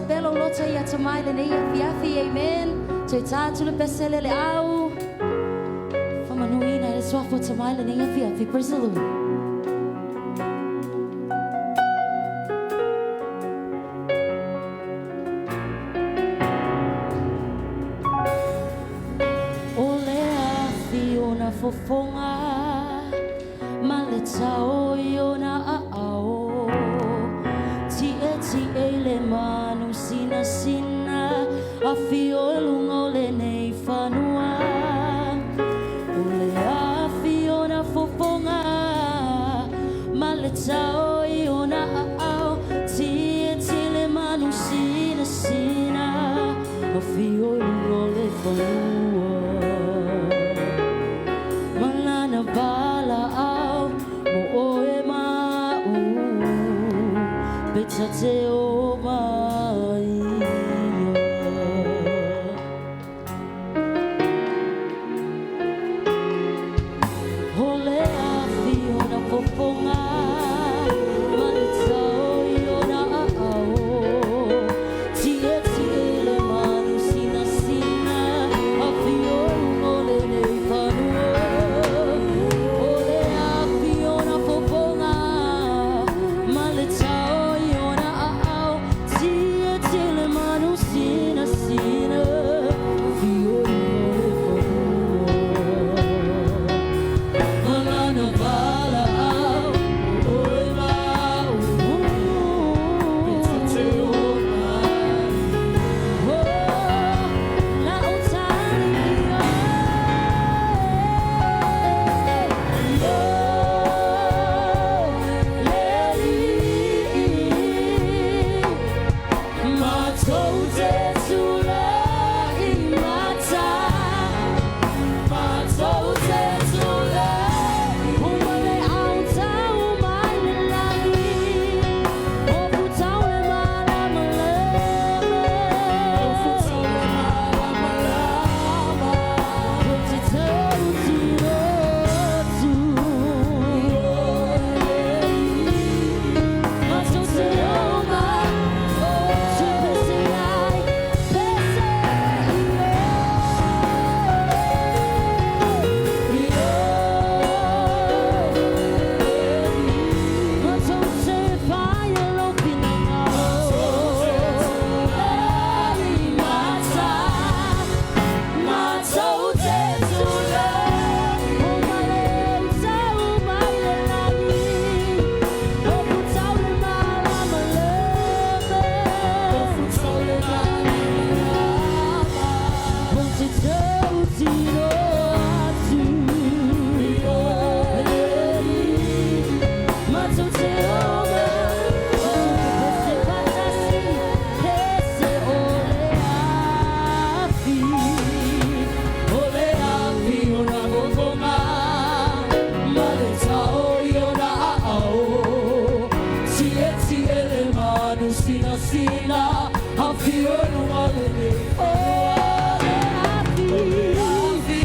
belo lote ya tamai le nei fiafi amen. Toi tatu le pesele le au. Famanuina le swafo tamai le nei fiafi. Praise the Lord. Fofonga maletao yona ao tie le manu sina sina afio lungo le nei fanua ole afio na fofonga maletao yona ao tie le manu sina sina afio lungo le fanua bala au mo oe mau beta te o mai ole a fio na poponga malita o na au tie le manu sina sina a fio ole nei fanua Sina, I feel no one. Oh, I feel.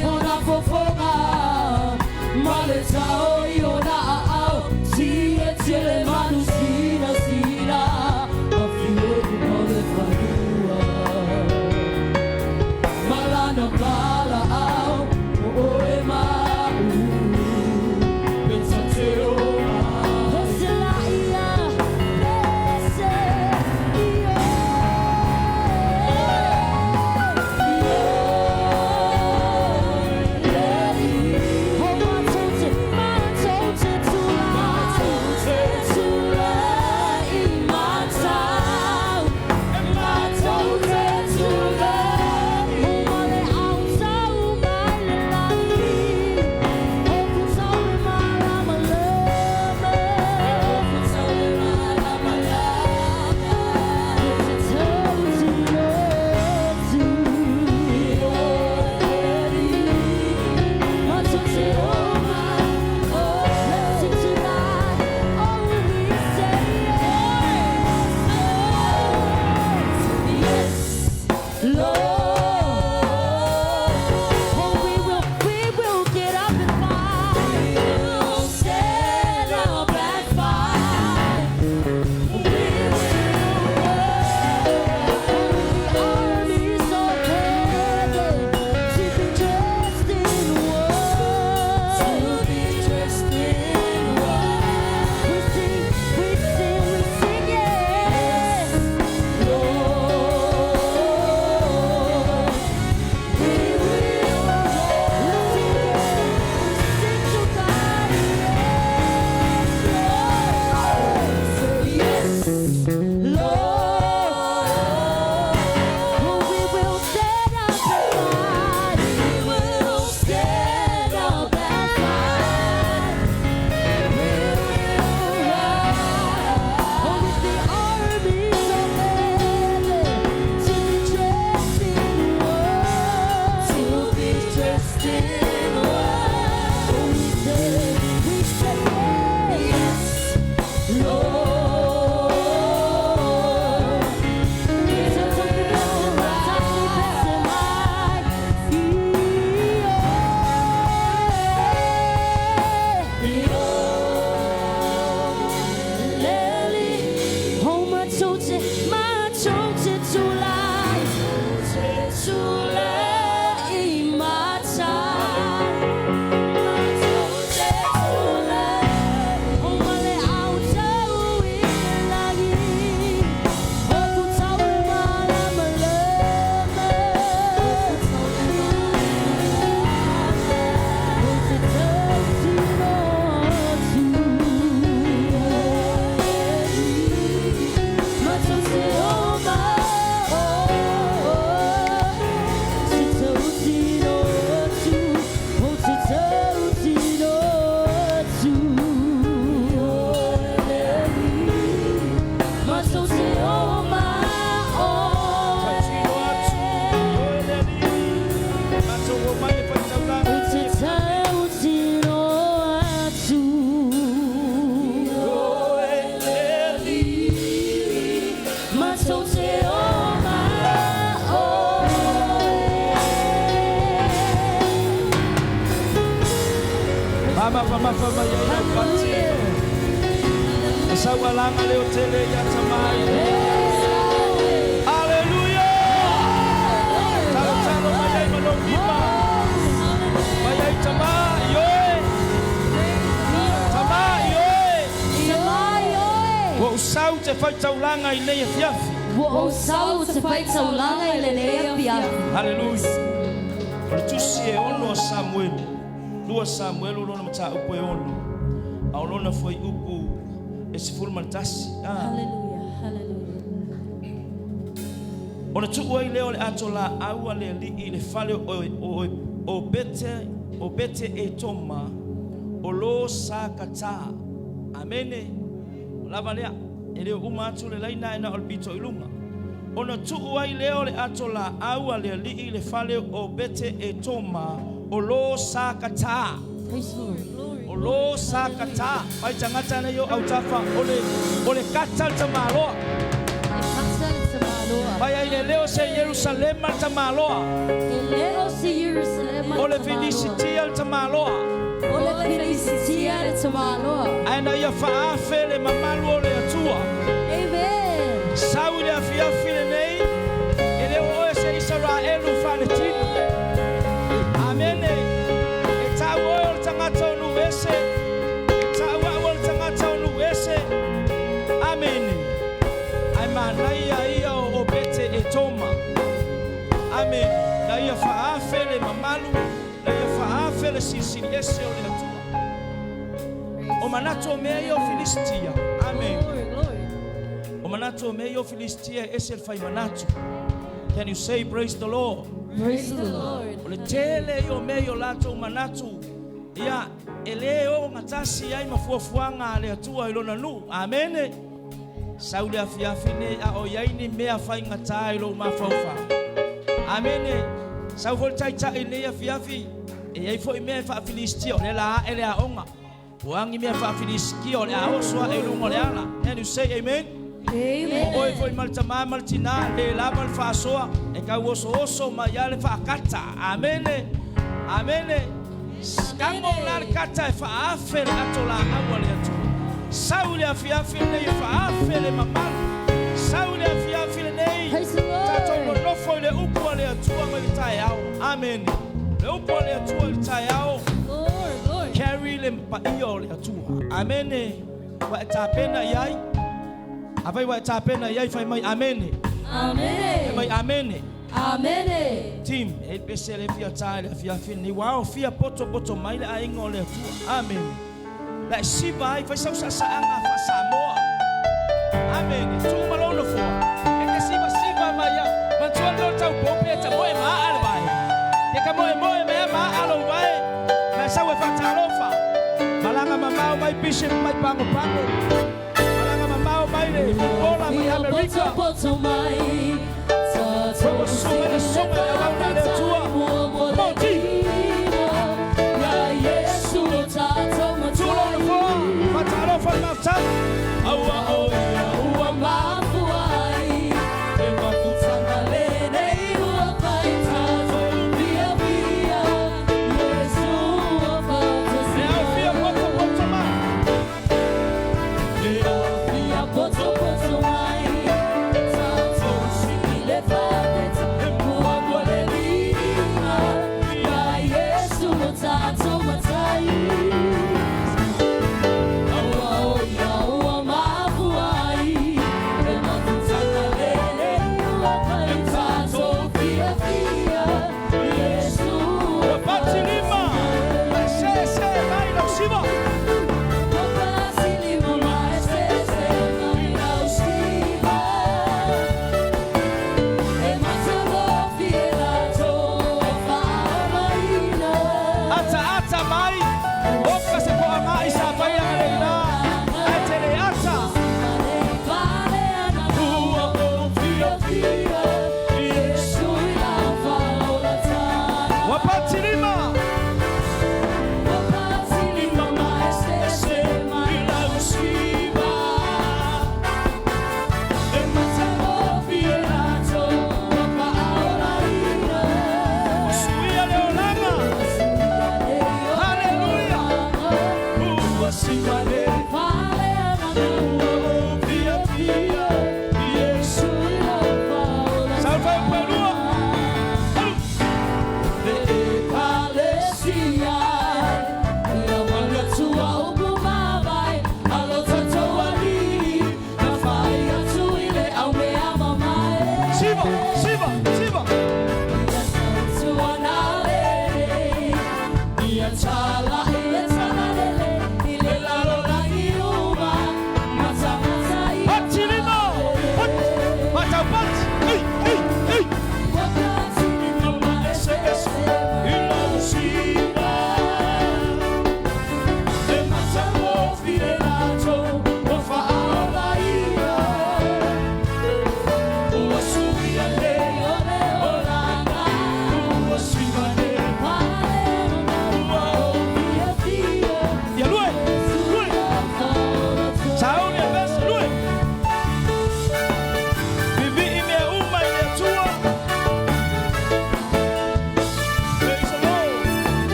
Samuel uno mata upo ono aulona foi upu esse fulmantasi hallelujah hallelujah ona tu oi leo le atola au ale li le fale o bete e toma o lo sakata amene lava lea ele uma atu le laina ina olbito ilunga ona tu oi leo le atola au ale li le fale o bete e toma Olo sakata. Praise Lord. Olo sakata. Pai tangata na yo autafa ole katal tamaloa. Katal tamaloa. Pai ai leo se Jerusalem tamaloa. Leo se Jerusalem ole felicity tamaloa. Ole felicity tamaloa. Ana ya faafele mamalu ole atua. Amen. Saudi afia file nei. Ele o se Israel faletin. Amen. Etawo tangata onu wese. Etawo tangata onu wese. Amen. Aimana ia obete etoma. Amen. Na ia faafele mamalu, na ia faafele sisiri ese ole atua. O manato meio Filistia. Amen. O manato meio Filistia ese fai manato. Can you say praise the Lord? Praise the Lord. Ole tele yo meio lato manatu ya eleo ngatasi ai mafuafuanga ale atua ilona nu amen. Saudi afiafine a oyaini mea fai ngata ilo mafaufa amen. Sau voltaita ile afiafi e ai foi mea fa Filistia ole la ele a onga wangi mea fa Filistia ole a oswa ilo ngoleala. Can you say amen? Amen. Oi foi maltama maltina le la malfasoa e ka oso mayale fa kata amen amen skango la kata fa afel atola awale atu Sauli afiafi ne fa afel mama Sauli afiafi ne tato no foi le upo le atu ma yao amen le upo le atu le yao Lord carry le pa iyo le atu amen wa tapena yai Apai wa tapena yai fai mai amen. Amen. Mai amen. Amen. Team, e pesele fia tale fia fini wa fia poto mai la aingo le tu. Amen. La si vai fai sa anga fa Samoa. Amen. Tu malolo fo. E que si va mai ya. Man tu ando tau popeta moe ma al vai. Te ka moe me ma alo vai. Na sa we fa Alofa. Malanga mamao mai bishop mai pango. Hola, mi America. Poto mai. Vamos suma la tua. Monti. Ya Yesu tato matai. Matalo fa mata. Awa Ua mafuai. E mafutanga lene ua paitato. Via. Yesu ua paitato. Now fia poto mai. Poto mai. Tato sikile fabeta. Ua bolelina. Ya Yesu tato matai. Ua mafuai. E mafutanga lene ua paitato. Via. Yesu ua Patilima. Se vai no sima. Ata mai. Oka se po mai sa vai ana. Atele ata. Wapati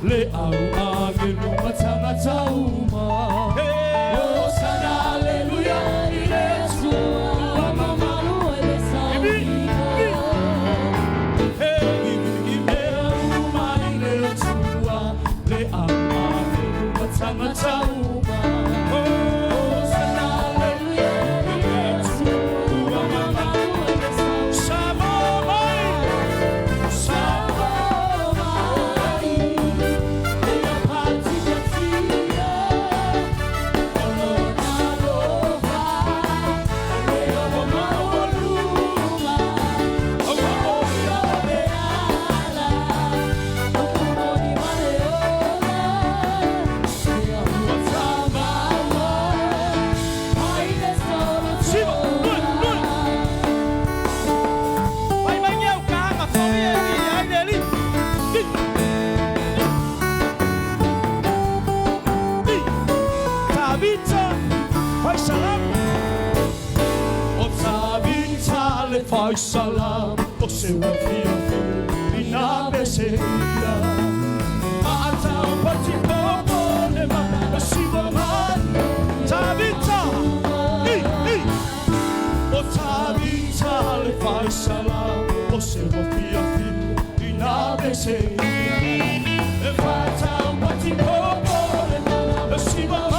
le au agenu matangata uma. Osana aleluia ile tua mamalu ele sauna. Ime uma ile tua le au agenu matangata uma. Osana aleluia ile tua mamalu ele sauna. Faz salam, o seu filho e na beseira. Ata o patimo bonema, o siboman, tabita, o tabita le faz salam, o seu filho e na beseira. Ata o patimo bonema, o siboman.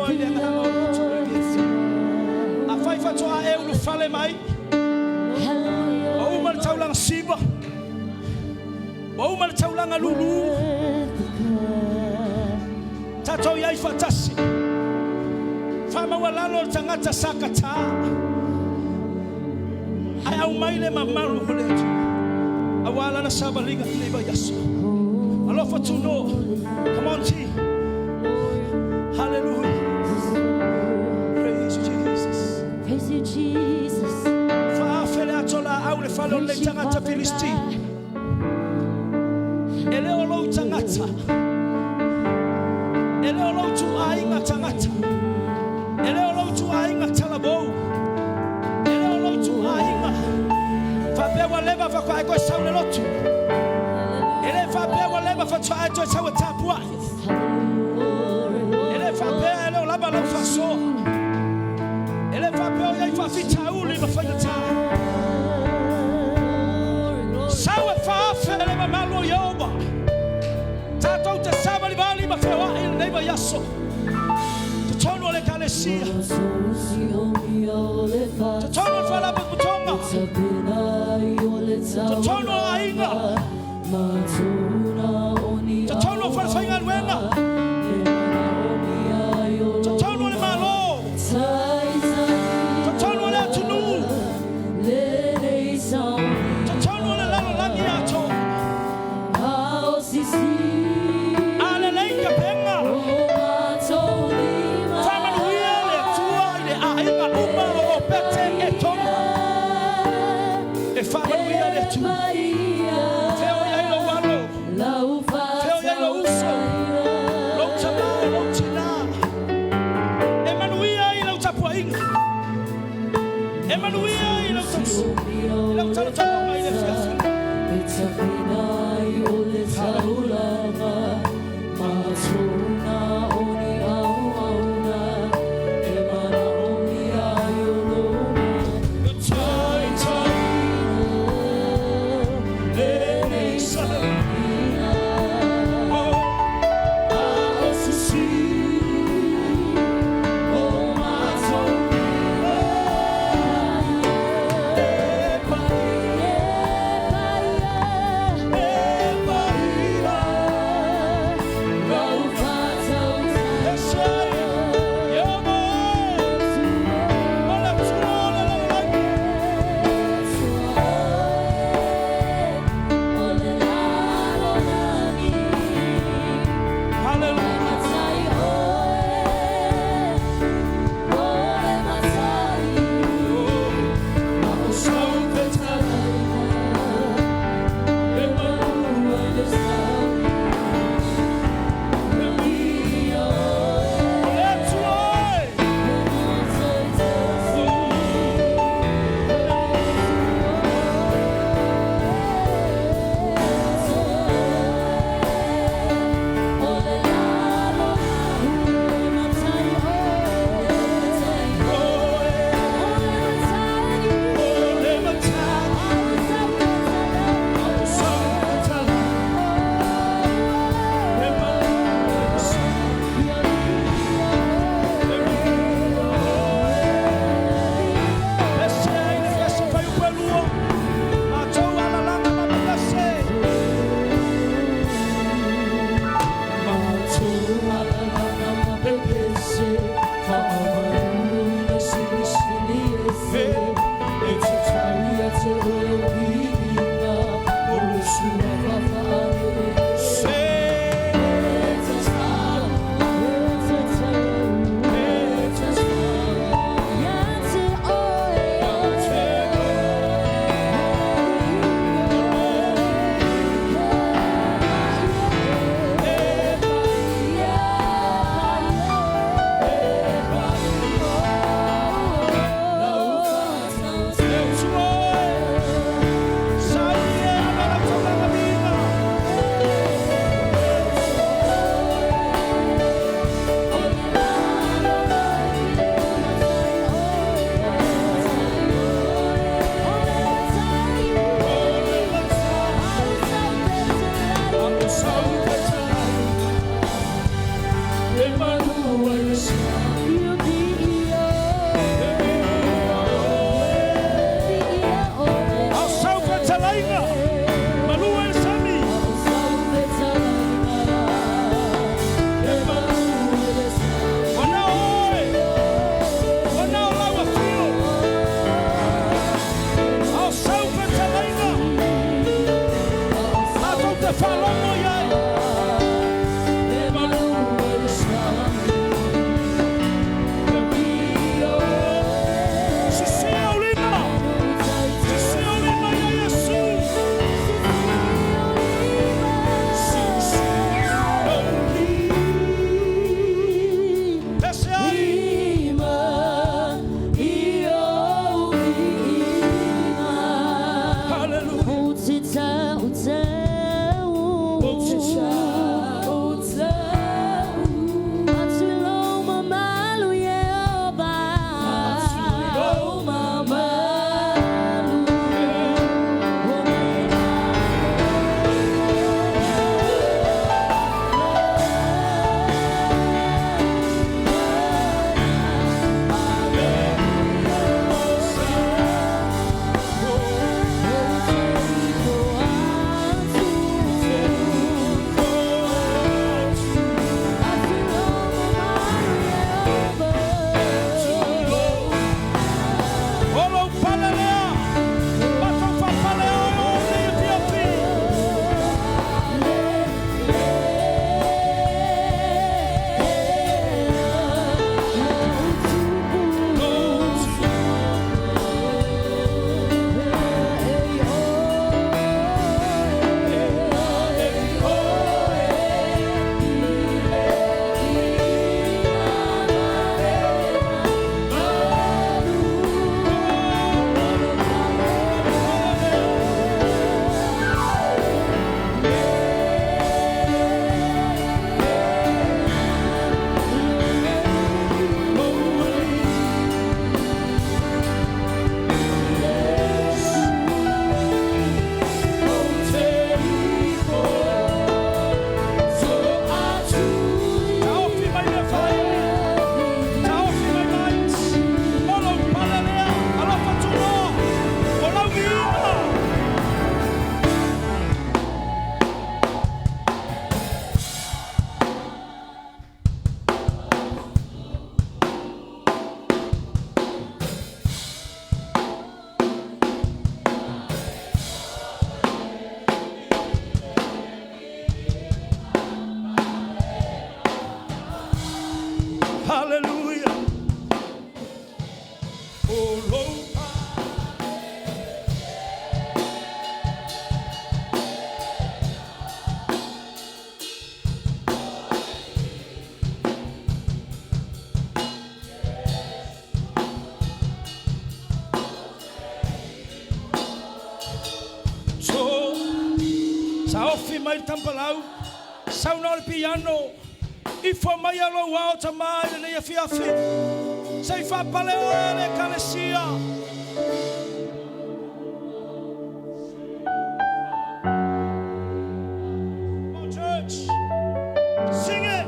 o le nga o a fai fa toa e ulu fale mai o umar taulang siba o umar taulang lulu tatou iai fatasi fa mawalalo le tangata sakata ai au mai le mamaru holetu awala na sabalinga leba yaso alofa Tunoa. Come on, T. Hallelujah. Praise you, Jesus. Praise you, Jesus. Fa fele atola au le falo le tangata Filisti. Ele olo tangata. Ele olo tu ainga tangata. Ele olo tu ainga talabo. Ele olo tu ainga. Fa bewa leva fa kwa ko saule lotu. Ele fa bewa leva fa twa to sawa tapua. Ele fa be ele la ba la fa so. Ele fa be ele fa fita uli ba fa ta. Sawa fa ele ba malo yoba. Tato te sawa li bali ba fa wa ele neighbor yaso. Tono le kalesia. Tono fa la butonga. Tono ainga. Tono fa fainga wenga. Tono le malo. Tono le tunu. Tono le lalo langiato. Ale lenga penga. Fama nuia le tua le ainga uma o pete e tonga. E fama nuia le tua. Feo ya ilo walo. Feo ya ilo uso. Lotala, lotila. Emanuia ilo tapua inga. Emanuia ilo tapu. Ilo tapu mai le fiafi. Hallelujah. Alofa. Sa ofi mai tampalau, sa unor piano, ifo mai alo wao tamai le ia fiafi, sa ifa paleo le kalesia. Come on, church, sing it.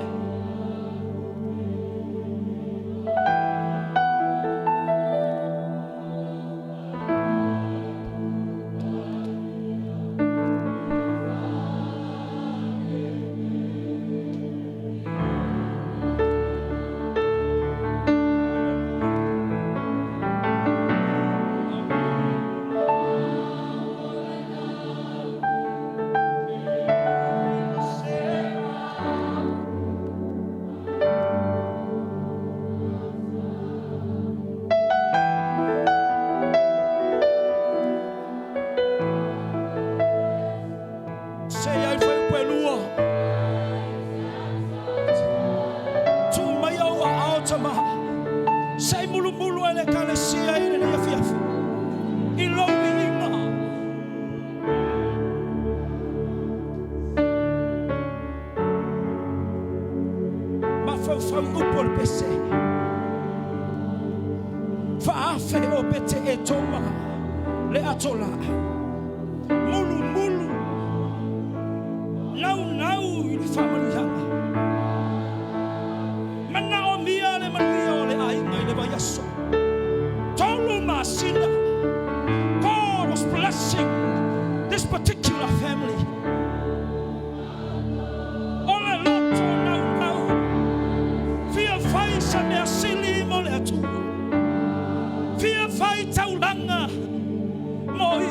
Say mulu mulu ele kalesia ele ia fiafi. Ilo inga. Ma fau upol pese. Fa afe o pete e toma le atola. Mulu mulu. Nau il famalianga. God was blessing this particular family. All a lot now. Fear fights and their silly moletu. Fear fights out langa. Moi.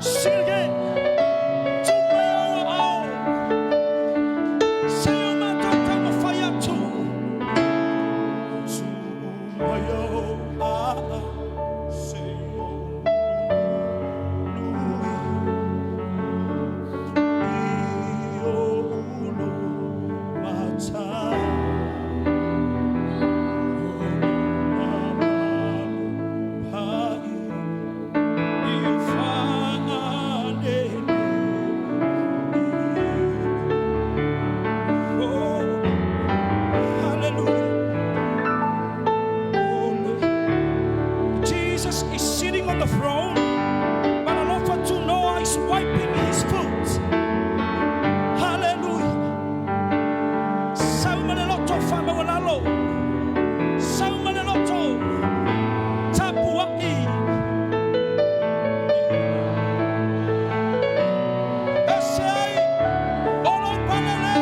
Sing again. Is sitting on the throne, but Alofa Tunoa is wiping his foot. Hallelujah. Saumaneloto famawanalo. Saumaneloto tapuaki. Esei olopalele.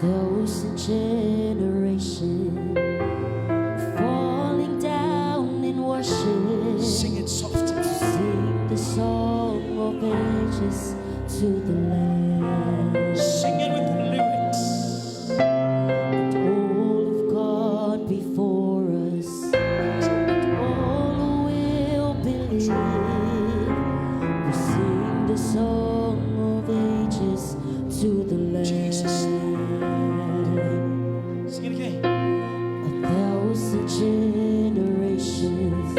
thousand generations falling down in worship. Sing it softly. Sing the song of ages to the Lamb. Sing it with lyrics. And all of God before us, and all who will believe, we sing the song of ages to the Lamb. Jesus. Sing it again. A thousand generations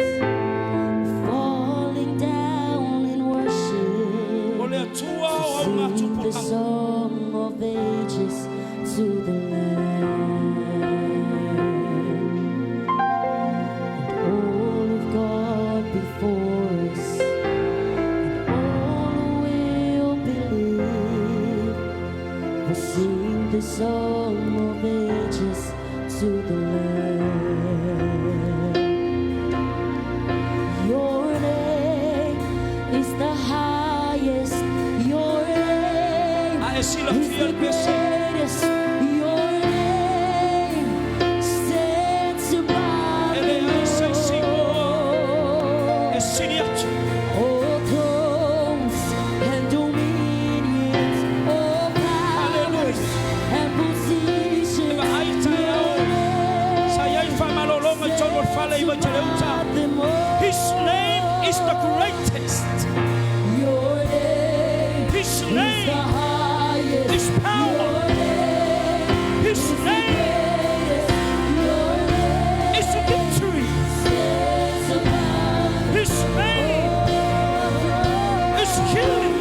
falling down in worship. Ole atua o Sing the ngatupuka. song of ages to the Lamb. And all of God before us, and all who will believe, we sing the song of ages to the Lamb. Your name is the highest. Your name A esila is the fiel bese. greatest. Your name stands above Ele them ai sai Samoa. all. Esini atu. All thrones and dominions, all powers and positions. Eva ai tai au. Sai ai fa malolonga tolo fale iwa teleuta. His name is the greatest. Your name His is the name highest. is power. Your name His name greatest. Your name is victory. stands above His name all is healing.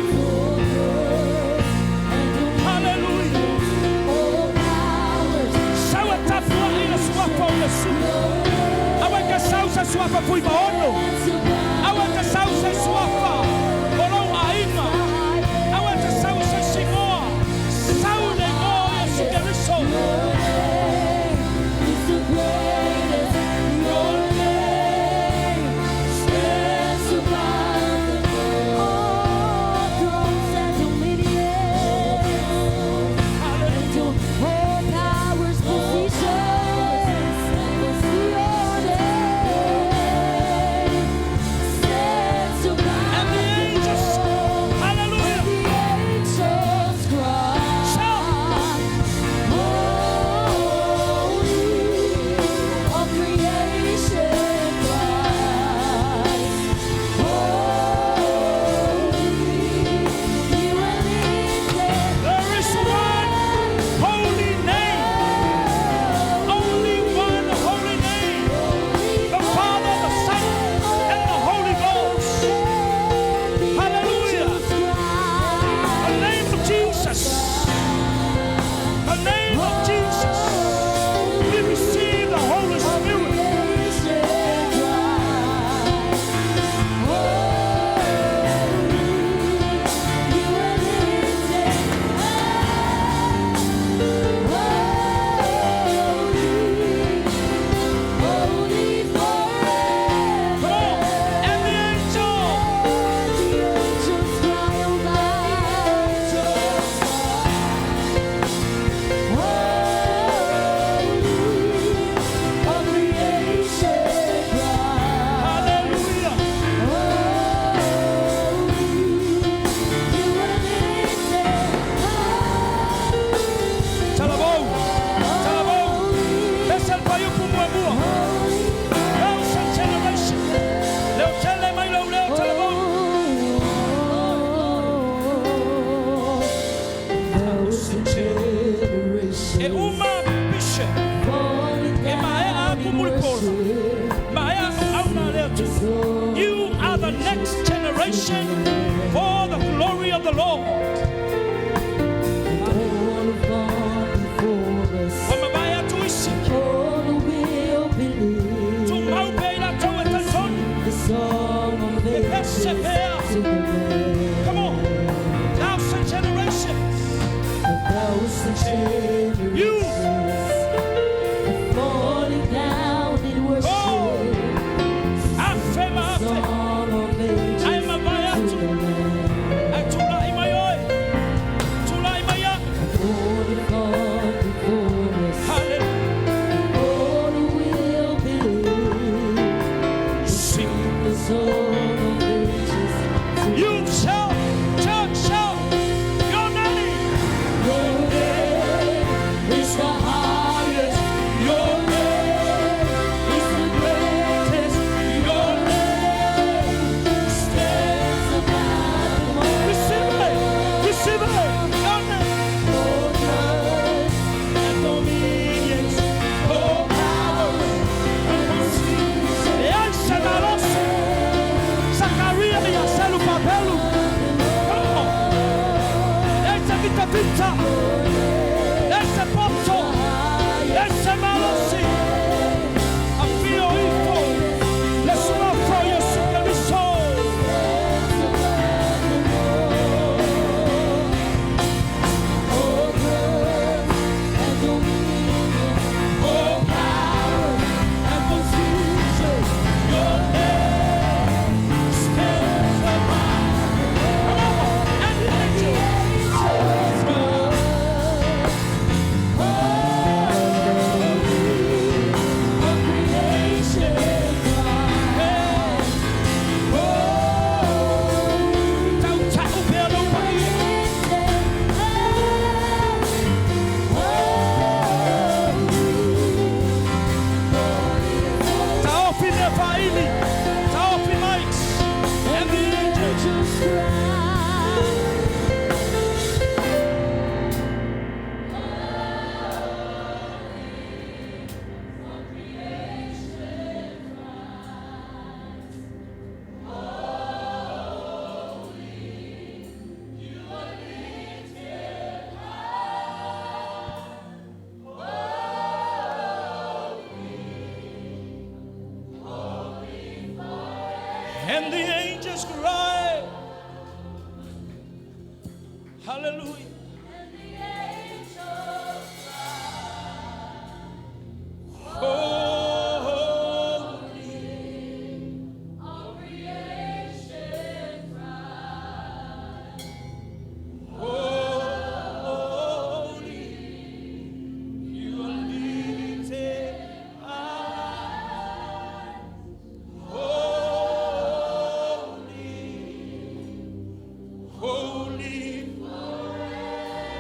Hallelujah. all powers. Sawa tafua ina suapa ule su. Aweka sausa suapa pui maono. Aweka sausa suapa. Olong aima. Aweka sausa singoa. Saule moa sigariso. And the angels. Hallelujah. There is one holy name. Only one holy name. The Father, the Son, and the Holy Ghost. Hallelujah. The name of Jesus. The name of Jesus. We receive the Holy Spirit. Come on. And the angel. Hallelujah. Talabou. Talabou. Esse é o país para o mundo. Thousand generation. Leo tele mai leo leo talabou. E uma bicha. E mai a kumulipora. Mai a auna leo tu. You are the next generation for the glory of the Lord. Wamabaya tuishi. Tumaupeila tawetaton. Persevere. Come on. Thousand generations. You. Falling down in worship. Oh. Afema afe. Song of ages I'm a to the Lamb. Atula imayoy. And the angels cry. Hallelujah.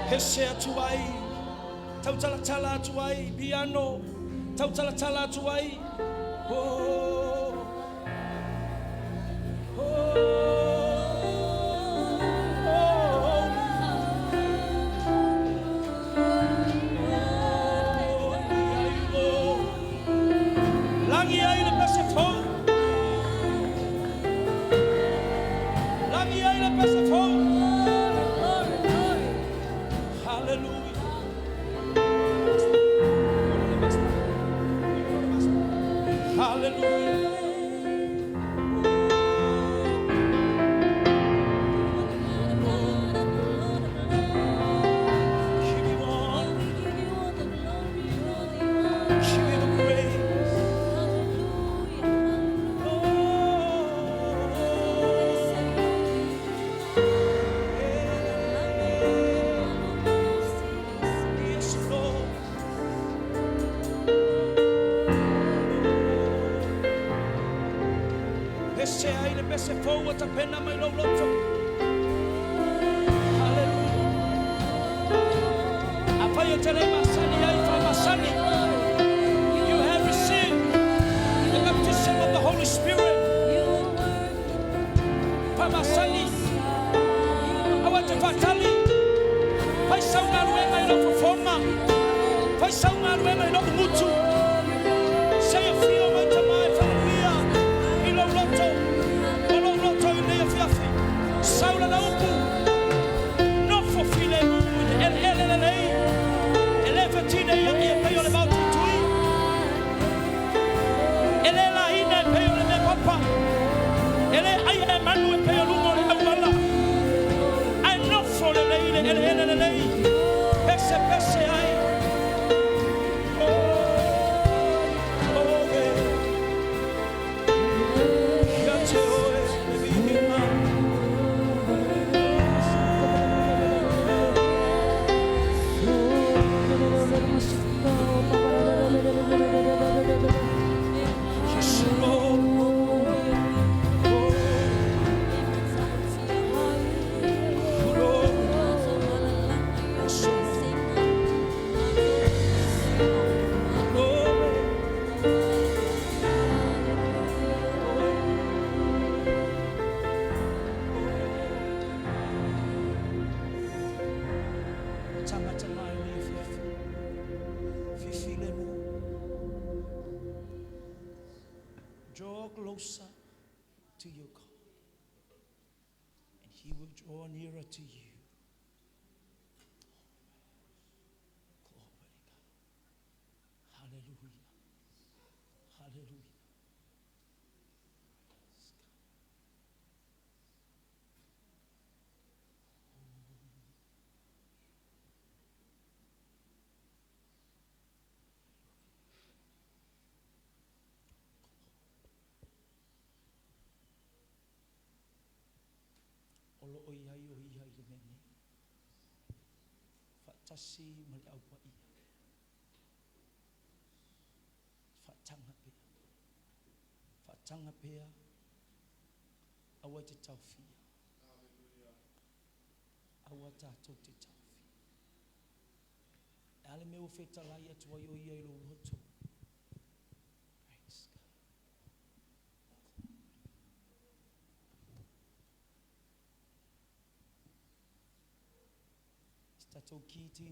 Hesea tuai, tautala tala tuai, piano, tautala tala tuai. Oh, oh, oh. Langi ai le pese fou, langi ai le pese fou. Hallelujah. Hallelujah. Give you all, give you the praise. Yes, Lord. Ese aire pese fogo ta pena mai lo loto. Hallelujah. Apayo tele masani ai fa masani. You have received the baptism of the Holy Spirit. Fa masani. Awate fatali. Fai saunga ruema ilo forma. Fai saunga ruema ilo mutu. Say a feel my tamai fa via. Ilo loto. Ilo loto ile fiafi. Saula na upu. No for file mu. El. Ele fatine ya peyo le bautu tui. Ele la ina peyo le me papa. Ele ai manu peyo lungo le awala. I no for le ele. Pese ai. Draw closer to your God, and He will draw nearer to you. Glory to God. Hallelujah. Hallelujah. Olo oihai le mene. Fatasi mali au pa ia. Fatanga pea. Awa te taufia. Awa tātou te taufia. Ale me o whetalai atu ai o ia ilo roto. Praise God. Tatou kiti.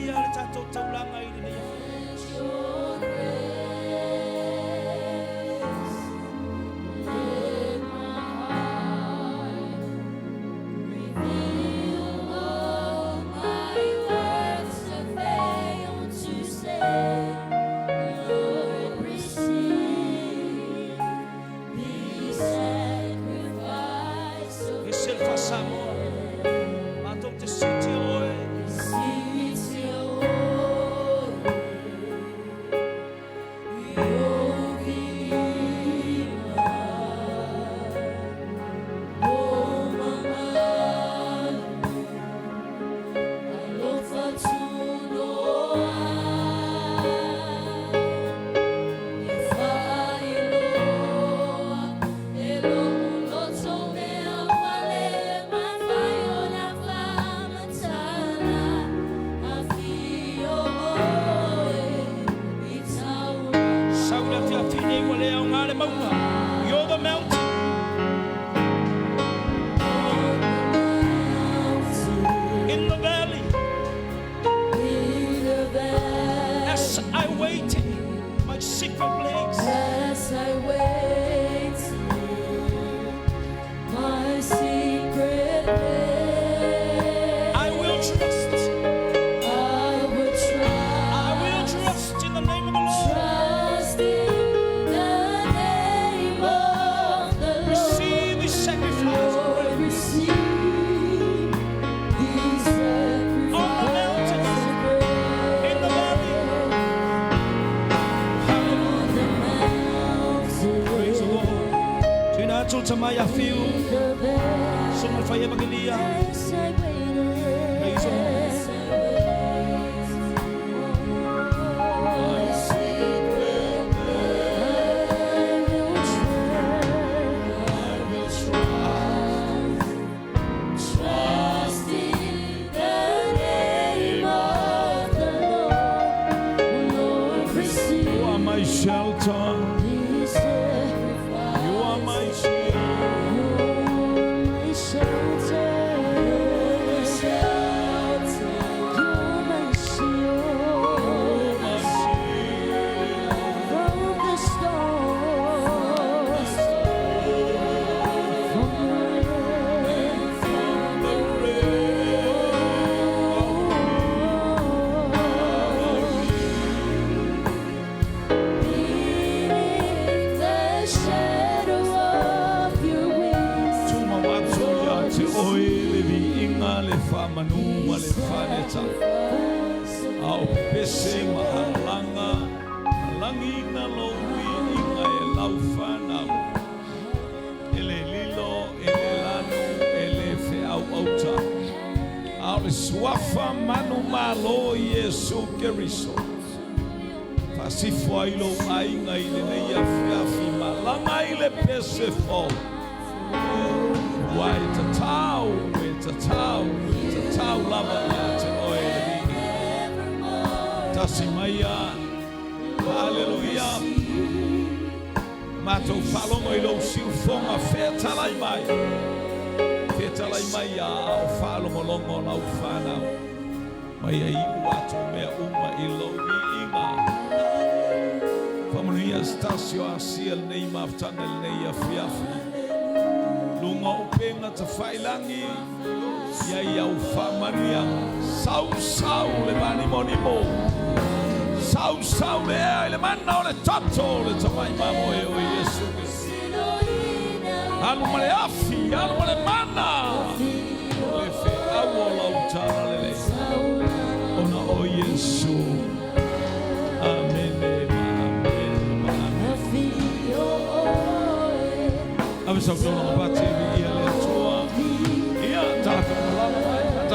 maia le tatou taulanga i nei afi. Samoa, matou te siti oe. Alofa Tunoa, you're the mountain. In the valley. As I wait my secret place. As I wait my secret place, I will trust. I will trust. I will trust in the name of the Lord. Trust in the name of the Lord. Receive His sacrifice. Lord, receive these sacrifices. On the mountains, in the valley. On the mountain, Praise the Lord. Tina Tutamaya feel. the valley. Someone for Evangelia. As I waited, Praise the Lord. as I wait, my secret I will trust in the name of the Lord. Lord, receive You are my shelter. these sacrifices. You are my shield. You're my shelter. You're my shelter. You're my shield. My shield. From the storm. From the rain. From the rain. Beneath the shadow of your wings. Tuma watu te oile vi inga le whamanu le whaneta. Au pese mahalanga, malangi na lowi inga e lau whanau. Ele lilo, ele lanu, ele fe au auta. Au le swafa manu malo Yesu Keriso. Fasifo ailo ainga ile ne ya fiafi malanga ile pese fo. Why it's a tau lava ya te oe tasimaya. Hallelujah. Mato falongo ilo silfonga fetalai mai ya au falongo longo na ufana mai ai watu me uma ilo inga famunia stasio asiel nei maftanel nei afiafi lunga upenga te whailangi ia iau whamania sau le mani monimo sau le ea le mana o le tato le tamai mamo e o Yesu alu ma le afi alu ma le mana le fe au o lautara le ona o Yesu. Amen. Ave sa flona ma pati ia le tua ia taka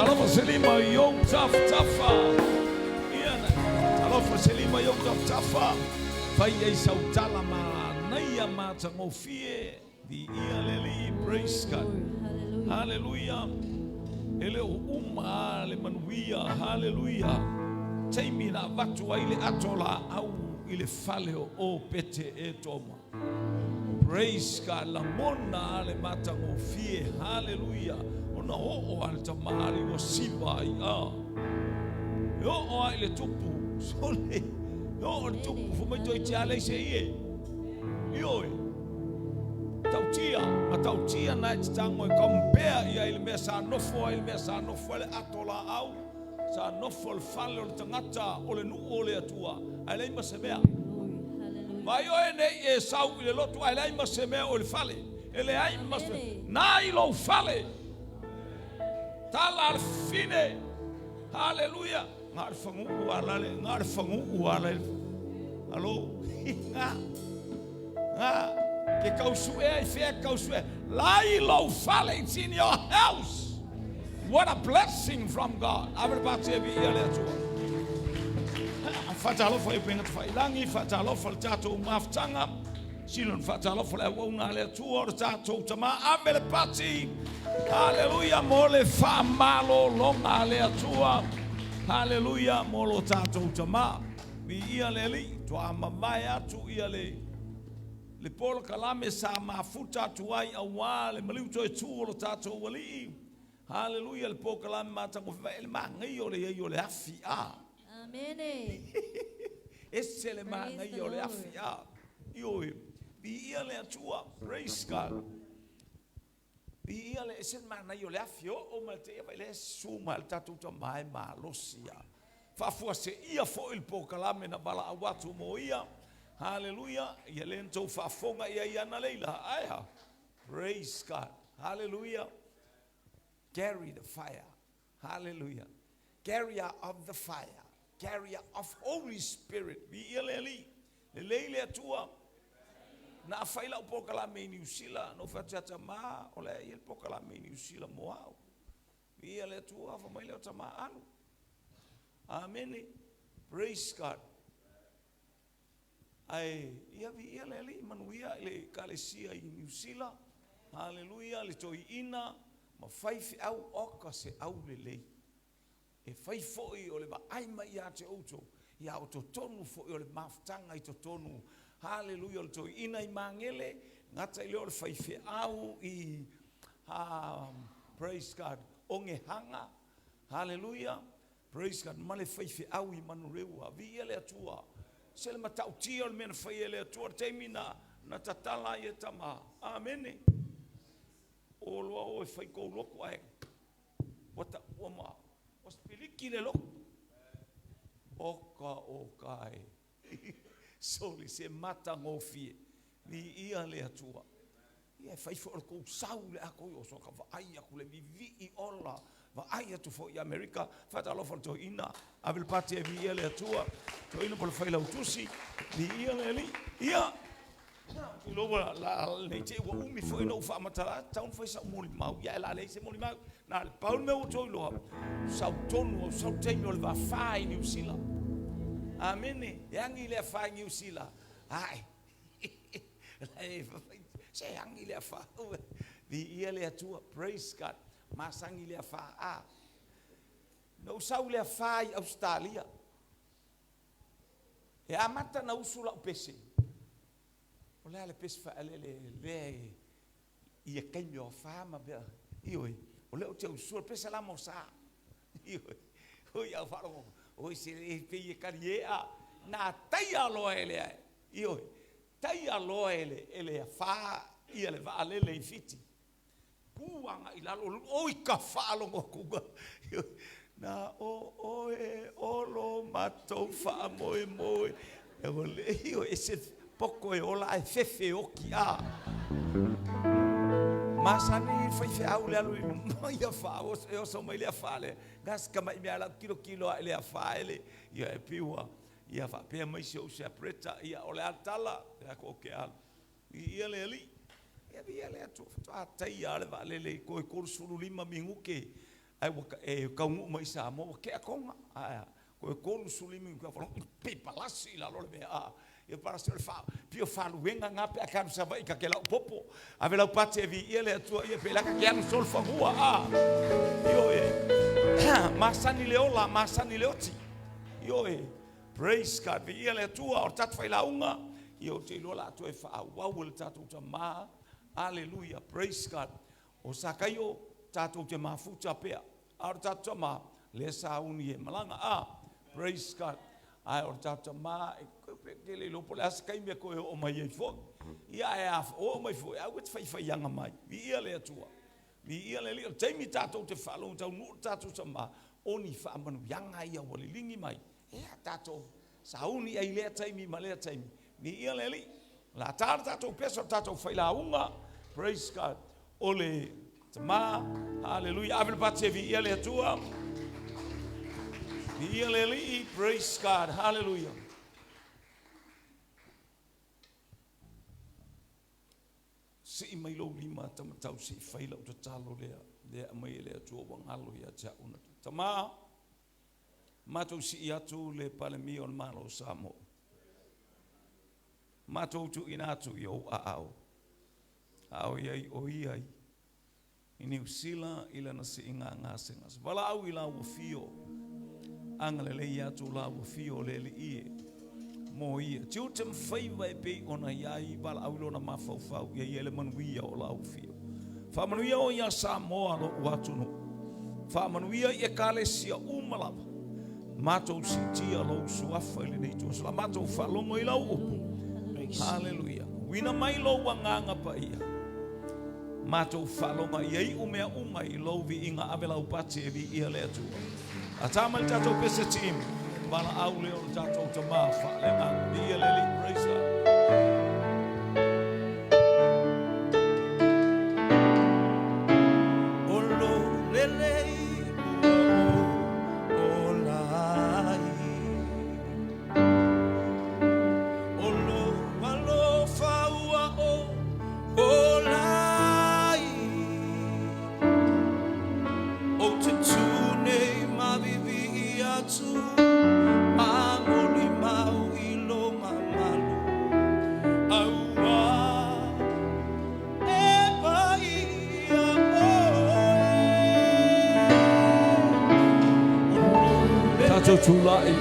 Alofa selima yong tafa ia Alofa selima yong tafa fai ai sau tala ma naia mata ngofie di ia leli. Praise God. Hallelujah. Ele uma le manuia. Hallelujah. Taimi na watu wa ile atola au ile fale o pete e toma. Praise God. La mona le mata ngofie. Hallelujah. Ona o al tamari o siva ia. Yo o ile tupu. Sole. Yo le tupu fo mai toi tia le se ie. Yo. Tautia, ma tautia na tango e compare ia ile me sa no fo le atola au. Sa no fo le fale o tangata o le nu o le atua. Ai ma se mea. Mai o nei e sau ile lotu ai ma se mea o le fale. Ele ai ma se. Nai lo fale. Tala al fine. Hallelujah. Ngar fangu ualale. Allo. Che causue e fe causue. Lai lo fale, it's in your house. What a blessing from God. Abre bate vi ile tu. Fatalo foi penga fai langi fatalo fal tato maftanga. Silon fatalo fal wona le tu or tato tama amele pati. Hallelujah, mole fa malo longa le tua. Hallelujah, molo tato tama. Vi ia leli to amamaya tu ia le polo kalame sa mafuta tuai awa le maliu to tu lo tato wali. Hallelujah, le polo kalame mata ko ve mangai o le afia. Amen. Esse le mangai o le afia. Io vi ia le tua, praise God. Vi ia le ese mangai o le afia o malte vai le suma al tato mai malosia. Fa forse ia fo il polo kalame na bala awatu mo ia. Hallelujah. Yelento fafonga ia na leila. Aya. Praise God. Hallelujah. Carry the fire. Hallelujah. Carrier of the fire. Carrier of Holy Spirit. Bi ileli. Leile tua. Na faila upokala me New Zealand. No fatata ma. Ole il pokala me New Zealand moao. Bi ile tua fa mai le tama alu. Amen. Praise God. Ai ia vi ia le manuia le kalesia i New Zealand. Hallelujah, le toi ina ma fai fi au oka se au le. E fai foi o le ba ai mai ia te auto. Ia o tonu foi o le maftanga i tonu. Hallelujah, le toi ina i mangele ngata i le fai fi au i praise God onge hanga. Hallelujah. Praise God. Male fai fi au i manureua. Vi ia le atua. Sele matau tia men faile tu termina na tatala ye tama. Amen. O lo o fai ko lo ko ai. Wata uma. Os piliki le lo. Oka ai. Soli se mata ngofie. Ni ia le atua. Ia fai fo ko saule a ko so ka ai ku le vi I ola. Va ai tu fo I America fa ta lo fo to ina. Avel pati vi ele atua. To ina por fai la utusi. Ni ia le ia. Lo la le te wo umi fo ina fa mata taun fo sa mo mau ya la le se mo mau. Na le paul me o to lo. Sa tonu sa tenho le va fa New Zealand. Amen. Yang ile fa New Zealand. Ai. Se yang ile fa. Vi ele atua praise God. Masangi le fa a no sau le fa I Australia e amata na usula o pese o le pese fa le I kai meu fa ma be io o le o te usula pese la mosa io o ia fa o se le pe caria na taia lo ele io taia lo ele fa ia le va le fiti puanga I lalo o I ka falo mo kuga na o lo matou fa moi e o le io ese poco e ola e fefe o ki a masani foi fe au le alu ia fa o so mai le fale gas ka mai ala kilo le fa ele ia e piwa ia fa pe mai se o se preta ia o le atala ko ke al ia le ali ia via le tu tai ale vale le ko sulu lima minguke ai e ka ngu mai Samoa ke akonga ko sulu lima ko fa pe palasi la lo be e para ser fa pio fa luenga ngape akam sa vai ka kela popo ave la pate vi ele tu ia pe la ka kian sol fa rua io masani leoti io praise God vi ele tu o tat fa la unga io te lo la tu e fa wa wil tatu tama. Hallelujah, praise God. O sakayo tato te mafuta pea. Ar tato ma le sa uni e malanga Praise God. Ai o tata ma ke le lo pole as kai me ko o mai e fo. Ia e af o mai fo. Au te fai yanga mai. Vi ia le atua. Vi ia le le taimi tato te falo tau nu tato sama. Oni fa manu yanga ia o le lingi mai. Ia tato sauni ai le taimi ma le taimi. Vi ia le li. La tato peso tato fai la unga. Praise God. Ole tama. Hallelujah. Avel patse vi ia le atua. Praise God. Hallelujah. Si mai lo lima tamatau si faila o talo lea mai le atua wangalo ia tia una. Tama matou si atu le palemi on malo Samoa. Matou tu inatu yo ao. Ao iai o iai. Ini usila ila na si inga ngasengas. Wala au ila ufio. Angale ia tu la fio le ie mo ia tu tem faiva e pe ona iai bala aulo na mafau ia ele manuia o la fio fa manuia o ia Samoa lo watu no fa manuia e kalesia umalava mato sitia lo suafa le nei tu la mato fa lo mo ila upu hallelujah wina mai lo wanganga pa ia mato fa lo mai ai umea umai lo vi inga avela upate vi ia le tu Atama le tatou pese team. Bala au leo le tatou tama fa le nga. Ia le li praise God. Olo le le o lai. Olo Alofa ua o lai. O te tune mavivi atu mamuli mau ilo mamalu aua e pai a tatou tulai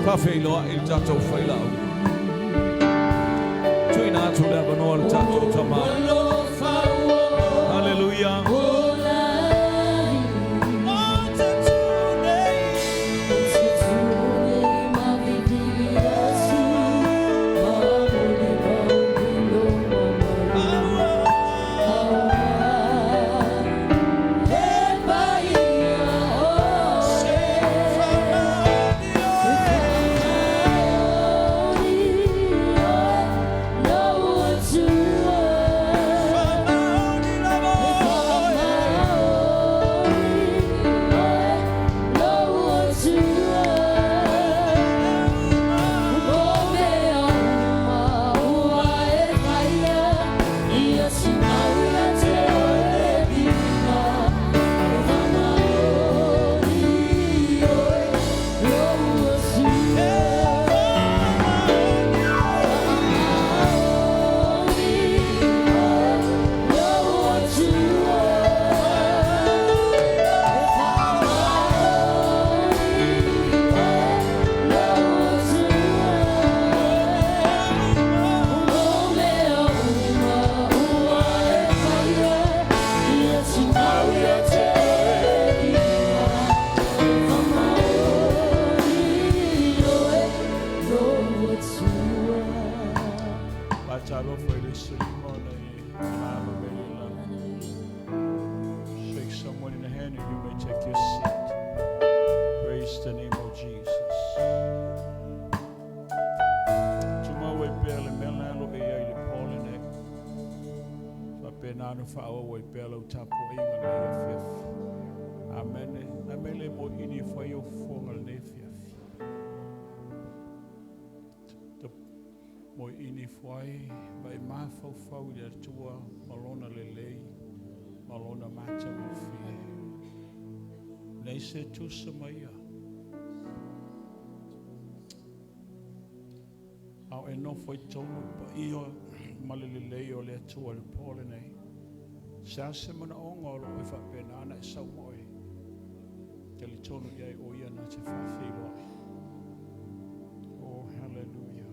whawhiloa i tatou whailau tuina atu lea wanoa le tatou tama hallelujah. Shake someone in the hand and you may take your seat. Praise the name of Jesus. Tunoa pele melano e ai le polene. Fa penano fa o pele tapo inga le fief. Amen. Amele mo ini fa yo fongal ne fief. Mo ini foi mai mafau le tua malona lelei malona mata mafia nei se tu samaia au e no foi tonu pa io malelei o le tua le pole nei sa semana ongo o fa penana sa moi ke le tonu ia o ia na te fa filo oh hallelujah.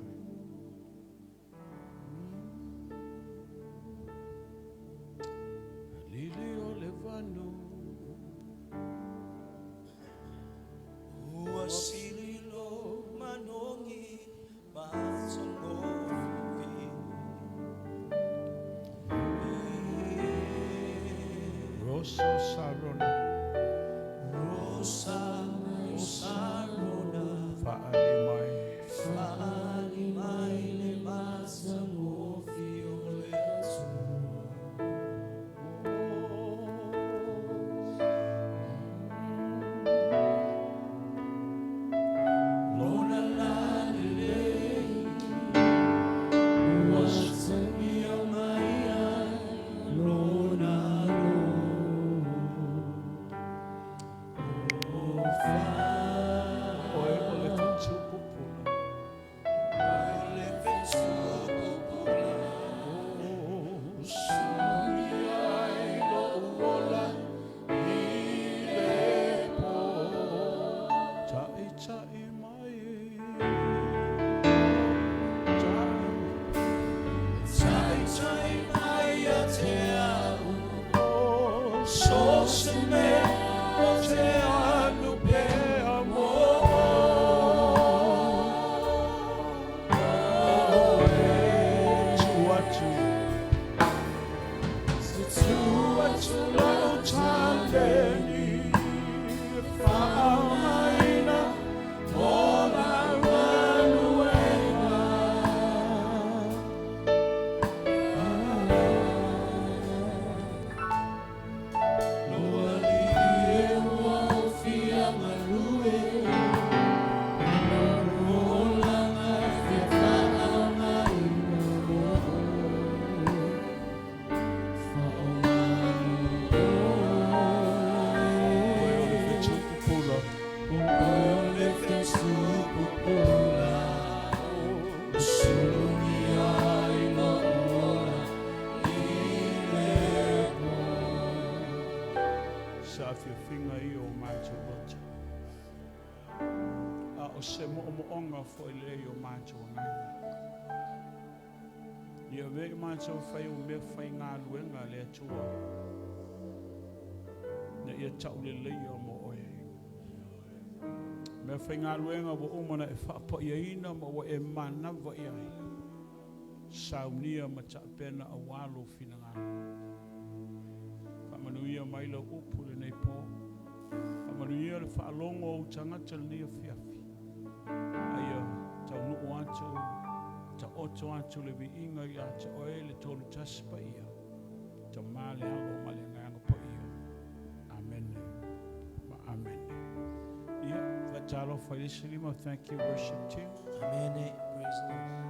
Se mo'omo'oga fo i lei o mātou ngai. Ia vei mātou whai o mea whai ngā luenga le atua. Na ia tau le lei o mo oe. Mea whai ngā luenga wa umana e whapa ia ina ma wa e mana wa ia ai. Saunia ma ta pena a walo fina ngā. Whamanuia maila upu le nei pō. Whamanuia le whaalongo o tangata le nia fiafi. Aia, tau nuku atu, ta oto atu le vi inga ia, ta oe le tolu taspa ia, ta male alo male nganga pa ia. Amen. Amen. Ia, vatalo whailisi lima, thank you worship team. Amen. Praise the Lord.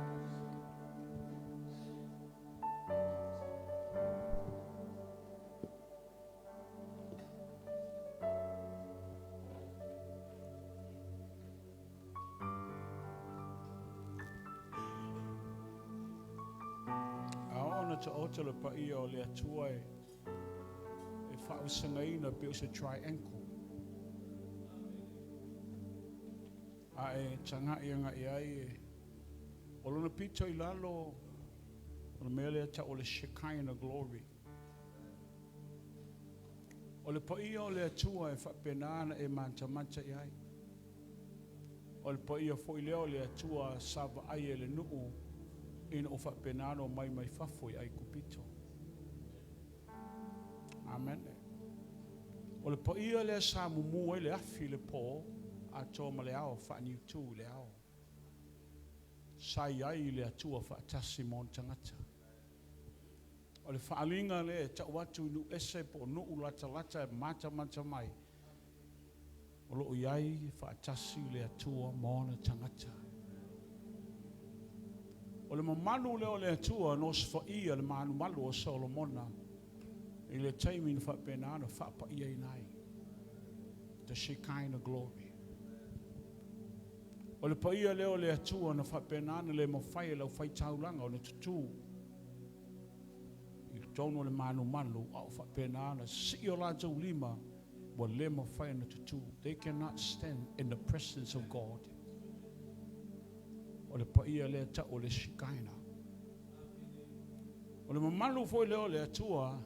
Ta oto le pa ia o le atua e whausangaina pe o se triangle. A e tanga ia nga ia e o lona pito i lalo o le mele ta o le Shekinah glory. O le pa ia o le atua e whapenana e manta iai. O le pa ia fo i leo le atua sava ai e le nuu ina o whapenano mai whafoi ai kupito. Amen. O le po ia le sa mumu le afi le po a tō ma le ao whaaniu tū le ao. Sai ai le atua whaatasi mon tangata. O le whaalinga le ta watu nu ese po nu lata mata mai. O lo iai whaatasi le atua mon tangata. O le mamalu leo le atua nos fa ia le manu malu o Solomona i le taimin fa penana fa pa ia inai the Shekinah glory. O le pa ia leo le atua na fa penana le mawhai lau whai taulanga o le tutu i tono le manu malu au fa penana si o la jau lima wa le mawhai na tutu. They cannot stand in the presence of God. O le pa ia le ta o le Shekinah. O le mamalu foi leo le atua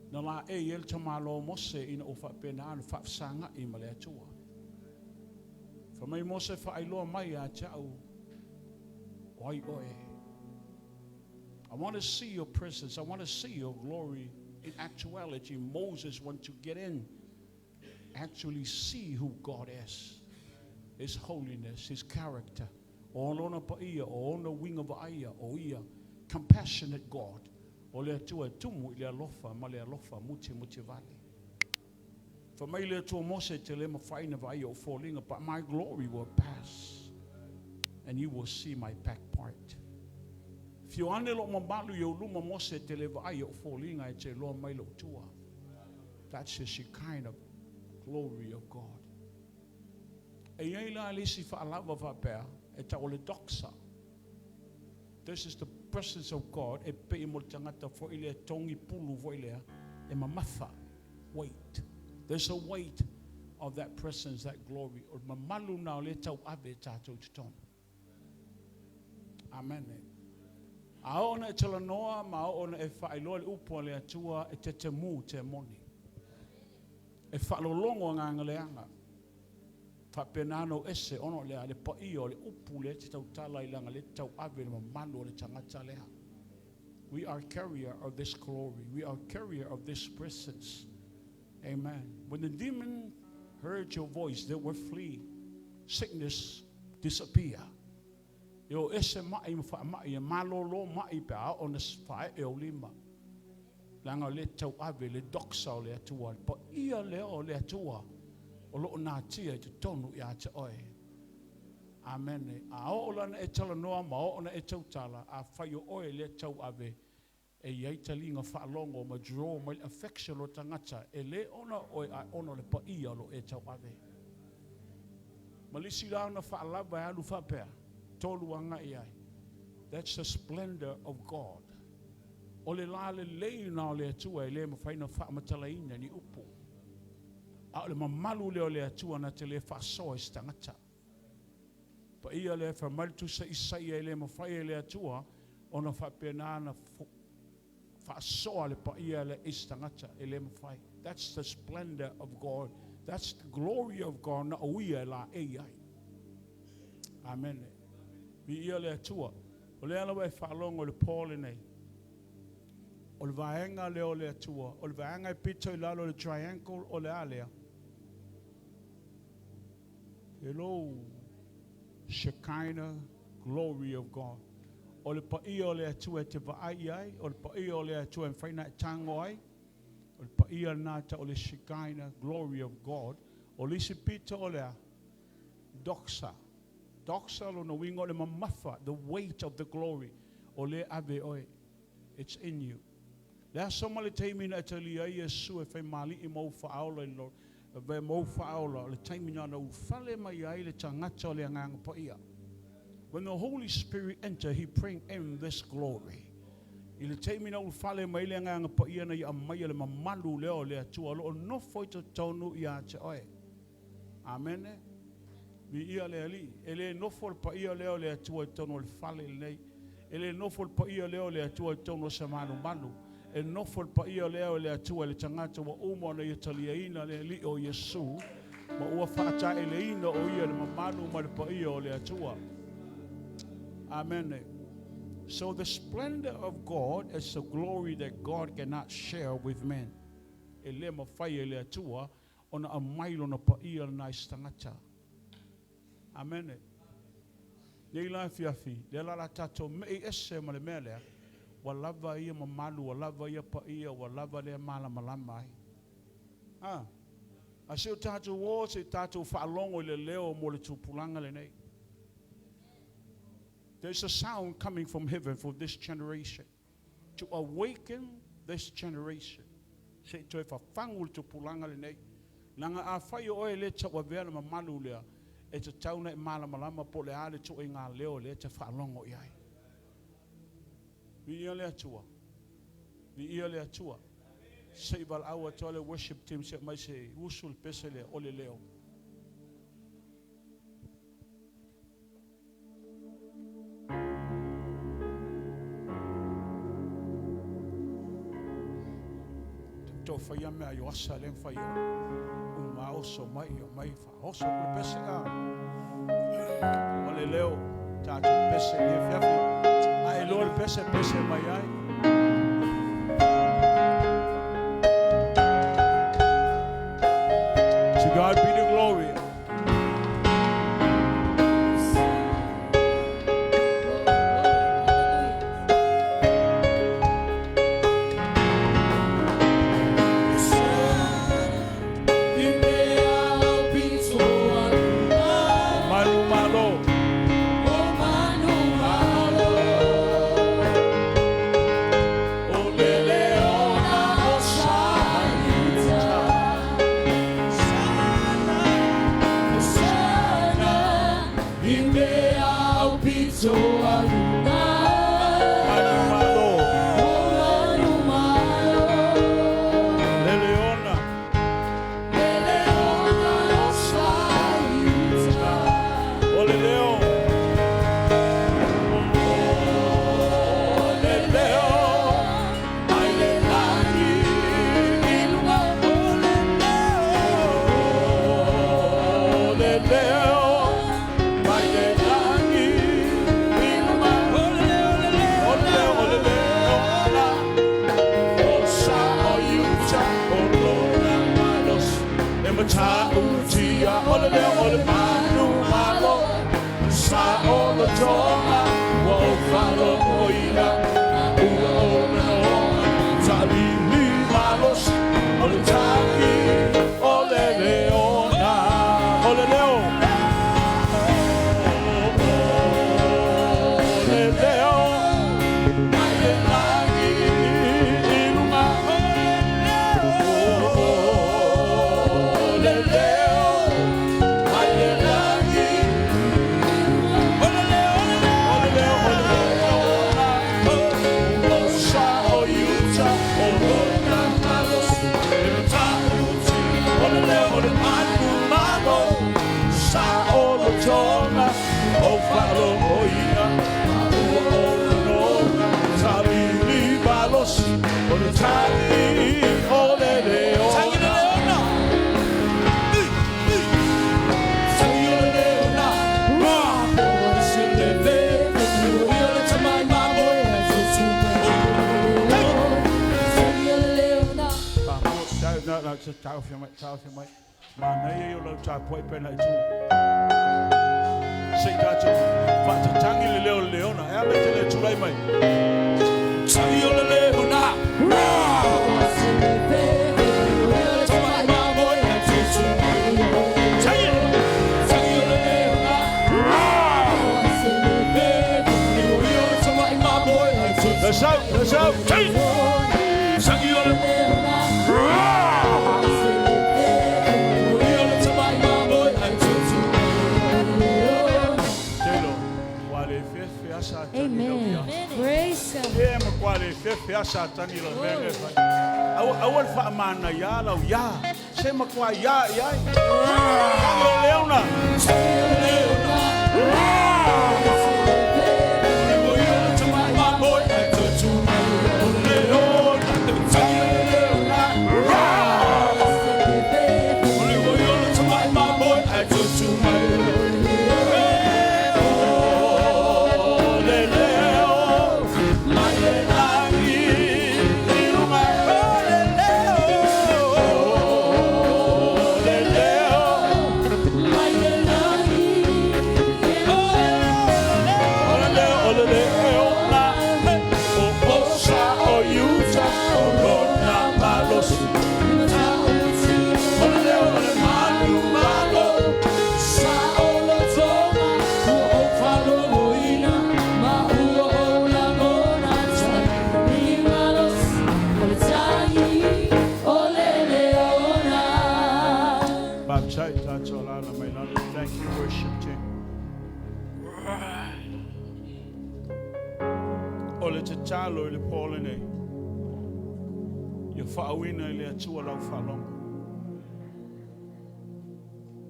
na la e el tamalo mose ina o fa penana fa sanga I ma le atua. Fa mai mose fa ailoa mai a tau oi oe. I want to see your presence. I want to see your glory. In actuality, Moses wants to get in, actually see who God is, His holiness, His character. O lona pa ia, o ona winga wa ia, o ia, compassionate God. O le atua tumu I le alofa, ma le alofa muti vale. For mai le atua mose te le mawhaina wa ia o fallinga, but my glory will pass, and you will see my back part. If you ane lo mabalu yo luma mose te le wa ia o fallinga e te loa mai lo tua. That's the Shekinah glory of God. E iei la alisi wha alawa wa pēr, e ta o le doxa. This is the presence of God. E pe mo tangata fo ile tongi pulu fo ile e mamatha. Wait. There's a weight of that presence, that glory. O mamalu na le tau ave tatou ton. Amen. Aona e talanoa ma ona e whaeloa le upo le atua e te temu te moni. E whaelolongo nganga leanga. Whapenano ese ono lea le paio le upu le te tau tala ilanga le tau ave le mamalo le tangata lea. We are carrier of this glory. We are carrier of this presence. Amen. When the demon heard your voice, they were flee. Sickness disappear. Yo ese mai mai malolo mai pa on the fire lima. Langa le tau ave le doxa le atua. Pa ia le o le atua. O lo na tia te tonu ia te oe. Amen. A o lana e tala noa ma o na e tau tala. A whai o oe le tau ave. E iei talinga whaalongo ma draw ma affection o tangata. E le ona oe a ono le pa ia lo e tau ave. Malisi lao na whaalaba e alu whapea. Tolu anga iai. That's the splendor of God. O le la le lei na o le atua e le ma whaina whaamatalaina ni upu. A le mamalu le o le atua na te le whaasoa i stangata. Pa ia le whamaltu sa isai e le ma whai le atua o na whapena na whaasoa le pa ia le istangata e le ma whai. That's the splendor of God. That's the glory of God na uia la e iai. Amen. Mi ia le atua. O le ala wai whaalongo le Paul nei. O le vaenga le o le atua. O le vaenga e pito i lalo le triangle o le alea. Hello. Shekinah, glory of God. O le paia o le atua te vaai ai. O le paia o le atua e whaina e tango ai. O le paia nata o le Shekinah, glory of God. O le si pito o lea. Doxa. Doxa lo no wingo le mamafa, the weight of the glory. O le ave oe. It's in you. Lea soma le teimi na atali ai Yesu e whai mali I mau whaaola I Lord. E whai mau whaaola. Le teimi na na ufale mai ai le tangata o le anganga paia. When the Holy Spirit enter, He bring in this glory. I le teimi na ufale mai le anganga paia na I amai le mamalu leo le atua. Lo no foito tonu I a te oe. Amen. Mi ia le ali, ele nofo pa ia leo le atua tono le fale nei. Ele nofo pa ia leo le atua tono se manu manu. E nofo pa ia leo le atua le tangata wa umo na italiaina le li o Yesu. Ma ua whaata ele ina o ia le mamanu ma le pa ia o le atua. Amen. So the splendor of God is the glory that God cannot share with men. Ele ma whai le atua ona a mailo na pa ia na istangata. Amen. Nei la fiafi, le la tato me esse ma le mele. Wa lava ia mamalu, wa lava ia pa ia, wa lava le mala malama. Ah. A se tato wo se tato whaalongo le leo mo le tupulanga le nei. There's a sound coming from heaven for this generation to awaken this generation. Se to fa fangul tupulanga le nei. Nanga a whai oe le tawa vela mamalu lea. E te tauna e malama po le ale to e ngā leo le te whaalongo I ai. Mi ia le atua. Mi ia le atua. Se iwal aua to le worship team se mai se usul pese le o le leo. Tō whaia mea I asa le whaia. Ma oso mai o mai fa oso le pese a o le leo tato pese le fiafi ai lo le pese mai ai to God be the glory. So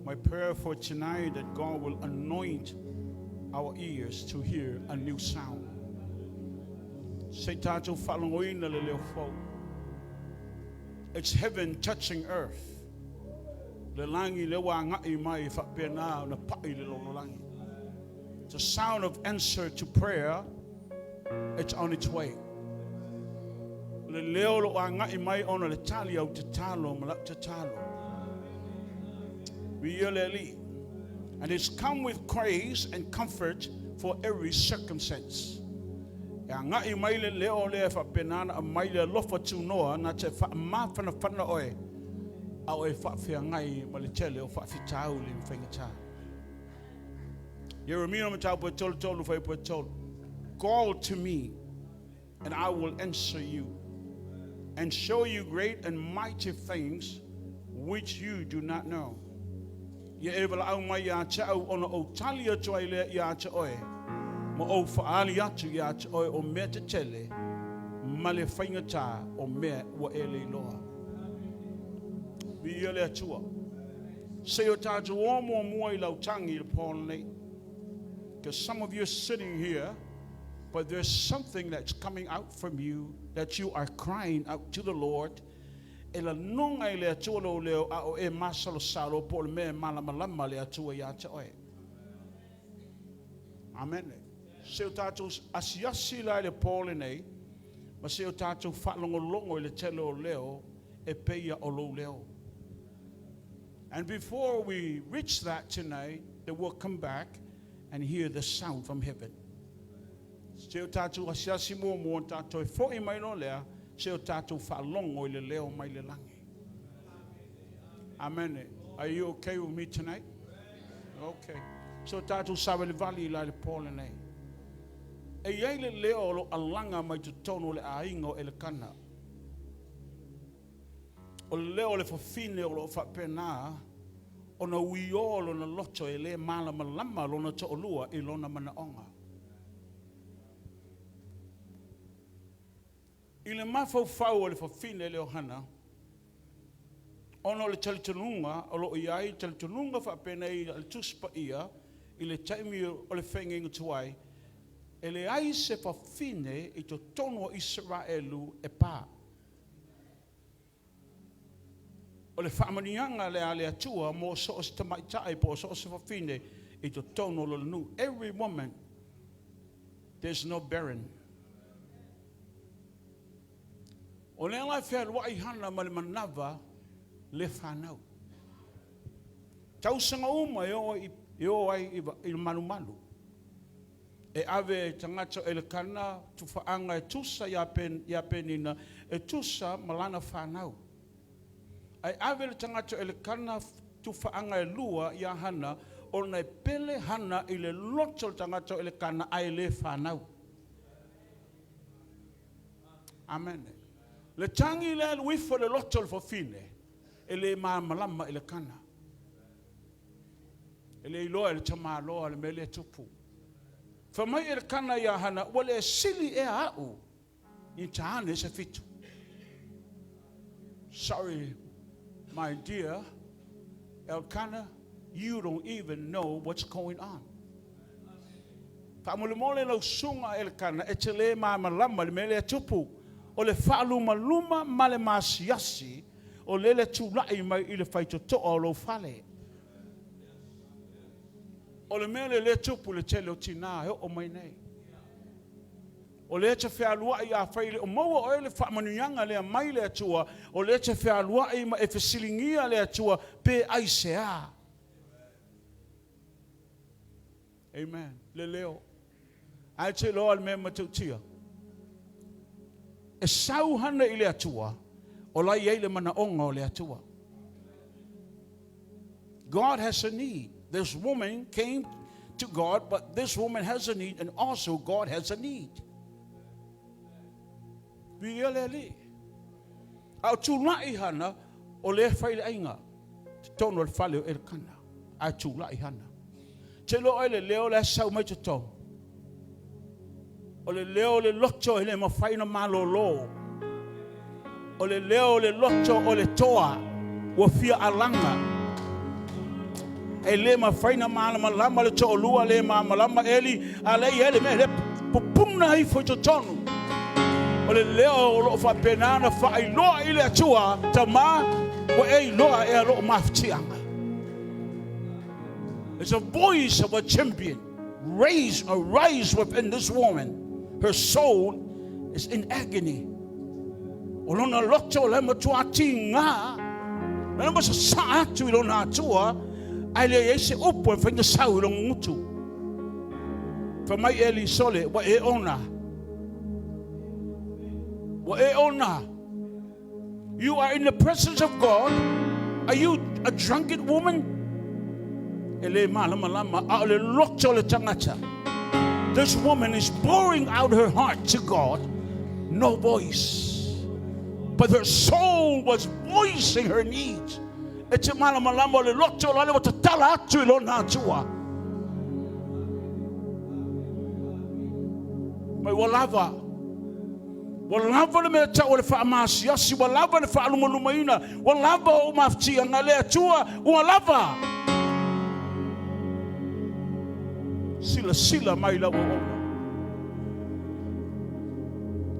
My prayer for tonight that God will anoint our ears to hear a new sound. It's heaven touching earth. The sound of answer to prayer, it's on its way. And it's come with grace and comfort for every circumstance. Tunoa, call to me and I will answer you and show you great and mighty things which you do not know. Ye evil au mai ya chau ona o talia toile ya choe mo o faali atu ya choe o me te tele male faingata o me wa ele loa bi yele atua se o tatu o mo mo i lau tangi le pole Because some of you are sitting here, but there's something that's coming out from you that you are crying out to the Lord. Amen. Seu tatou asiasi la le pole nei, ma seu tatou whalongolongo le telo leo e peia o lo leo. And before we reach that tonight, they will come back and hear the sound from heaven. Seu tatou asiasi mo tatou fo I mai no lea, seu tatou whalongo le leo mai le langi. Amen. Are you okay with me tonight? Okay. So tatou sawe le vali la le pole nei. E iei le leo lo alanga mai tu tono le aingo e le kana. O le leo le fafine o lo whapena, o na uio lo na loto e le malama lama lo na to olua I lo na mana onga. I le mafau o le fafine le o hana, ono le talitununga, o lo iai talitununga whapena I le tuspa ia, I le taimi o le whengenga tuai, e le ai se whawhine I to tono Israelu e pā. O le whamanianga le ale atua mo so o se tamaitai po so o se whawhine I to tono lo nu. Every woman, there's no barren. O le alai whea lua I hana ma le manawa le whanau. Tausanga uma eo ai I manu. E ave tangata ele kana tu faanga e tusa ya penina e tusa malana whanau. Ai ave le tangata ele kana tu faanga e lua ya hana o nei pele hana I le loto tangata ele kana ai le whanau. Amen. Le tangi le wifo le loto le fofine ele malama ele kana. Ele iloa ele tamaloa le mele tupu. Famai ele kana ya hana wale sili e au I tahane se fitu. Sorry, my dear Elkanah, you don't even know what's going on. Famulimole no sunga Elkanah etele ma malama le mele tupu o le faluma male masiasi o lele tulai mai I le faitoto o lo fale. O le mele le tupu le tele o tina he o mai nei. O le te whea lua I a whaile o maua o le whaamanuianga le mai le atua o le te whea lua I ma e whesilingia le atua pe aisea. Amen. Le leo. Ai te loa le mea matautia. E sau hana I le atua o lai ei le mana onga o le atua. God has a need. This woman came to God, but this woman has a need, and also God has a need. Vieleli. Au tulai hana o le whaile ainga. Tono le whale o Elkanah. Au tulai hana. Te lo ele leo le sau mai te tono. O le leo le loto ele ma whaina malolo. O le leo le loto o le toa. Wa fia alanga. E le ma faina malama lama le to lua le ma malama eli ale ele me le pupuna I fo to tonu o le leo lo fa penana fa I loa ile atua tama o e loa e lo maftianga. It's a voice of a champion arise within this woman. Her soul is in agony. O lona loto le matuatinga na ma sa atu lona atua ai le ese upo e whainga sau lo ngutu. Whamai eli sole, wa e ona. Wa e ona. You are in the presence of God. Are you a drunken woman? Ele malama lama, a le loto le tangata. This woman is pouring out her heart to God. No voice. But her soul was voicing her needs. E te malama lama le loto lale wa te tala atu I lo na atua. Mai walava. Walava le mea tau le whaamasiasi. Walava le whaalumumaina. Walava o maftia ngale atua. Walava. sila mai la o.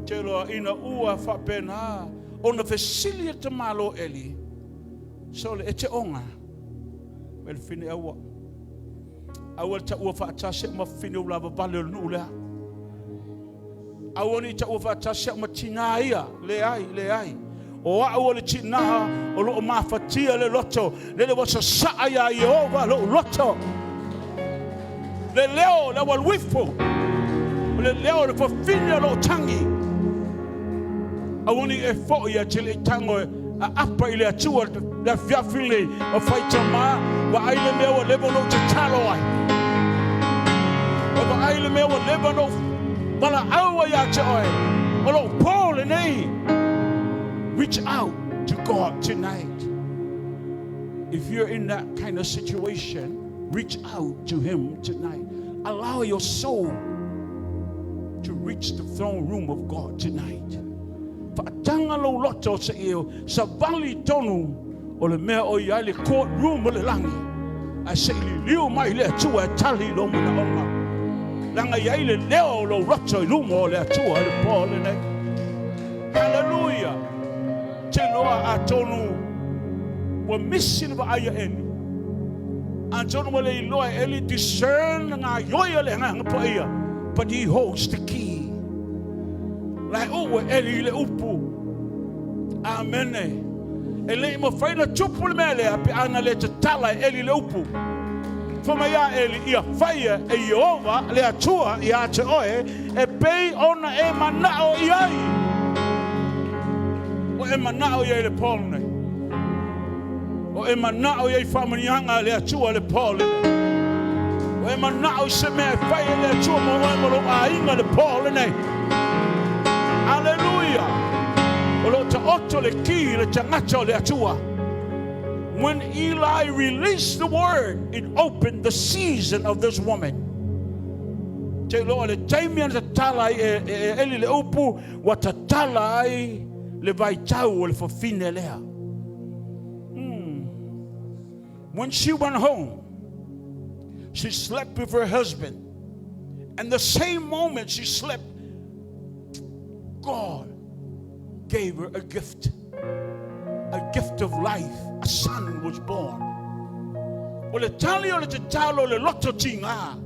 Te loa ina ua whapena ona fesilia te malo eli. So le te onga. Wel fine awa. Awal ta ua whaatase ma fine ulava vale nu lea. Awani ta ua whaatase ma tina ia. Le ai. O awa le tina o lo mafatia le loto. Le wasa saa ya Yehova lo loto. Le leo le wal wifo. Le leo le fafine lo tangi. Awani e fo ya tele tango a apa ile atua la fiafile o faita ma wa aile me o levo no te talo ai o aile me o levo no bala awa ya te oi o lo Paul nei. Reach out to God tonight. If you're in that kind of situation, reach out to Him tonight. Allow your soul to reach the throne room of God tonight. Fatanga lo loto sa iyo sa valley tonu o le mea o ia le court room o le langi a se ili liu mai le atua e tali lo muna onga langa ia le leo lo loto i lumo o le atua le po le nei. Hallelujah. Te loa a tonu wa missing va aya eni a tonu wa le iloa eli discern nga yoia le nga po ia, but He holds the key. Lai uwe eli le upu. Amene. Ele mo faina tupu le mele api ana le te tala eli le upu. Foma ya eli ia faia e Yehova le atua ia te oe e pei ona e manao iai. O e manao iai le polne. O e manao iai whamanianga le atua le pole. O e manao se mea faia le atua mo oe mo lo a inga le pole. Hallelujah. When Eli released the word, it opened the season of this woman. When she went home, she slept with her husband. And the same moment she slept, God gave her a gift of life. A son was born. Ole tali ole te talo le loto tinga.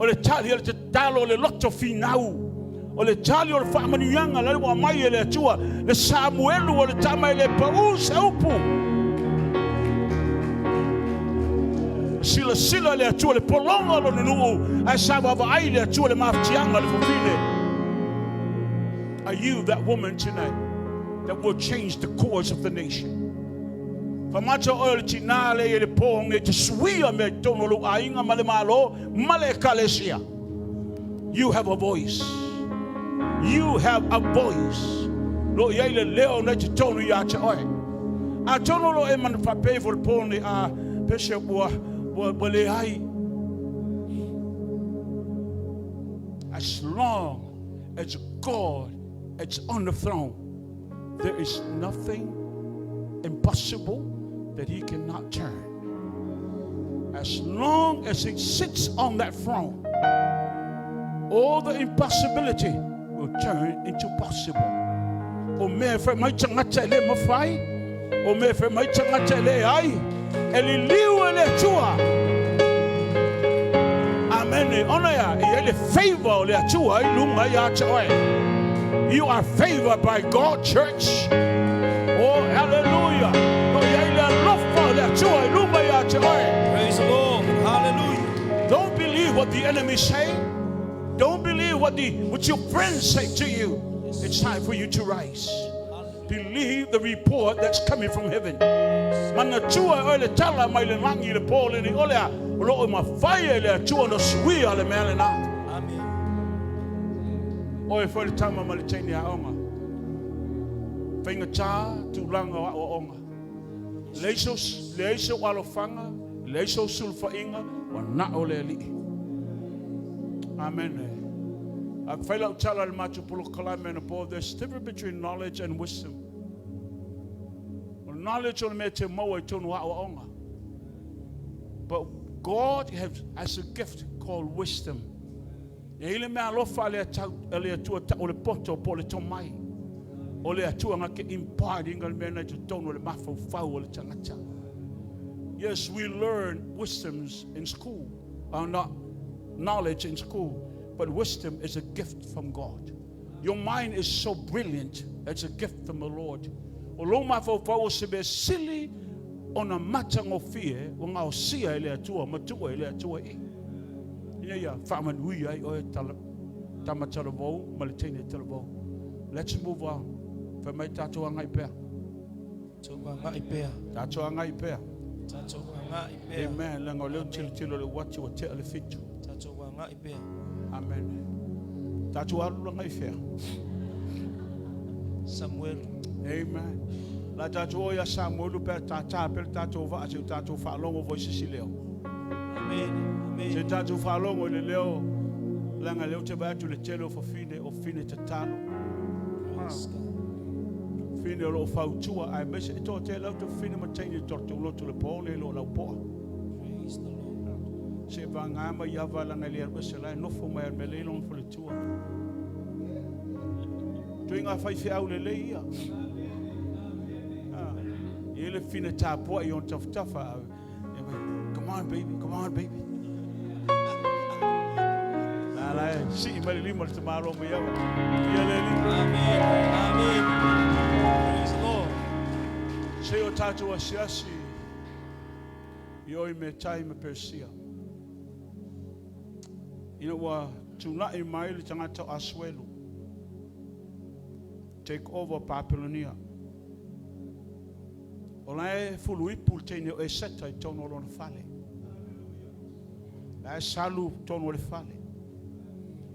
Ole tali ole te talo le loto finau. Ole tali ole whamani yanga le wa mai le atua. Le Samuelu ole tamai le pau se upu. Sila le atua le polonga lo nunu. Ai sawa wa ai le atua le maftianga le fufine. Are you that woman tonight that will change the course of the nation? You have a voice. You have a voice. As long as God is on the throne, there is nothing impossible that He cannot turn. As long as He sits on that throne, all the impossibility will turn into possible. O me fe mai tangata le mafai, o me fe mai tangata le ai, eli liu ele tua. Amen. Ona ya ele favor le tua lunga ya choe. You are favored by God, church. Oh, hallelujah. Praise the Lord. Hallelujah. Don't believe what the enemy say. Don't believe what your friends say to you. It's time for you to rise. Believe the report that's coming from heaven. Amen. Oi for the time ma le tene a onga. Fainga cha tu langa o onga. Leiso alofanga, leiso sulfa inga wa na ole li. Amen. I feel like tell al machu pulo kalame na po. There's difference between knowledge and wisdom. Well, knowledge will make you more Tunoa o onga. But God has a gift called wisdom. E ile me alofa le atua ta o le poto po le tomai. O le atua ngake impart ingal mena to tono le mafo fau o le tangata. Yes, we learn wisdoms in school, or not knowledge in school, but wisdom is a gift from God. Your mind is so brilliant, it's a gift from the Lord. O lo mafo fau se be silly on a matang of fear, o ngao sia ele atua, matua ele atua e. Ya faman ui ai o tama talavou maletene talavou. Let's move on. Fa mai tato anga ipea. Tato anga ipea. Amen. Lango leo tilo le watu wa te ale fitu. Amen. Tato alu anga ipea. Samuel. Amen. La tato ya Samuel pe tata pe tato va ase tato fa longo voice sileo. Amen. Se tato fa longo le leo langa leo te ba tu le telo fo fine o fine tatalo. Fine lo fa utua ai mese to te lo to fine matini torto lo to le pole lo la po. Praise the Lord. Se va ngama ya va langa le bese la no fo mai me le long fo le tua. Tuinga fai fi au le ia. Ele fine tapo I on tafa. Come on baby, come on baby. Si malili mo te maro mo yawa. Amen. Amen. Praise the Lord. Se o tatu asiasi. Yo me tai me persia. Ina wa tuna I mai le tangata aswelo. Take over Babylonia. Olai fului pultene o seta I tono lon fale. La salu tono le fale.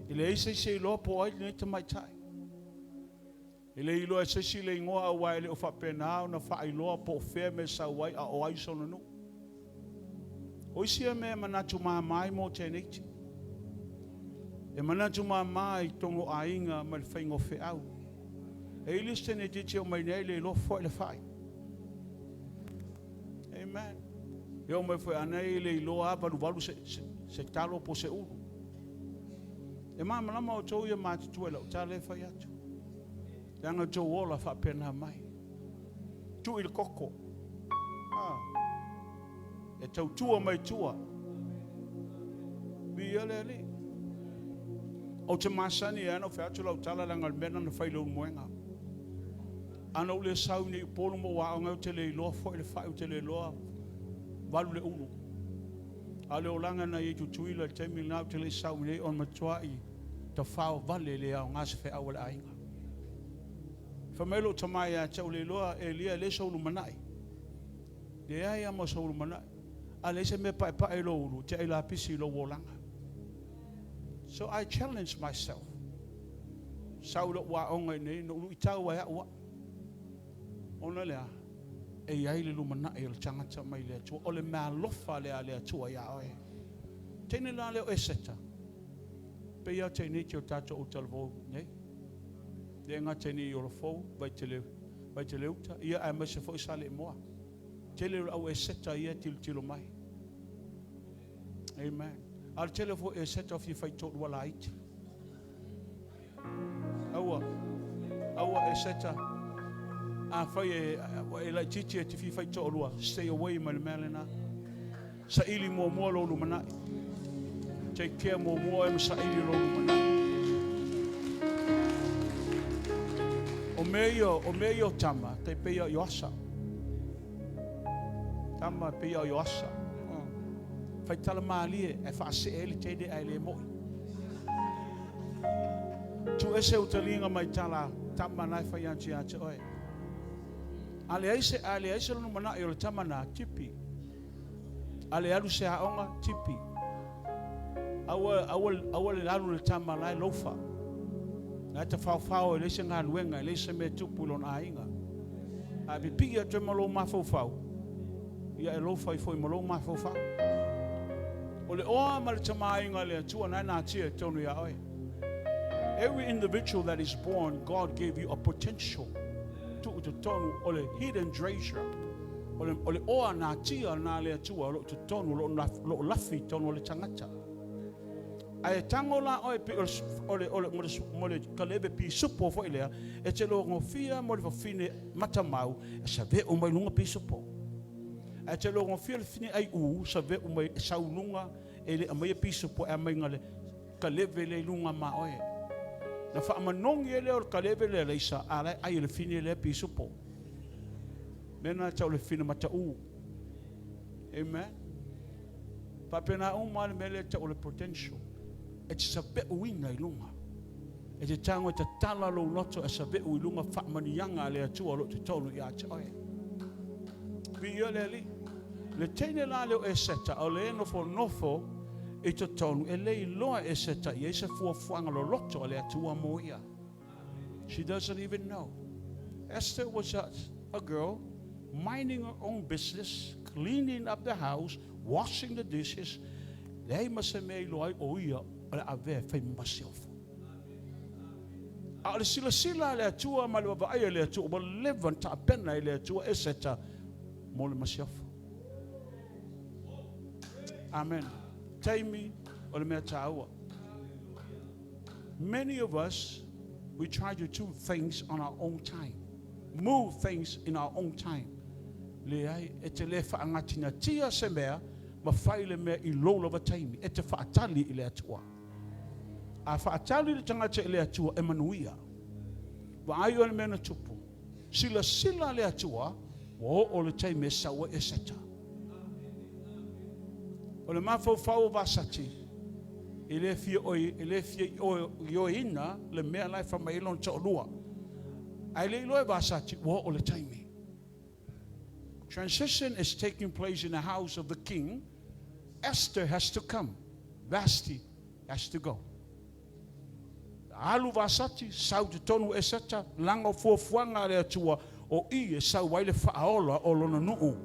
Ile ise se lo po ai ne te mai tai. Ile ilo ise se le ngoa wa ile o fa pena na fa ilo po fe me sa wai a o ai sono no. O isi me manatu mai mo te niti. E manatu mai tongo ainga mal faingo fe au. E ile se ne te o mai nei le lo fo le fai. Amen. Yo me foi anai le ilo a valu se talo po se uru. E mama lama o tau ia mati tuela o tale fai atu. Yanga tau ola fa pena mai. Tu il koko. E tau tua mai tua. Biele li. O te masani e ano fai atu lau tala langa mena na fai lau moenga. Ano le sau ni polo mo wa ngau te le loa fo le fai te le loa. Valu le ulu. Ale o langa na yetu tuila te mi nau te le sau ni on matuai ta fao vale le au ngase fe awala ainga. Famelo tamaya te o le loa e lia le so lu manai. Le ai amo so lu manai. Ale se me pa pa elo ulu te ila pisi lo wolanga. So I challenge myself. Sau lo wa onga nei no lu itau wa wa. Ona lea. E ai le lumana e le tangata mai le atua o le mea lofa le atua ia oe. Tene la leo e seta. Pe ia tene ki o tato o talvo, nei? Le nga tene I o lo fau, vai te le uta, ia a mese fo isa le moa. Tele au e seta ia tilo mai. Amen. Al tele fo e seta fi fai tot wala iti. Awa e seta. A fai e la titi e te fi fai to lua. Stay away ma le melena. Sa ili mo lo lu manai. Take care mo e sa ili lo lu manai. O meio tama te peia yoasa. Tama peia yoasa. Fai tala malie e fa se ele te de ai le mo. Tu ese utalinga mai tala tama nai fai anti ate oi. Ale aise no mana yo tamana tipi. Ale alu se aonga tipi. Awal lalu le tamana Alofa. Na te fau le senga wenga le se me tupulon ainga. A bi pia te malo mafau. Ya Alofa foi malo mafau. Ole o mal tamainga le tu na tia tonu ya oi. Every individual that is born, God gave you a potential. To tonu ole hidden treasure ole o na tia na le tua lo to tonu lo lafi tonu le tangata ai tangola o pe ole kalebe pi supo fo ilea e te lo ngofia mo le fine matamau e sa ve o mai lunga pi supo e te lo ngofia le fine ai sa ve o mai saulunga ele mai pi supo e mai ngale kalebe le lunga ma oe na fa manong ele o kalebe le leisa ala ai le fine le pi supo mena tau le fine matau amen pa pena o mal mele tau le potential e te sabe uina i lunga. E te tango te tala lo loto e sabe ui lunga whaamanianga le atua lo te tonu i ate oe. Pia le li. Le teine la leo e seta o le nofo e te tonu e le loa e seta i eise fuafuanga lo loto le atua mo ia. She doesn't even know. Esther was a girl minding her own business, cleaning up the house, washing the dishes. Lei masa mei loai o ia ale ave fai masiofu. Ale sila le atua ma le vaai le atua ma levan ta pena le atua eseta mo le masiofu. Amen. Taimi o le mea taua. Many of us, we try to do things on our own time. Move things in our own time. Le ai e te le whaangatina tia se mea ma faile mea i lola wa taimi e te whaatali i le atua. A whaatali le tangata i le atua e manuia. Wa ai o le mea na tupu. Sila le atua o le taimi e sawa e seta. O le mafau vasati i le fia o ina le mea lai fa mai lon tau lua. Ai le iloi vasati o le taimi. Transition is taking place in the house of the king. Esther has to come. Vasti has to go. Alu vasati sau te tonu e seta langa fuafuanga le atua o i e sau waile whaaola o lona nuu.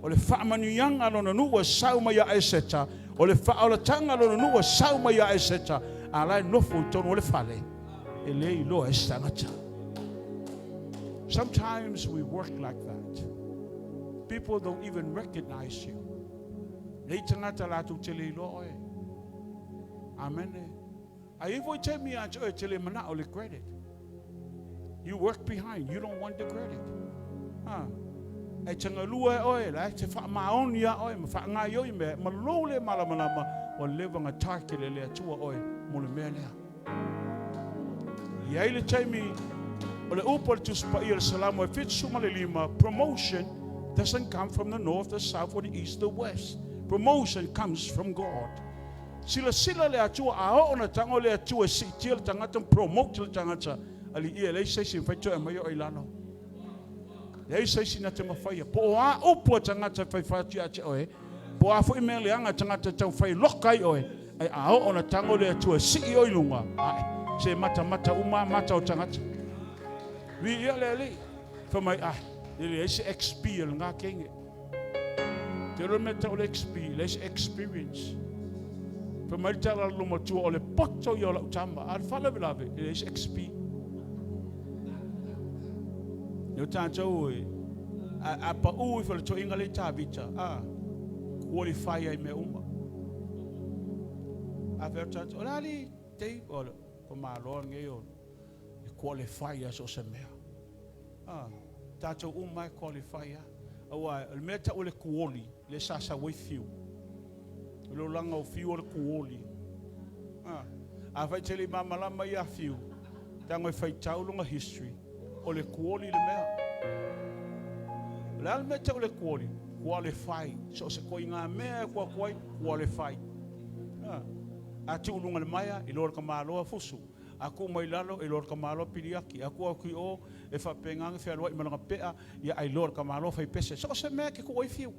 O le whaamanianga lona nuu sau mai a e seta. O le whaolatanga lona nuu sau mai a e seta. A lai nofo tonu o le whale. E le ilo e stangata. Sometimes we work like that. People don't even recognize you. Nei tangata latu te le ilo oe. Amen. Ai voi te mi anjo e te le mana o le credit. You work behind. You don't want the credit. E tanga lua e oe la te wha maoni a oe. Ma wha ngai oi me. Ma lo le malamalama. O levanga tarkele le atua oe. Mo le mea lea. Iai le taimi. O le upa le tuspa i le salamo e fit suma le lima. Promotion doesn't come from the north, the south, or the east, the west. Promotion comes from God. Sila le atua a ona tango le atua si tia le tangata promote le tangata ali ia le se sin faito e mai o ilano. Le se sin na te mafai po a upo tangata fai fati ate oe. Po a foi mele anga tangata tau fai lokai oe. Ai a ona tango le atua si o ilunga. Ai se mata uma mata o tangata. Vi ia le fa mai ele esse experience nga kenge. Te lo meta o le experience. Pa mai tala lo matua o le poto i o la utama. Al fala velave, ele esse experience. Yo tanto a pa u fa le to inga le tabita. Qualify ai me uma. A ver tanto olali te ola pa malo ngeo. Qualify as o se mea. Tato umai qualifier. Awa, le meta o le kuoli, le sasa wai fiu. Lo langa o fiu o le kuoli. A fai tele mamalama ia fiu. Tango e fai tau longa history. O le kuoli le mea. Le meta o le kuoli, qualify. So se koi ngā mea kua kuai, qualify. A tu lunga le maia, i lor ka māloa fusu. Aku mai lalo e lor kamalo piliaki aku o e fa pengang fe alwa imanga pea ya ai lor kamalo fa pese so se me ke ko fiu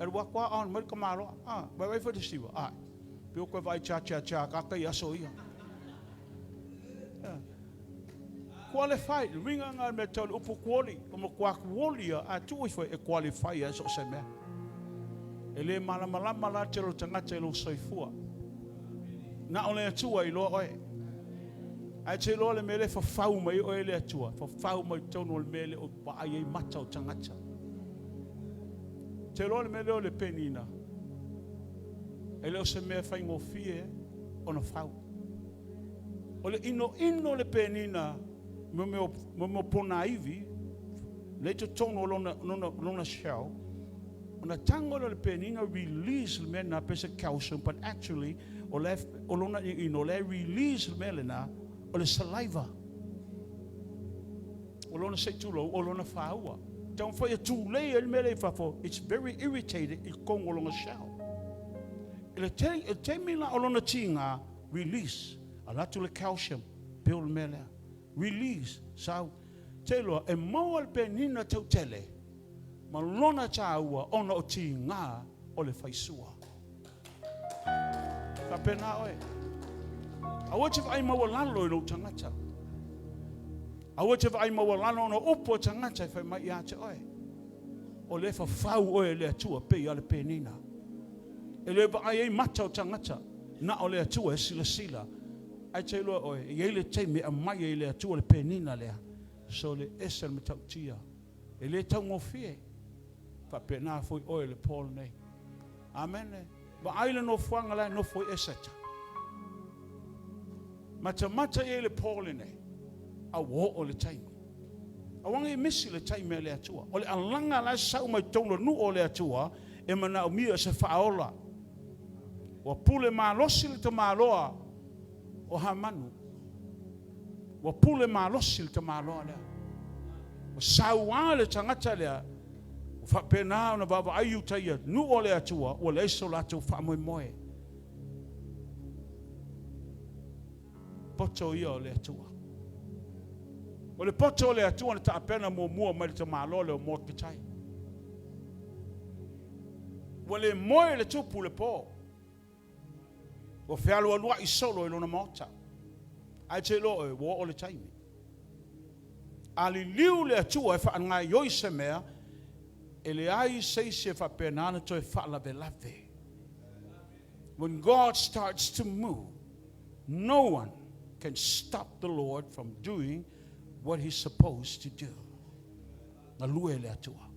er wa kwa on mai kamalo vai fa desiva pio ko vai cha ka ka so ia qualified ringa nga metal upu quali como kwa qualia a tu foi e qualify so se me ele mala la telo tanga telo soifua na ole tu ai lo oi ai te lo le mele fa fau mai o ele atua fa fau mai tono le mele o pa ai mata o tangata te lo le mele o le penina ele o se me fa ngofie ona fau. O le ino le penina me pona ivi le to tono lona shell. Ona tango le penina release le mena pesa calcium, but actually o lona ino le release le melena o le saliva. O lona se tulo o lona faua. Don't for you too late el mele fafo. It's very irritated. It kongo lona shell. It tell me la o lona tinga release. Ala to the calcium build mele release. So telo e mo al penina te tele. Ma lona chaua ona o tinga o le faisua. Ka pena oe. A watch if I'm a lalo no tangata. A watch if I'm a lalo no upo tangata if I might yate oe. O le fa fau oe le atua pe ale penina. E le ba ai mata o tangata. Na o le atua sila. I tell you oe, ye le te me a mai le atua le penina lea. So le esel me tau tia. E le tau ngofie. Fa pena foi oe le Paul nei. Amen. Ba ai le no fuanga la no foi eseta. Mata ye le Paul nei. A wo o le taimi. A wangi misi le taimi le atua. O le alanga la sau mai tono nu o le atua. E mana o mia se faola. Wa pule malosi le tamaloa. O hamanu. Wa pule malosi le tamaloa lea. Wa sauwa le tangata lea. Fa pena na baba ayu taia. Nu o le atua. O le iso lato fa moe moe. Poto ia o le atua. O le poto o le atua na ta apena mua mai le tamaloa le o mo kitai. Wa le moe le tupu le po. O fealo alua I solo lona mota. Ai te lo e wo o le taimi. Ali liu le atua e fa ngai yoi se mea. E le ai se fa penana to e fa la velave. When God starts to move, no one can stop the Lord from doing what he's supposed to do. Na lue le atua.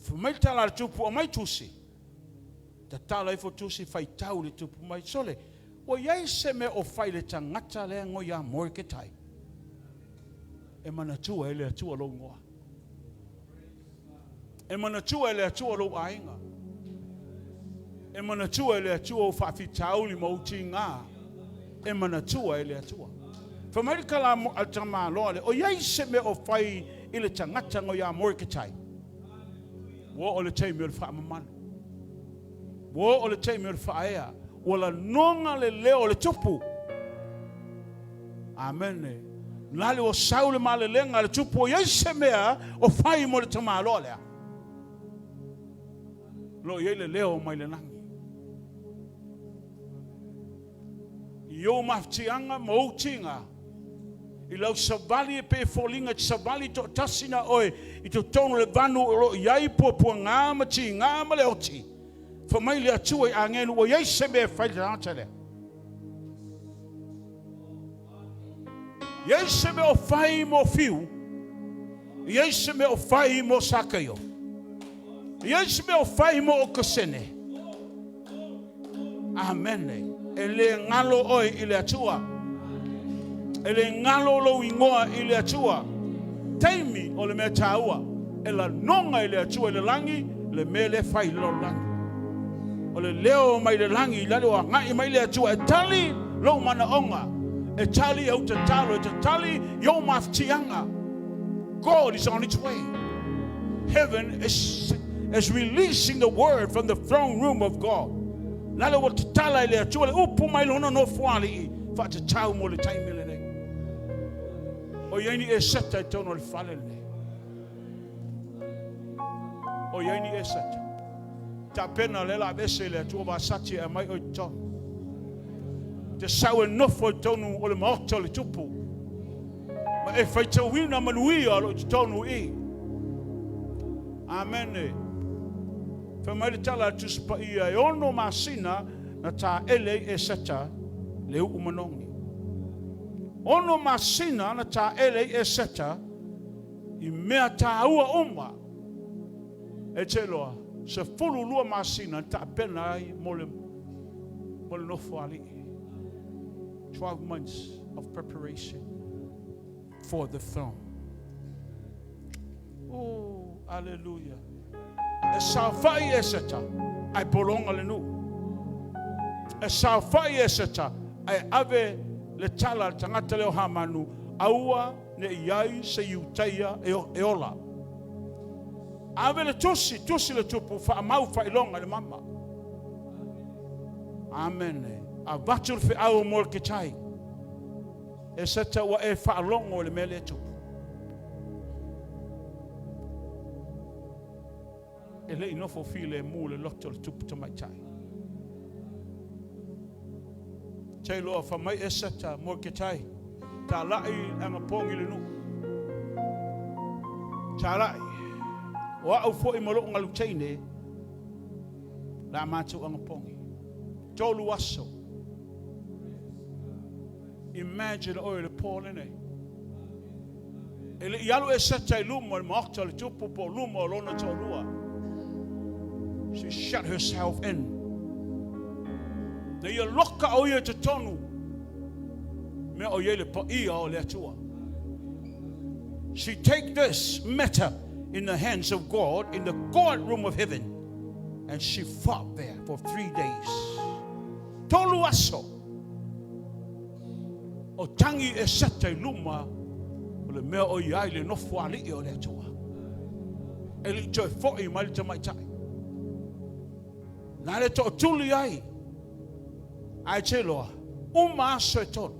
Fumaita la tupu o mai tusi. Ta tala I fo tusi fai tau le tupu mai sole. O yai se me o fai le tangata le ngo ya morketai. E manatua le atua lo ngoa. E manatua le atua lo ainga. E manatua le atua o fafi tau li mauti ngā. E manatua le atua. Famarika la altama loale. O yai se me o fai ile tangata ngo ya morketai. Wo o le teimi o le wha mamanu. Wo o le teimi o le wha ea. O la nonga le leo le tupu. Amen. Nale o saule ma le lenga le tupu. O yai se mea o fai mo le tama loale. Lo yai le leo mai le nangi. Yo maftianga mautinga. I lau savali e pe folinga te savali to tasina oe I to tono le vanu o iai pua ngā mati ngā male oti. Fa mai le atua I angenu o iai se me fai le atale. Iai se me o fai mo fiu. Iai se me o fai mo sakayo. Iai se me o fai mo o kasene. Amen. E le ngalo oe I le atua. Ele ngalo lo ingoa I le atua. Taimi o le mea taua. E la nonga I le atua I le langi. Le me le fai lo langi. O le leo mai le langi. I lalo a ngai mai le atua. E tali lo mana onga. E tali au te talo. E te tali yo maftianga. God is on its way. Heaven is releasing the word from the throne room of God. Lalo o te tala I le atua. Le upu mai lo no fuali I. Fa te tau mo le taimi le nei. O yaini e seta tono le fale le. O yaini e seta. Ta pena le la bese le tu va sati e mai o to. Te sau e nofo tonu o le maoto le tupu. Ma e fai te wina manuia lo tonu I. Amen. Fa mai le tala tu spa ia e ono masina na ta ele e seta le umanongi. Ono masina na ta ele e seta I mea ta ua umba. E te loa, se fulu lua masina ta pena ai 12 months of preparation for the throne. Oh, hallelujah. Esafai eseta, I belong alenu. Esafai eseta, I ave le tala tangata leo hamanu, aua ne iai se yutaya eola. Ave le tosi le tupu fa amau fa ilonga le mama. Amen. A batul fi au mol kitai. Eseta wa e fa longo le mele tupu. Ele inofo file mule lotto le tupu to mai tai. Tai loa fa mai eseta mol kitai. Ta lai anga pongi le nu. Ta lai. Wa au fo I malo ngalu taine. La matu anga pongi. Tolu aso. Imagine oil Paul in it. Ele yalu eseta lumo makta le tupu po lumo lona tolua. She shut herself in. Na ia loka oye te tonu. Me oye le pa ia o le atua. She take this matter in the hands of God in the courtroom of heaven. And she fought there for 3 days. Tolu aso. O tangi e sete luma o le mea o iai le nofo ali o le atua. E li toi fo'i mai te mai tai. Nā le to tuli ai. Ai te loa. Uma aso e tonu.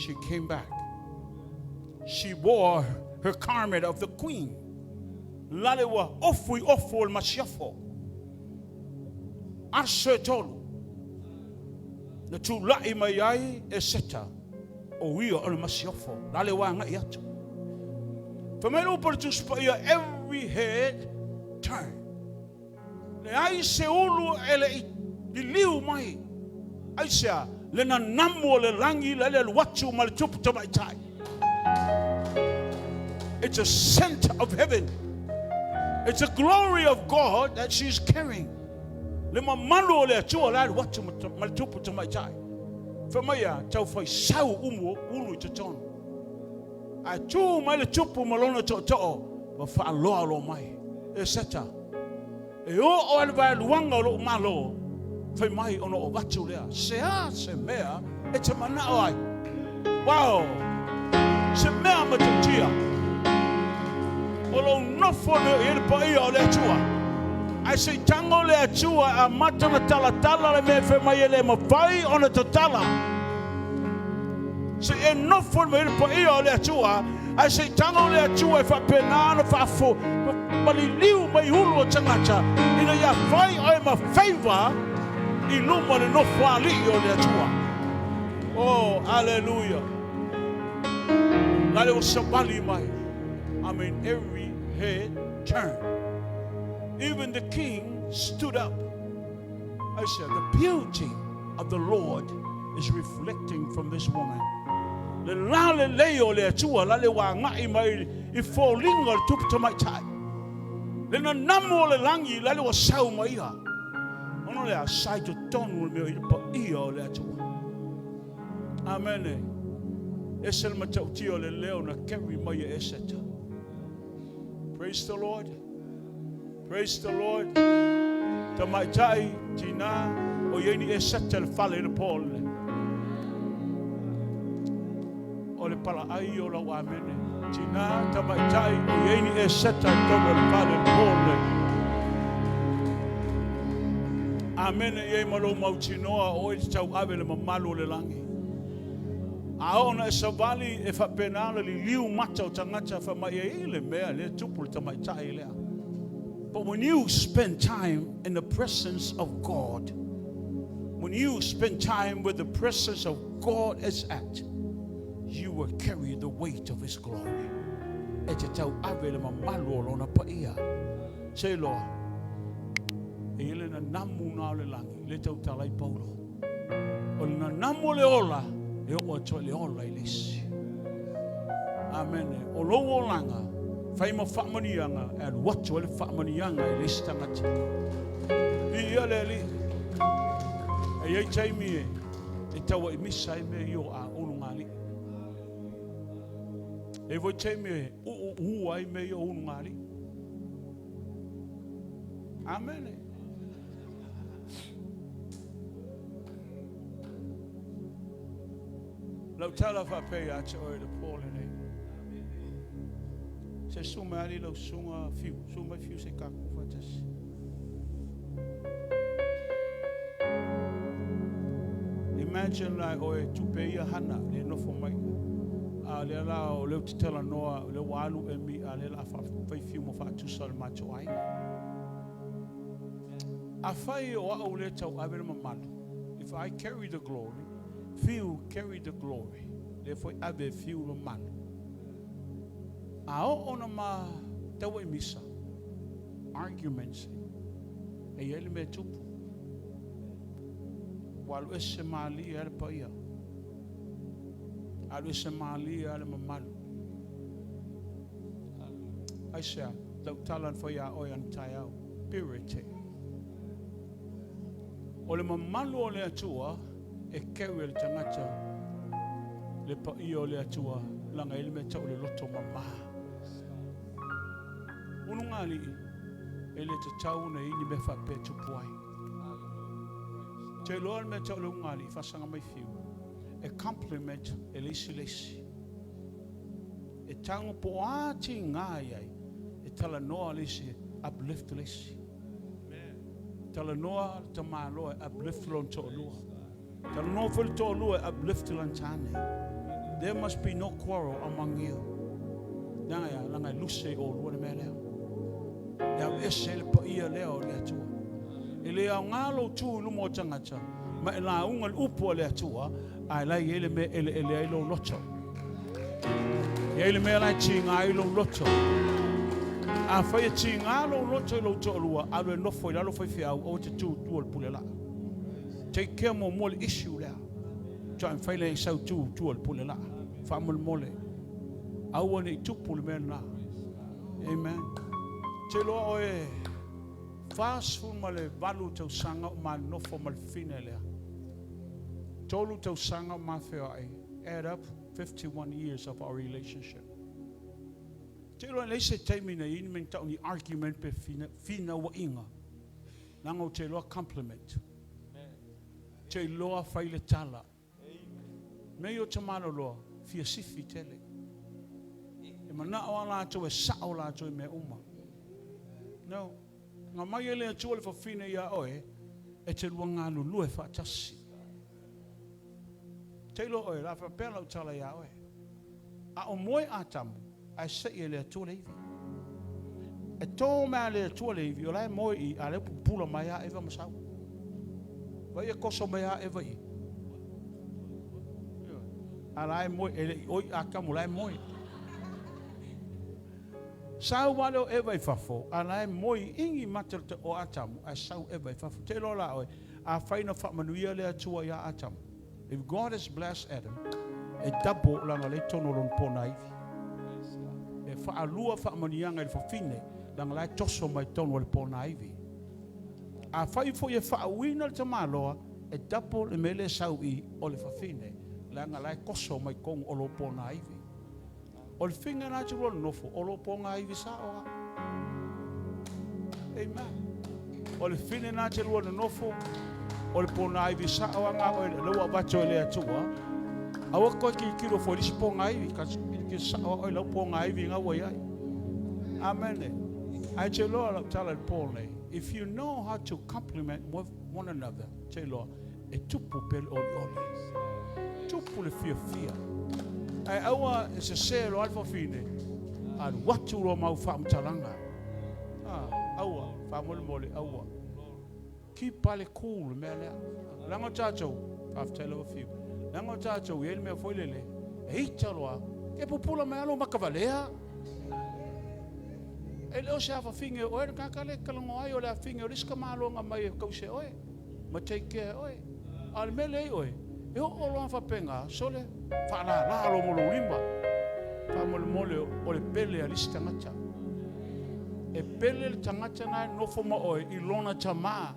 She came back. She wore her garment of the queen. Lale wa ofui ofu o le masiafo. Aso e tonu. Na tu lai mai ai e seta o ia o le masiofo. Lale wa ngai atu. Famelo por tu spia every head turn. Le ai se ulu ele I liu mai. Ai sea le na namu le langi le le watu ma le tupu to mai tai. It's a center of heaven. It's a glory of God that she's carrying. Le mamalo le atua la watu ma le tupu to mai tai. Famaya tau fai sau ulu te tonu. A tu mai le tupu malona to wa fa lo mai. E seta. E o alva luanga lo malo. Fai mai ono o watu lea. Se mea e te mana ai. Wow. Se mea matutia. O lo nofo le pa ia o le atua. Ai se tango le atua a mata na tala le me fai mai le mawhai o na tatala. Se e nofo me pa ia o le atua. Ai se tango le atua e fa penana fa fo. Mali liu mai hulu o tangata. Ina ia fai o e ma favor. I luma le nofo ali o le atua. Oh, hallelujah. Lale o sabali mai. I mean, every head turned. Even the king stood up. I said, the beauty of the Lord is reflecting from this woman. Le lale leo le atua lale wa ngai mai I fallinga tupu to mai tai. Le na namo le langi lale wa sau mai ia. Ono le asai to tonu me I pa ia o le atua. Amen. Esel matauti o le leo na keri mai e eseta. Praise the Lord. Praise the Lord. Ta mai tai tina o yeni eseta le fale le Paul. O le pala ai o la wa mene. Tina ta mai tai o yeni eseta to le fale le Paul. Amen. Ye malo mau Tunoa o I tau ave le mamalo le langi. Aona e savali e fa penala li liu mata o tangata fa mai e le mea le tupu ta mai tai lea. But when you spend time in the presence of God, when you spend time where the presence of God is at, you will carry the weight of His glory. E te tau ave le mamalo lona pa ia. Say Lord, e ele na namu na le langi, le tau talai paulo. O na namu le ola, e o to le ola ilesi. Amen. O lo langa, fai ma whamanianga, e watu le whamanianga ilesi tangati. I ele li. E ai taimi e tawa I misa I me io a unu ngali. E voi taimi e ua I me io unu ngali. Amen. Lau tala fa pe a te oi le pole nei. Se suma ali lau sunga fiu, suma fiu se kaku fa tasi. Imagine like oi tupe ia hana le nofo mai. A le la o le titela noa le walu e mi a le la fa fiu mo fa tu sol macho ai. A fai o a le tau avere mamalu. If I carry the glory, few carry the glory. Therefore, I be few the man. Ao ona ma tawa misa arguments. E ele me tupu. Walu ese mali ele paia. Alu ese mali ele mamalu. I say, tau talan for ya oyan tayau. Purity. Ole mamalu ole atua. E kewe le tangata le pa o le atua langa ele me tau le loto mama unu ngali ele te tau na ini me fa pe tupuai te loa me tau le ngali fasanga mai fiu e compliment e lesi e tango po ati ngai ai e tala noa lesi uplift lesi tala noa te malo uplift lon to loa. There must be no quarrel among you. Naya langa luce o luana melea. Ya esel pa ia leo le atua. Ele a ngalo tu lumo tangata. Ma la ungal upo le atua. Ai la ele me ele lo loto. Ele me la chinga lo loto. A fa chinga lo loto lo to lua. Alo no foi la lo foi fia o te tu ol pulela. Take care more mole issue there. Try and fail in so to pull la. Family mole. I want it to pull men la. Amen. Telo oe. Fast for male valu to sanga man no for mal finale. Tolu to sanga ma feo ai. Add up 51 years of our relationship. Telo le se time na in men ta ni argument pe fina wa inga. Nango telo compliment. Te loa fai le tala. Me o te mana loa, fia sifi tele. E mana o ala ato e sao la ato e me uma. No. Nga mai ele atua le fafine ia oe, e te lua ngā lulu e whaatasi. Te lo oe, la whapela o tala ia oe. A o moe atamu, ai se ele atua le iwi. E tō mea le atua le iwi, o lai moe I a le pupula mai a ewa masau. Vai e koso mea e vai. Alai moi ele oi akamu lai moi. Sau wale o e vai fafo. Alai moi ingi mater te o atamu. A sau e vai fafo. Te lola oi. A whaina whamanuia le atua ia atamu. If God has blessed Adam, e dabo langa le tono lon pona iwi. E whaalua whamanianga le whawhine. Langa lai toso mai tono le pona iwi. A fai fo ye fa wina te maloa e dapo le mele sau I o le fafine la nga lai koso mai kong o lo pona iwi o le finga na te ron nofo o lo pona iwi sa o amen o le fine na te ron nofo o le pona iwi sa o nga o le wa bacho le atua awa ko ki kilo fo li pona iwi ka ki sa o le pona iwi nga wa ai amen ai te lo la tala pona. If you know how to compliment one another, say Lord, e tupu pel oli. Tupu le fia. Ai awa e se selo alfa fine. Al watu ro mau fa mtalanga. Awa fa mole awa. Keep pale cool mele. Lango chacho after a few. Lango chacho yel me foilele. E italoa ke popula me alo makavalea. Ele o se afa finge o e kakale kalongo ai o le finge o riska malonga mai ko se oe ma take care oe al mele oe e o lo fa penga sole fa la lo mo lo limba fa mo o le pele a lista ngata e pele le tangata na no fo mo oe I lona tama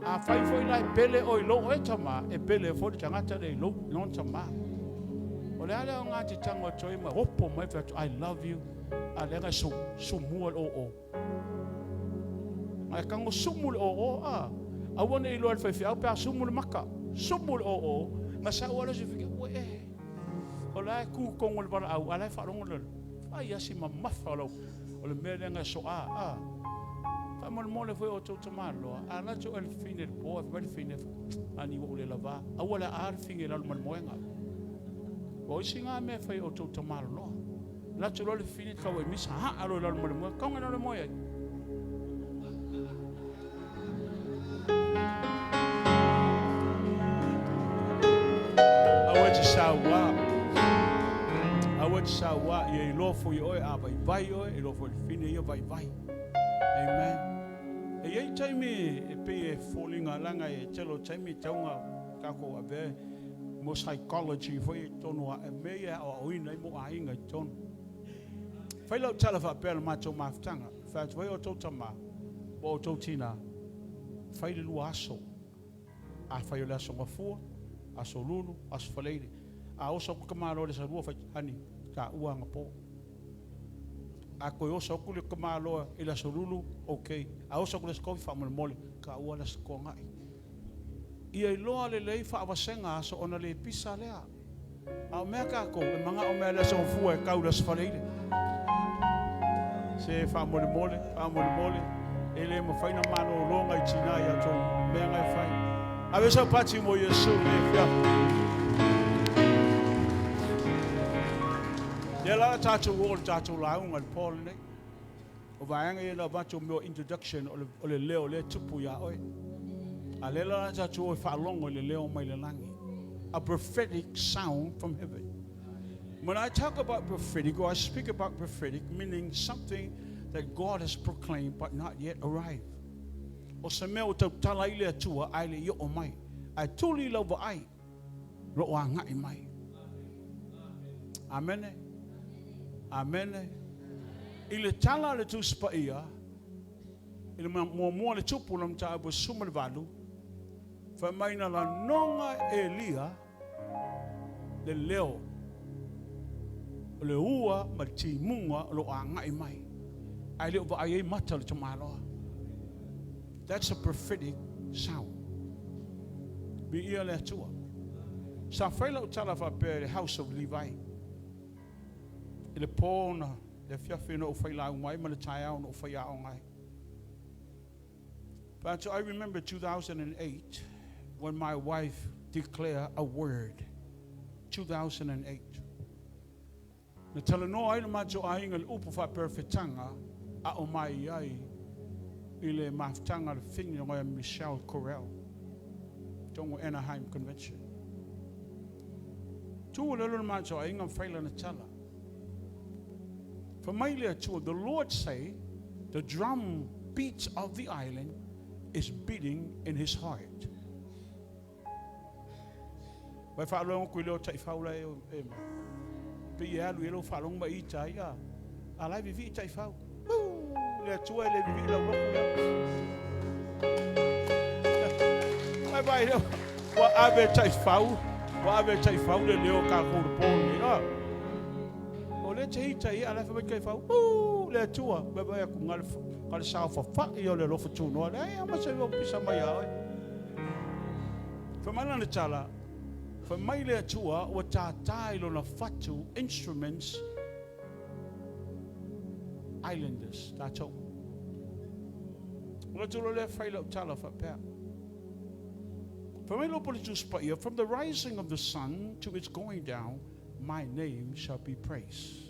A fai foi lai pele o lo e tama e pele fo de tangata le lo non tama. O le ale o ngati tango toi ma hopo mai fa I love you. A le nga sumul o. Ai kango sumul o a. A wona I lo al fa au pa sumul maka. Sumul o. Ma sa wala se fica o e. O la ku kongo le bara au ala fa rongo le. Ai asi ma mafa lo. O le mele nga so a. Fa mo le foi o to malo. Ana to el fine po, va el fine. Ani wo le lava. A wala ar finge la mo moenga. O singa me foi o to malo. La to le fine ka we misa ha alo la mo mo. Ka ngana le moe. Sawa ye lofo ye oi abai vai oi e lofo fine ye vai vai. Amen. E ye taimi e pe e falling alanga e telo taimi taunga kako ave mo psychology foi Tunoa e meia o ina mo ainga ton. Fai lo talafa pel macho maftanga. Fat voi o totama o totina. Fai le luaso. A fai le so mafua, a solulu, a sfaleide. A oso kamalo le sa rua fai hani. Ka uanga po. A koe osa kule kamaloa ila sorulu, okay. A osa kule skofi fa mole ka ua la sko ngai. Ia I loa le lei fa awasenga so ona le pisa lea. A mea ka ko, e manga o mea le so fua e kau la sfaleile. Se fa mole, e le mawhaina mano longa I tina ia to mea ngai fai. A wesa pati mo Yesu le fia. There are tatu wall tatu laung al Paul ne. O vaanga ye na bato mo introduction o le leo le tupu ya oi. A le la tatu o fa longo le leo mai le langi. A prophetic sound from heaven. When I talk about prophetic, or I speak about prophetic, meaning something that God has proclaimed but not yet arrived. O se mea o tau tala ile atua ai le yo o mai. Ai tuli lau wa ai. Lo o ngai mai. Amen. Amen. Ile tala le tu spaia. Ile mo le tupu lam ta bo sumal valu. Fa mai na la nonga Elia le leo. Le ua ma ti munga lo anga mai. Ai le ba ai mata le tamalo. That's a prophetic sound. Bi ia le tua. Sa faila tala fa per the house of Levi. Ile pona le fiafi no faila mai ma le taia no faia ngai. But so I remember 2008 when my wife declared a word. 2008. Na tala no ai ma jo ai ngal upu fa perfectanga a o mai ai ile maftanga le fingi ngai Michelle Correll. Tongo Anaheim Convention. Tu lelo ma jo ai ngam faila na tala. For my little, the Lord say, the drum beats of the island is beating in his heart. Vai falong ko lo tai faula e pe ia lu lo falong ba ita ia. Ala vivi tai fau. Le tua le vivi lo lo. Vai wa ave tai fau. Wa ave tai fau le leo ka ko po ni. Le teita I ala fa kai fa le tua baba ya kungal kal sa fa yo le lo futu no le ama se lo pisa mai ai fa mana le tala fa mai le tua o ta tai lo na fatu instruments islanders ta to lo tu le fa lo tala fa pa fa mai lo politus pa from the rising of the sun to its going down my name shall be praised.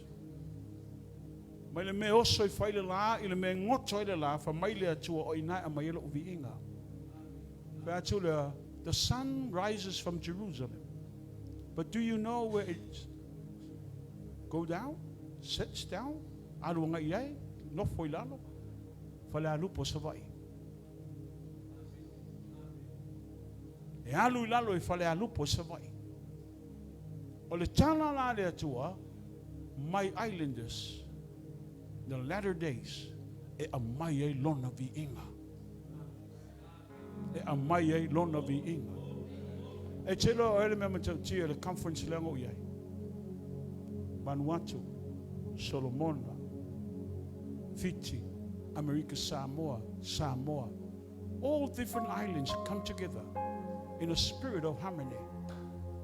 Mai le me oso I faile la, I le me ngoto I le la, fa mai le atua o ina a mai le uvi inga. Fa atu le, the sun rises from Jerusalem. But do you know where it go down? Sets down? Alu nga iai, no foi lalo. Fa le alupo sa vai. E alu lalo I fa le alupo sa vai. O le tala la le atua, my islanders, the latter days, e a mai e lona vi inga. e amai ai lona vi inga. E telo o ele me matau tia le conference lengo iai. Vanuatu, Solomona, Fiji, America, Samoa, all different islands come together in a spirit of harmony.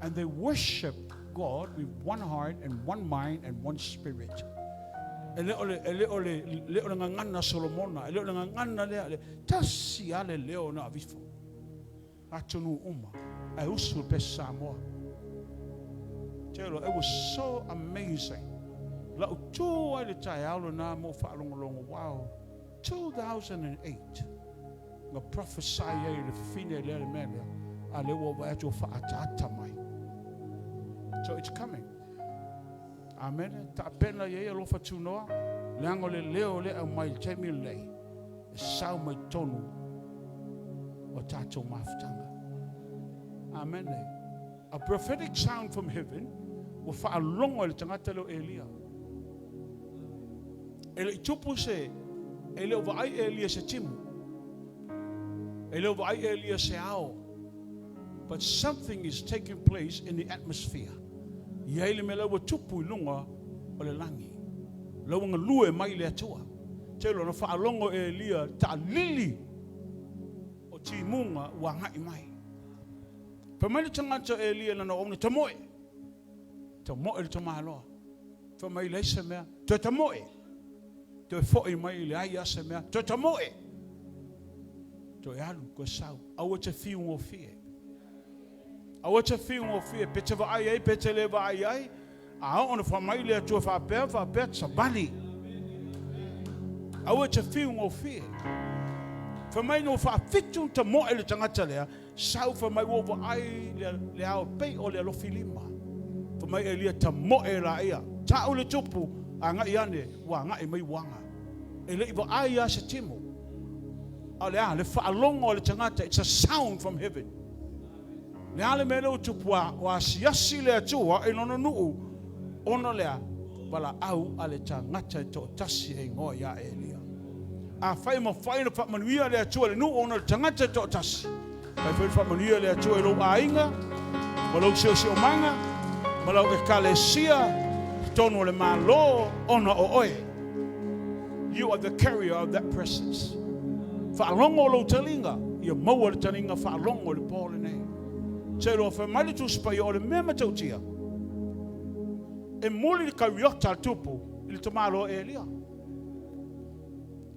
And they worship God with one heart and one mind and one spirit. Le ngana Solomona, le ngana le tasi ale leo na avifo. Atunu uma, I usul pe Samoa. It was so amazing. La utu ai le tai alo na mo fa longo wow. 2008. Nga prophesy ai le fine le mele. Ale wo va to fa atata mai. So it's coming. Amen. Ta pena ye Alofa Tunoa. Lango le leo le a mai temi le. Sau mai tonu. O tato maftanga. Amen. A prophetic sound from heaven will fa alongo le tangata lo Elia. Ele tupu se ele over ai Elia se timu. Ele over ai Elia se ao. But something is taking place in the atmosphere. Yaile me lawa tupu lunga o le langi. Lawa nga lue mai le atua. Telo na fa alongo Elia ta lili o timunga wa ngai mai. Pamali tangata Elia na omni tamoe. Tamoe le tamaloa. Famai le se mea to tamoe. To foi mai le ai se mea to tamoe. To yalu ko sau. Awa te fiu o fie. Awa te fiu o fie pete va ai pete le va ai. A ona famai le to fa pe sa bali. Awa te fiu o fie. Famai no fa fitu tamoe le tangata le. Sau famai wo va ai le au pe o le lo filima. Famai Elia tamoe la ia. Ta o le tupu anga iane wa nga mai wanga. Ele iwa aya se timo. Ale le fa alongo le tangata. It's a sound from heaven. Le ale mele tupu wa siasi le atua e nono nuu. Ono lea wala au ale tangata to tasi e ngoa ya Elia. A fai ma fai na fa manuia le atua le nuu ono le tangata to tasi. Fai fa manuia le atua e lo ainga. Walau sio manga. Walau e kalesia. Tono le malo ona o oe. You are the carrier of that presence. Fa'alongo lo talinga, ia maua le talinga fa'alongo le pole nei. Se lo fa mali tu spa yo le mema tautia. E muli le kariota tupu il tomalo Elia.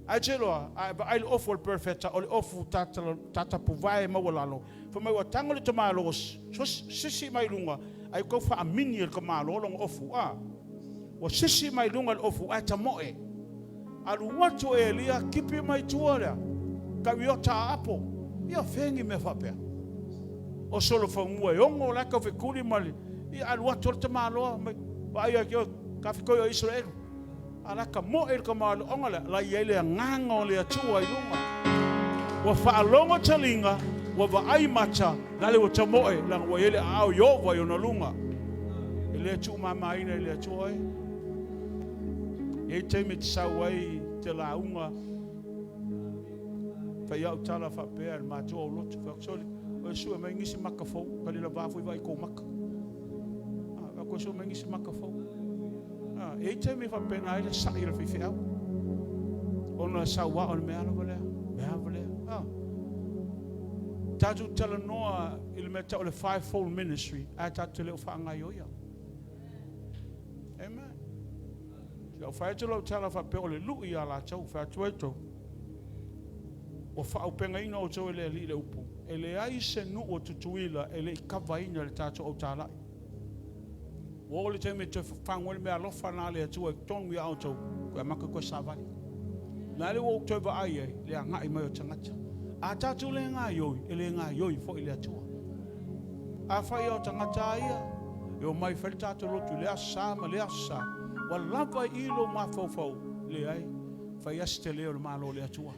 Ai chelo ai le ofu le perfetta o le ofu tata puvai mawalalo. Fa mai watango le tomalo sisi mai lunga ai ko fa amini le kamalo long ofu wa sisi mai lunga le ofu ai tamoe. Alu watu Elia kipi mai tuora. Kariota apo. Ia fengi me fapea. O solo fa mua yongo la ka fekuli mali. Ia alu watu le tamalo mai ba ia yo ka fiko yo Israel. Ala ka mo el kamalo ongola la yele nganga le atua ilunga. Wa fa alongo talinga wa va ai macha la le tamoe la wa yele au yo wa yo na lunga. Ele tu mama ina ele atua. E te mit sawai te launga fa ia utala fa pe ma to lot fa soli o su me ngisi makafo ka le va foi vai ko mak ko su me ngisi makafo e te me fa pe na ile sa ile fi au ona sawa on me ala vale tatu tala noa il meta le fivefold ministry ata tele fa ngayo ya amen. O fai te lo tala fa pe o le lui ala tau fa tueto. O fa o penga ina o tau ele li le upu. Ele ai se nu o tutuila ele kava ina le tato o tala. O le te me te whangwele me alofa na le atua tonu ia o tau. Kua maka ko savali. Na le o tau va ai le a ngai mai o tangata. A tatu le ngā yoi, ele ngā yoi fo ile atua. A fai o tangata ia. E o mai whele tato lotu le asa ma le asa. Wa lava ilo mafofo le ai fa yaste le malo le atua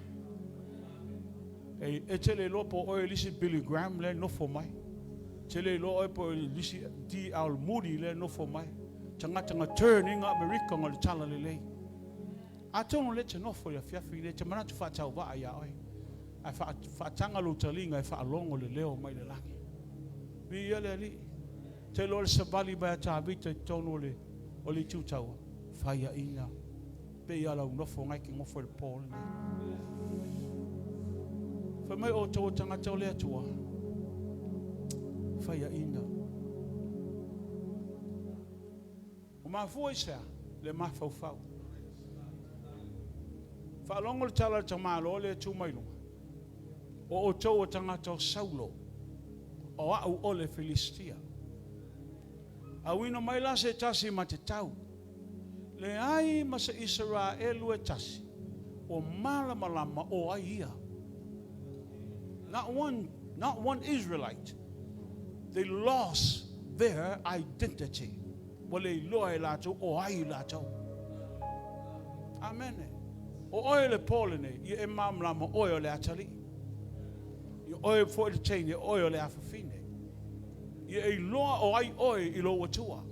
e tele lo po o lisi Billy Graham le no for mai tele lo o po lisi di al Moody le no for mai tanga turning America ngol tala le aton le te no for ya fiafi le te mana tu fa tau va ya oi ai whaatanga lo talinga, ai whaalongo le leo mai le langi. Vi ia le ali, te lo le sabali bai a tāwita i tono o le tūtaua, whaia ina, pe ia lau nofo ngai ki ngofo le pōle nei. Wha mai o tō tangata o le atua, whaia ina. O mafua isa, le mafau. Whaalongo le tala le tamalo le atu mailunga. O tō o tangata o Saulo, o au o le Filistia. A wino mai la se tasi ma te tau. Le ai ma se Israelu e tasi. O malamalama o ai ia. Not one Israelite. They lost their identity. Wale loe lato o ai lato. Amen. O oe le polene, i e mamlama oe le atali. I oe fo le chain, i oe le afafine. I e loa o ai oe i lo watua.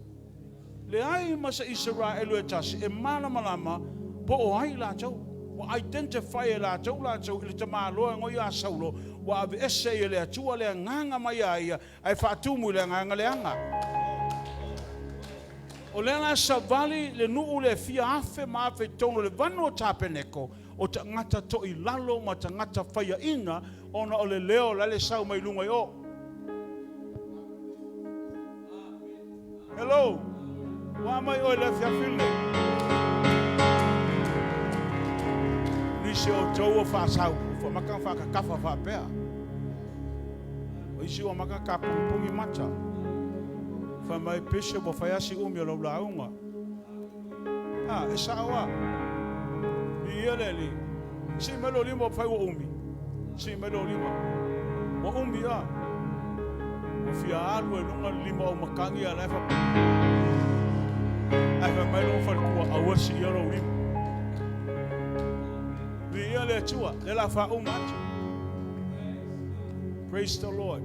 Le ai masa Israelu e tasi, e malamalama po o ai lato. Wa identify e lato i le tamaloa ngoi a Saulo. Wa ave ese i le atua le nganga mai aia, ai whaatumu le nganga le anga. O le ana savali le nuu le fia afe ma afe tono le vano tapeneko o ta ngata to i lalo ma ta ngata whaia ina ona o le leo lale sau mai lunga i o. Hello, wa mai o le fia file. Nisi o tau o whaasau, ufo maka whakakafa whapea. O isi o maka ka pumpungi mata. Fa mai peshe bo fa yasi umi o la unga. Ah, e sawa. Ieleli. Si melo limo fa wo umi. Si melo limo. Wo umi a. O fia alu e lunga limo o makangi a lefa. Ai fa mai lo fa ku a wasi yelo limo. Iele tua, le la fa umatu. Praise the Lord.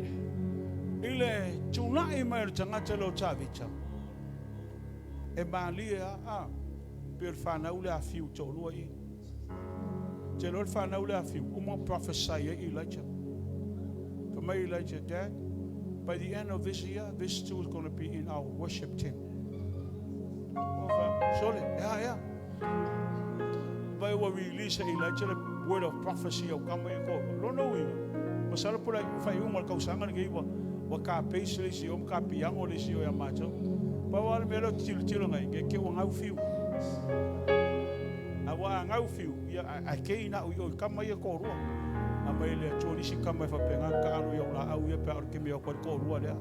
Ile tunai mai tangata lo tavita. E malia per fana ule a fiu to loi. Te lo fana ule a fiu uma prophesy Elijah. For my Elijah dad, by the end of this year, this too is going to be in our worship team. Sorry, yeah. By what we release Elijah the word of prophecy of come and go. No we. Masala pula fa uma kausanga ngi wa ka peisle si ka piango le si o ya macho pa wal melo tilo ngai ke wa ngau fiu awa ngau fiu ya a ke ina o kama ye ko ro a mai le toni si kama fa penga ka anu yo la au ye pa ke me ko ro le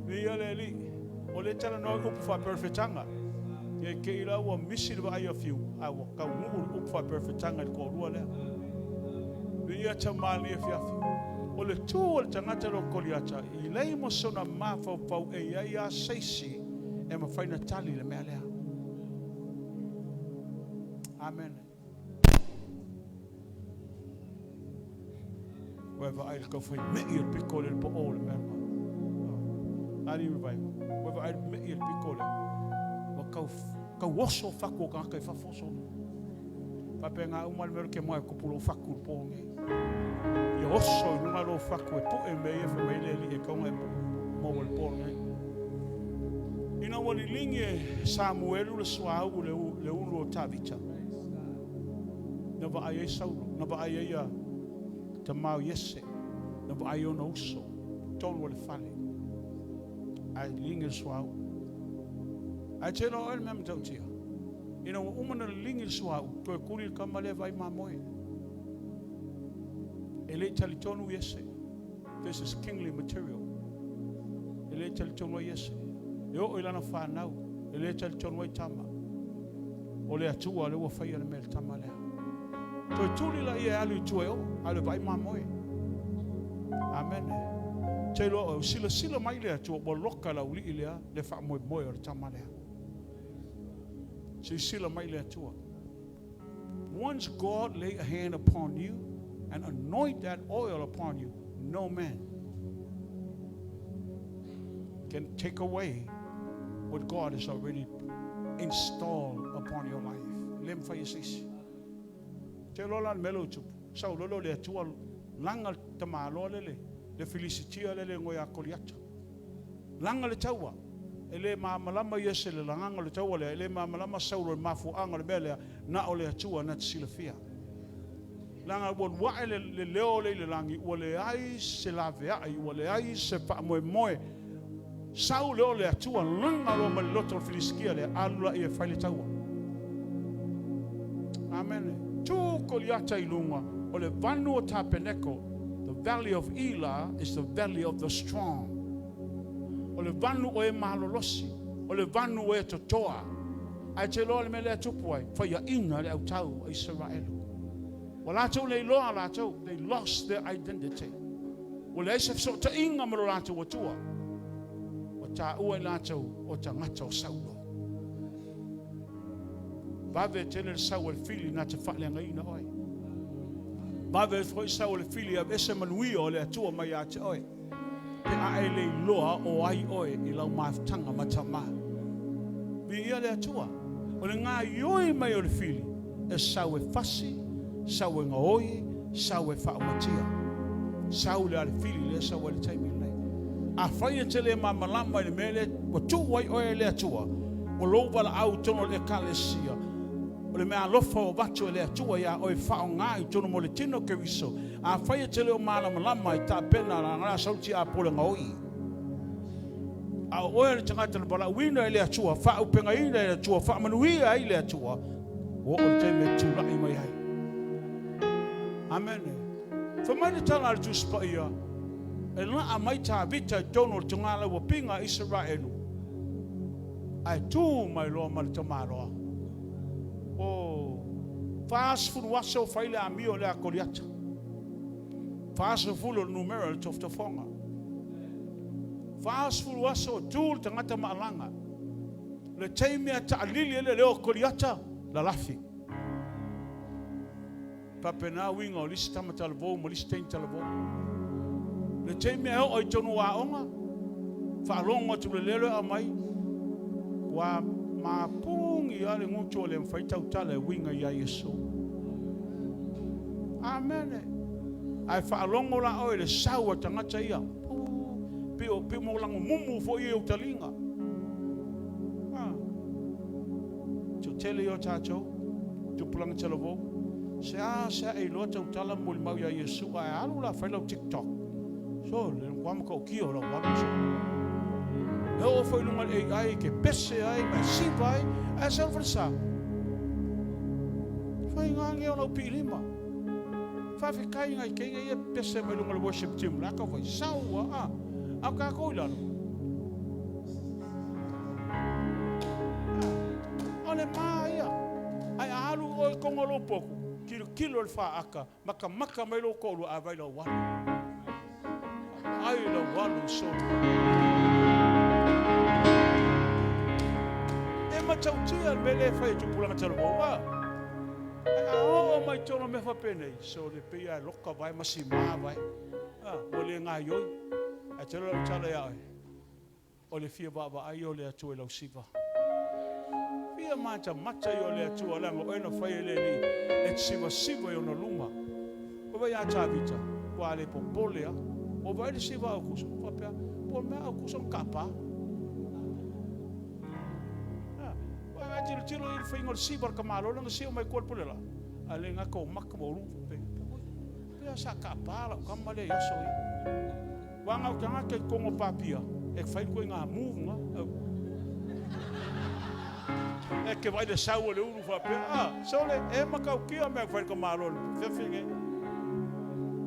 vi le li o le tala no ko fa perfectanga ye ke ila wa misil ba ya fiu a wa ka ngu ko fa perfectanga ko ro le vi ya chamali fiafi o le tū o le tangata lo koliata i lei mo sona mawhau e ia seisi e ma whaina tali le mea lea. Amen. Wewa ai ka whai mei il piko le po o le mea. Ari vai. Wewa ai mei il piko le. Wa ka woso whako ka kai whafoso. Papenga umal mero ke moe kupulo whaku pongi. I oso i nunga lo whaku e po e mei e whamei li e kaunga e mo le pongi. Ina wali lingi Samuelu le suau le ulu o tavita. Na wa ai e Saulo, na wa ai e te mau Yese, na wa ai ona uso, tonu le whale. Ai lingi le suau. Ai tēnā oe mea mtautia. Ina wa umana lingi le suau, toi kuri le kamale vai mamoe. Ele talitonu Yese. This is kingly material. Ele talitonu Yese. Yo ilana whanau. Ele talitonu tama. O le atua le wa whaia le mele tama lea. Toi tuli la ia alu tue o. Alu vai mamoe. Amen. Te lo sila mai lea tua. Wa loka la uli ilea. Le wha moe moe o le tama lea. Sila mai lea tua. Once God lay a hand upon you and anoint that oil upon you, no man can take away what God has already installed upon your life. Lem fa yesis. Te lola melo tupu. Saulolo le atua langa tamalo le felicitia le ngoya koliata. Langa le taua. Ele malama yese le langa le taua le malama saulo mafu anga le bele na ole atua na silafia. Langa wa le leo le langi ole ai se lave ai ole ai se pa moe. Saulo le atua langa lo malotro feliskia le alula e faile taua. Amen. Tu koliata ilunga ole vanu o tapeneko. The valley of Elah is the valley of the strong. Ole vanu o e malolosi, ole vanu o e totoa. Ai te loa le mele tupuai, fa ia ina le autau o Israelu. Walatou le loa latou, they lost their identity. Ole eise so ta inga malo latou o tua. O ta ua latou o ta ngata o saulo. Bave tele sau el fili na te whalenga ina oi. Bave foi sau le fili ab ese manui o le atua mai a te oi. Pe a ele loa o ai oi I lau maftanga matama. Vi ia le atua. O le ngā ioi mai o le fili. E sau e fasi, sau e ngaoi, sau e whaamatia. Sau le ale fili le sau le taimi nei. A whai e te le mamalama le mele, o tu wai oi le atua. O lova la au tono le kalesia. O le mea alofa o watu e le atua ia o e whao ngai tono mo le tino ke riso. A whaia te leo malama I ta pena na ngā sauti a pole ngaoi. A oe le tangata na bala wina e le atua, whao penga ina e le atua, whao manuia I le atua. O le te me tūlai mai hai. Amen. Whamane tala le tūspa ia, e la a mai tā vita tono le tungala wa pinga Israelu. Ai tū mai loa ma le tamaroa. Fast food waso faile a mio le akoliata. Fast food o numero le toftofonga. Fast food waso tul tangata maalanga. Le taimia ta alili le leo koliata la lafi. Papena winga o lisi tamata lavo mo lisi tein talavo. Le taimia o Tunoa onga. Whaalonga tu le lelo a mai. Wa ma pungi ale nguto le mfaita utala winga ya Yesu. Amen. Ai whaalongo la oe le saua tangata ia. Pio mo lango mumu fo ia utalinga. Tu tele o tato, tu pulang telavo. Sea e lota utala mo le mau ya Yesu ai alu la whaila TikTok. So le wama ka o kio la wama so. Eo foi lunga ai ke pese ai ma sipa ai a salversa. Foi ngange o no pilima. Fa fikai ngai ke ia pese mai lunga le worship team la ka foi saua a ka ko ila. Ole mai ai alu o kongolo poku. Kilo le fa aka maka mai lo ko lu a vai lo wa. Ai lo walu so. Tautia mele fai tu pulanga talo wa. O mai tono me fa pene so le pe ia loka vai masima vai. O le nga yoi. A telo tala ia. O le fia baba ai o le atu lo siva. Fia mata yo le atu la mo eno fai le ni. E siva yo no luma. O vai a vita. Wa le popolea. O vai le siva o kuso. Papia. Po me o kuso kapa. Tiro il fingol sibar kamalo lang siya may korpo nila. Aling ako makamo pe. Pia sa kapala kamale yaso. Wanga kanga ke kongo papia. Ek fai ko nga move nga. Ek ke vai de saua le uru fa pe. So le e makau kia me fai kamalo. Fefinge.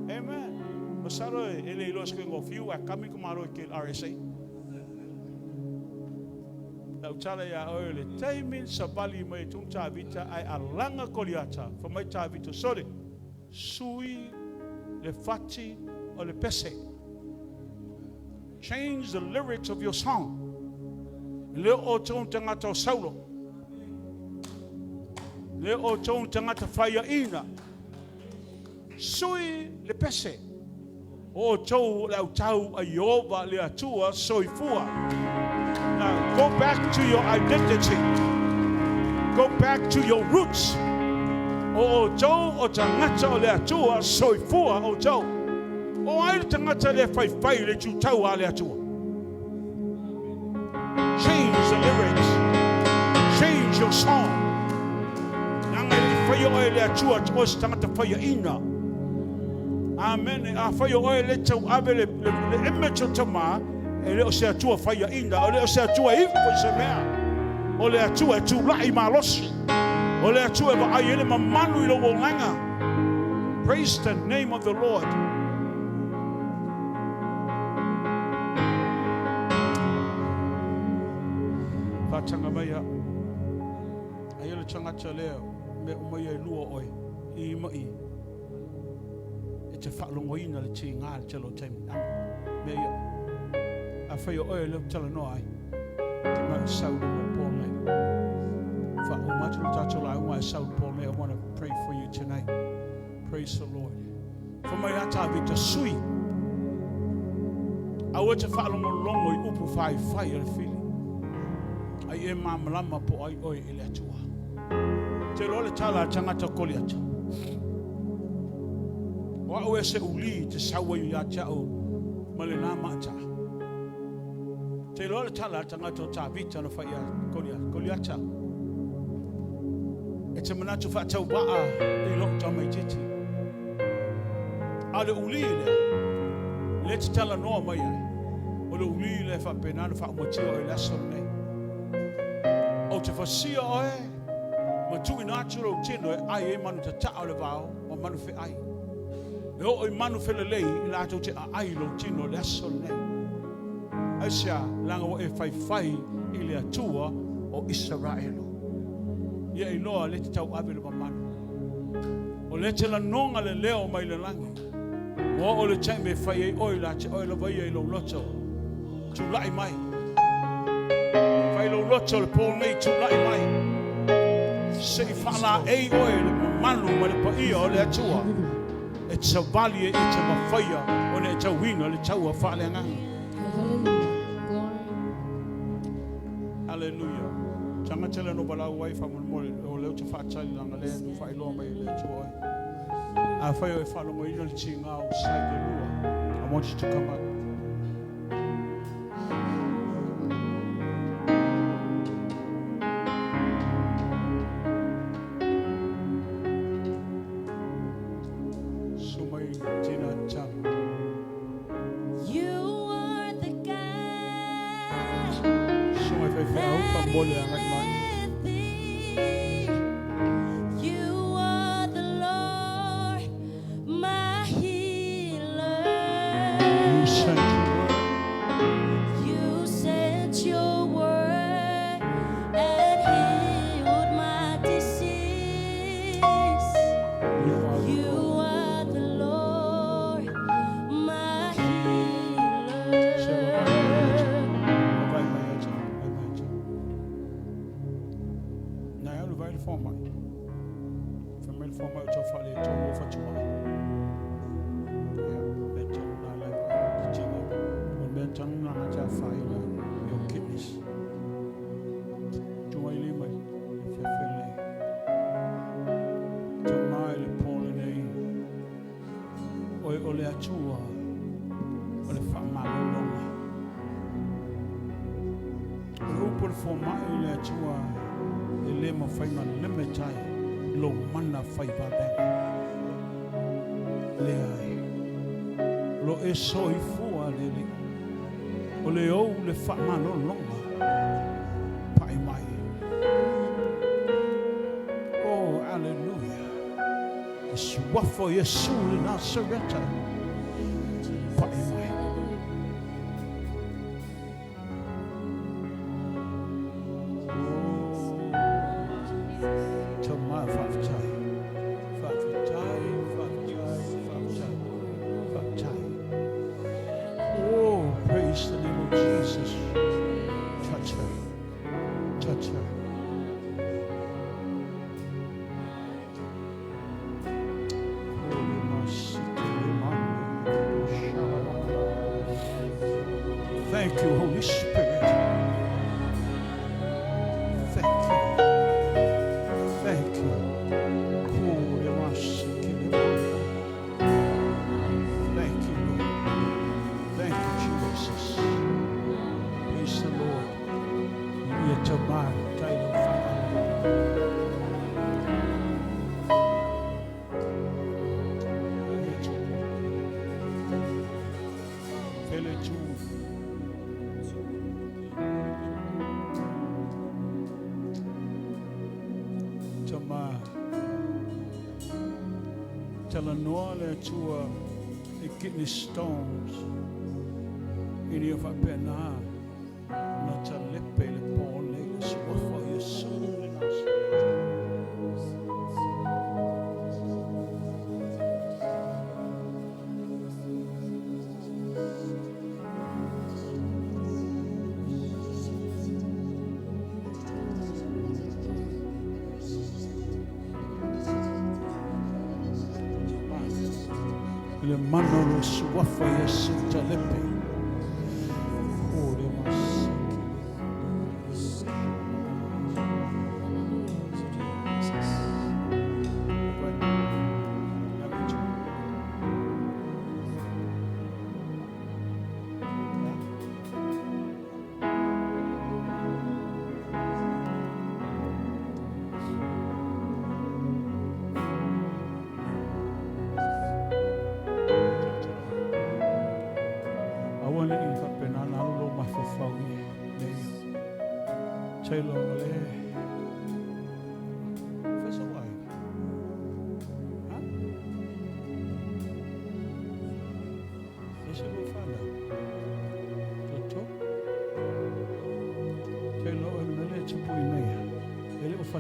Amen. Masaro ele los ke ngo fiu a kami kamalo ke RSA. Lau tala ya oele taimin sabali mai tung ta vita ai alanga koliata fa mai ta vita sore sui le fati o le pese. Change the lyrics of your song. Le o tong tangata saulo. Le o tong tangata faya ina. Sui le pese. O tau lau tau a Yehova le atua soifua. Now go back to your identity. Go back to your roots. O tau o tangata o le atua soifua o tau. O ai le tangata le whai le tutau a le atua. Change the lyrics. Change your song. Nanga le whai o le atua o se tangata whai ina. Amen. A whai o le tau ave le emecho tama e le o se atua whai ina. O le o se atua ifu se mea. O le atua e tu lai malosi. O le atua e wa ai ele mamanu I lo wolanga. Praise the name of the Lord. Tanga maya ayele tangata leo me umaya lua oi I mai e te whalongoina le ti ngā le telo taimi me ia a whai o oi le tala no ai te mai sauru me pō me wha o matu le tātola unga e sauru pō me I want to pray for you tonight. Praise the Lord. For mai ata vita sui a o te whalongo I upu whai le fili ai e mamalama po ai oi I le atua. Te lo le tala tangata koli ata. Wa o e se uli te sawa I ata o ma le nā mata. Te lo le tala tangata o tā vita no whai koli ata. E te manatu whaatau waa I lo tamai titi. A le uli le te tala noa mai ai. O le uli le whapenana whaamotia o I laso nei. O te whasia oe, ma tui nātura o tino e ai e manu te taa le vāo, ma manu whi ai. E o I manu whele lei I lātou te a ai lo tino le aso nei. Asia langa o e whai I le atua o Israelo. Ia I loa le te tau ave le mamanu. O le te la nonga le leo mai le langi. O le tai me whai e oi la te oi la vai e lo loto. Tu lai mai. Lo loto le pō nei tu lai mai. Se I whala e oe le manu ma le paia o le atua. E te savali e te mawhaia o ne e tau wina le tau a whale ngang. Hallelujah. Tanga tele no balau wai whamon mole o leo te whaatali langa le nu whailoa mai le atua oe. A whaio e whalongo ino le ti ngā o sai de lua. I want you to come up. Lo e soi fua lele. O le ou le whamano longa. Pai mai. Oh, hallelujah. The swafo Yesu le Nazareta. Pai mai. Oh, tama whaftai. Praise the name of Jesus. Touch her. Touch her. Thank you, Holy Spirit. Thank you. Thank you. Samoa, Thailand, Tunoa le tua e kidney stones ini o whapena na ta lepe le pōle le suafa i sunu le nasa. Le mano lo suafa i suta lepe. Ore mas.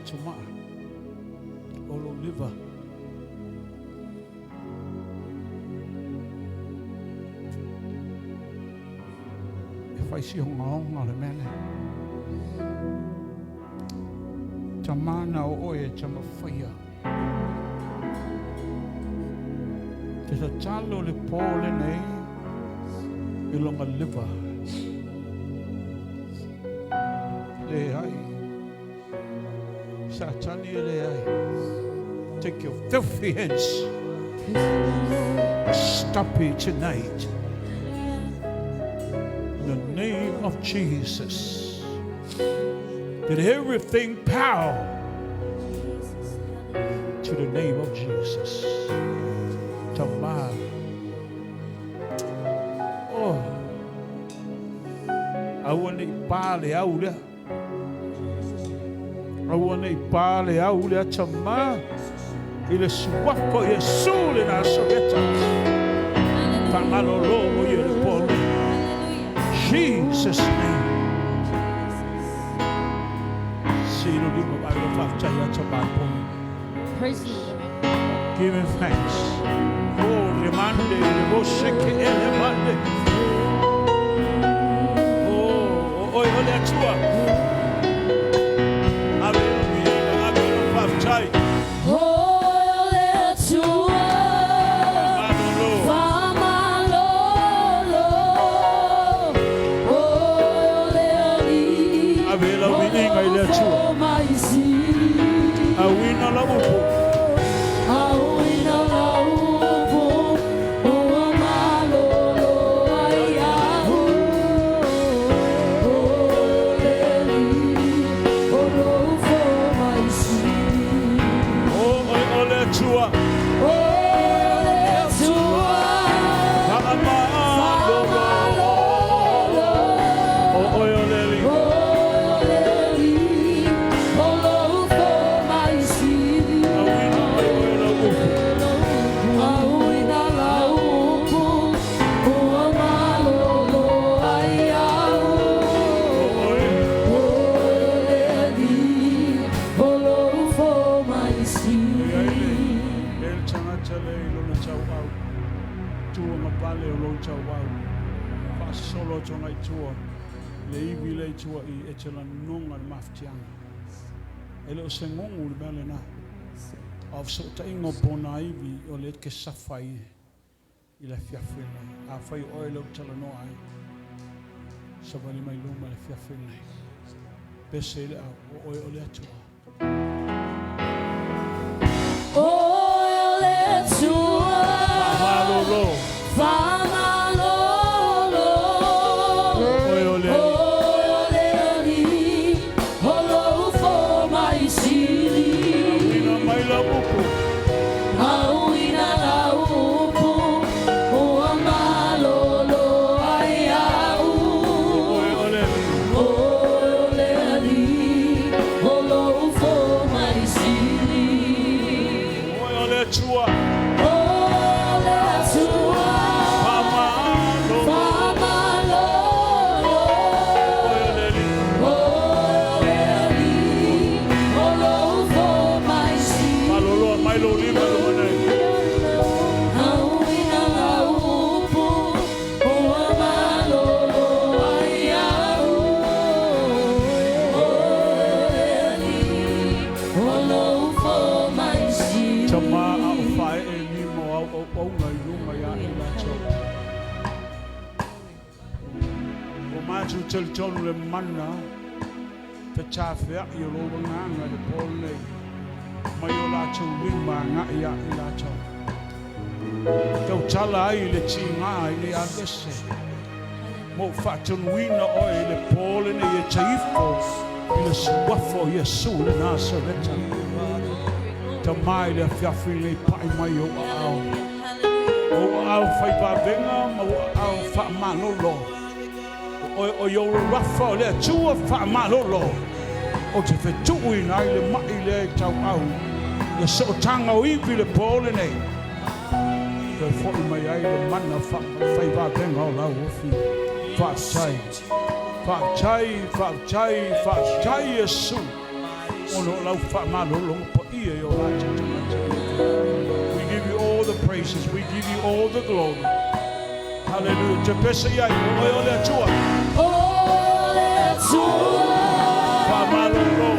Tunoa, Alofa. If I see honga le mele, tamana o oe tama whaia. Te ta talo le pōle nei, I longa liva. Le ai. Satani le ai. Take your filthy hands. Stop it tonight. In the name of Jesus. That everything bow to the name of Jesus. Tamar. Oh. I want to pale aula. I want to pale aula Tamar. Il suapo e sole na soveta. Pamalolo ye pole. Jesus name. Sino di mo Alofa ya Tamar. Praise the Lord. Give him thanks. Oh, remande, rebosheke elemande. Oh, ole atua. Avelo faftai. Awina la upo. Awina la upo. O malolo ayahu. O leli. O lofo maisi. Ole tua. Ole tua. Malolo. O leli. Solo tonga tua le iwi le tua I etela nonga maftianga ele o sengongu le bale na of so ta ingo bona iwi o le ke safai I le fiafena a fai o le tala no ai so vale mai luma le fiafena pese le o le tua o le tua malolo tonu le mana pe tafea I lo nganga le pole mai o la tu lima nga ia I la tu kau tala ai le tinga ai le agese mo fatunuina o le pole ne e taifo I le suafo Yesu le Nasareta ta mai le fiafi le pai mai o au fai pa venga mo au fa malolo o yo rafa le tua fa malolo o te fetui nai le mai le tau au le so tanga o iwi le pole nei ko fo mai ai le mana fa fai pa venga o la ofi fa chai Yesu ono la fa malolo po ia yo la we give you all the praises we give you all the glory hallelujah te pesa ia ole tua fa malolo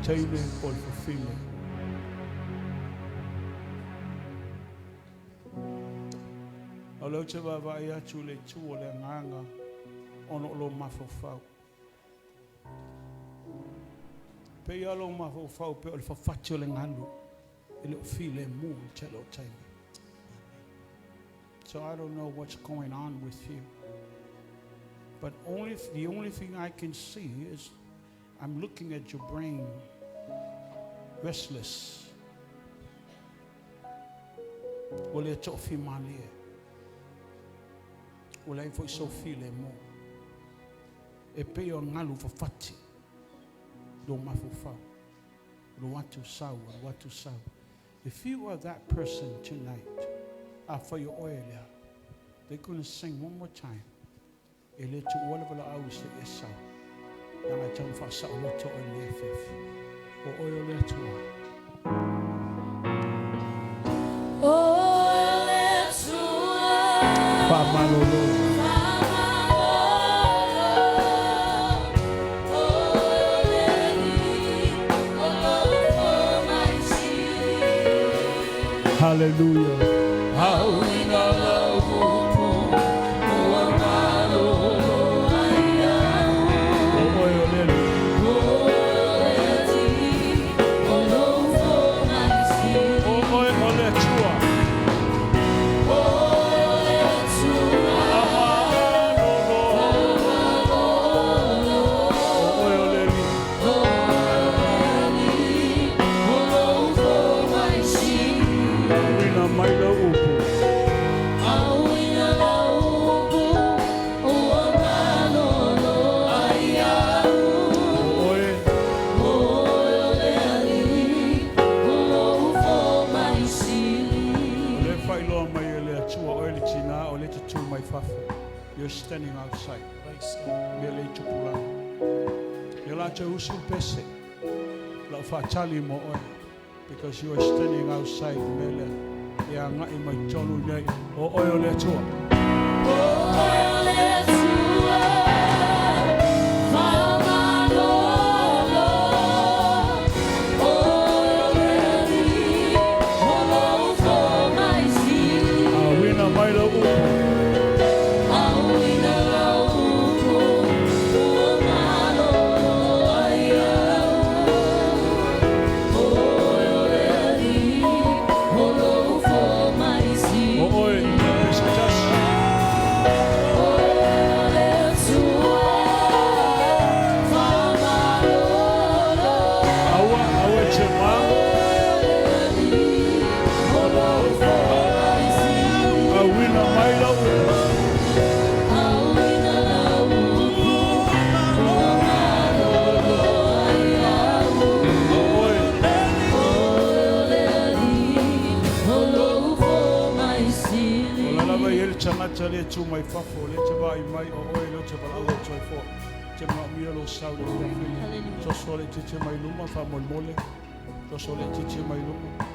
Taine or fulfilling. Alo te vai atu le tua le nganga ono lo mafofau. Pe alo mafofau pe o le fafatio le ngalu ele file mu te lo taine. So I don't know what's going on with you. But the only thing I can see is I'm looking at your brain. Restless. Ole tofi malie. Ole foi so file mo. E pe o ngalu fafati. Do mafufa. Do watu sawa. If you are that person tonight, for your oil, they're going to sing one more time. Ele tu wala wala awuse esa. Na tão faça o loto o lefef. O oil le tua. Oil le tua. Pa malolo. Hallelujah. You're standing outside. Because you are standing outside. tu mai fafo le te vai mai o oi lo te vala o toi fo. Te ma mia lo sau le te. So so le te mai luma fa mol mole. So so le te mai luma.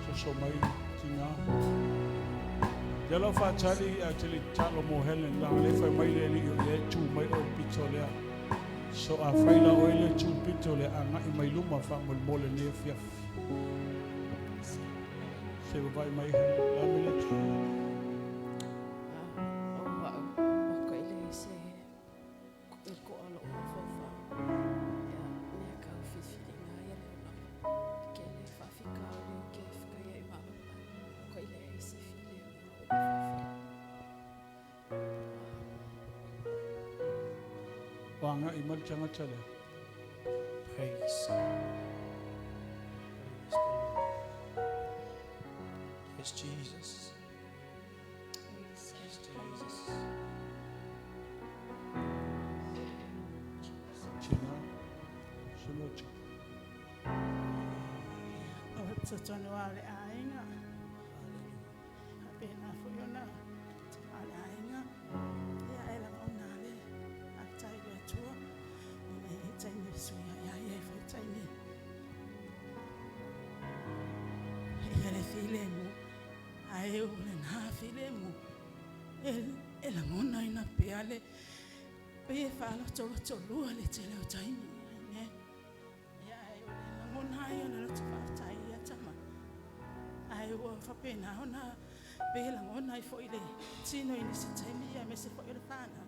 So so mai tinga. Ya lo fa tali a te le talo mo helen la le fa mai le li o tu mai o pito le. So a faila o le tu pito le anga I mai luma fa mol mole ne fia. Se vai mai helen la me le tu. Wanga imal changa chale. Praise. Praise the Lord. Yes, Jesus. Yes, Jesus. China. Suluchi. So Tunoa le ainga. Apena fuyona. Ale ainga. Ya ela ona le. Atai le tua. Nei tai ni suya ya ye fo tai ni. Ele filemu. Ai o le na filemu. Ela ona ina peale. Pe fa lo tolo tolo le tele o tai ni. Ne. Ya ela ona ya le tfa tai. Ai o whapena ona pela ngona I fo ile tino ini se temi ya me se fo ile pana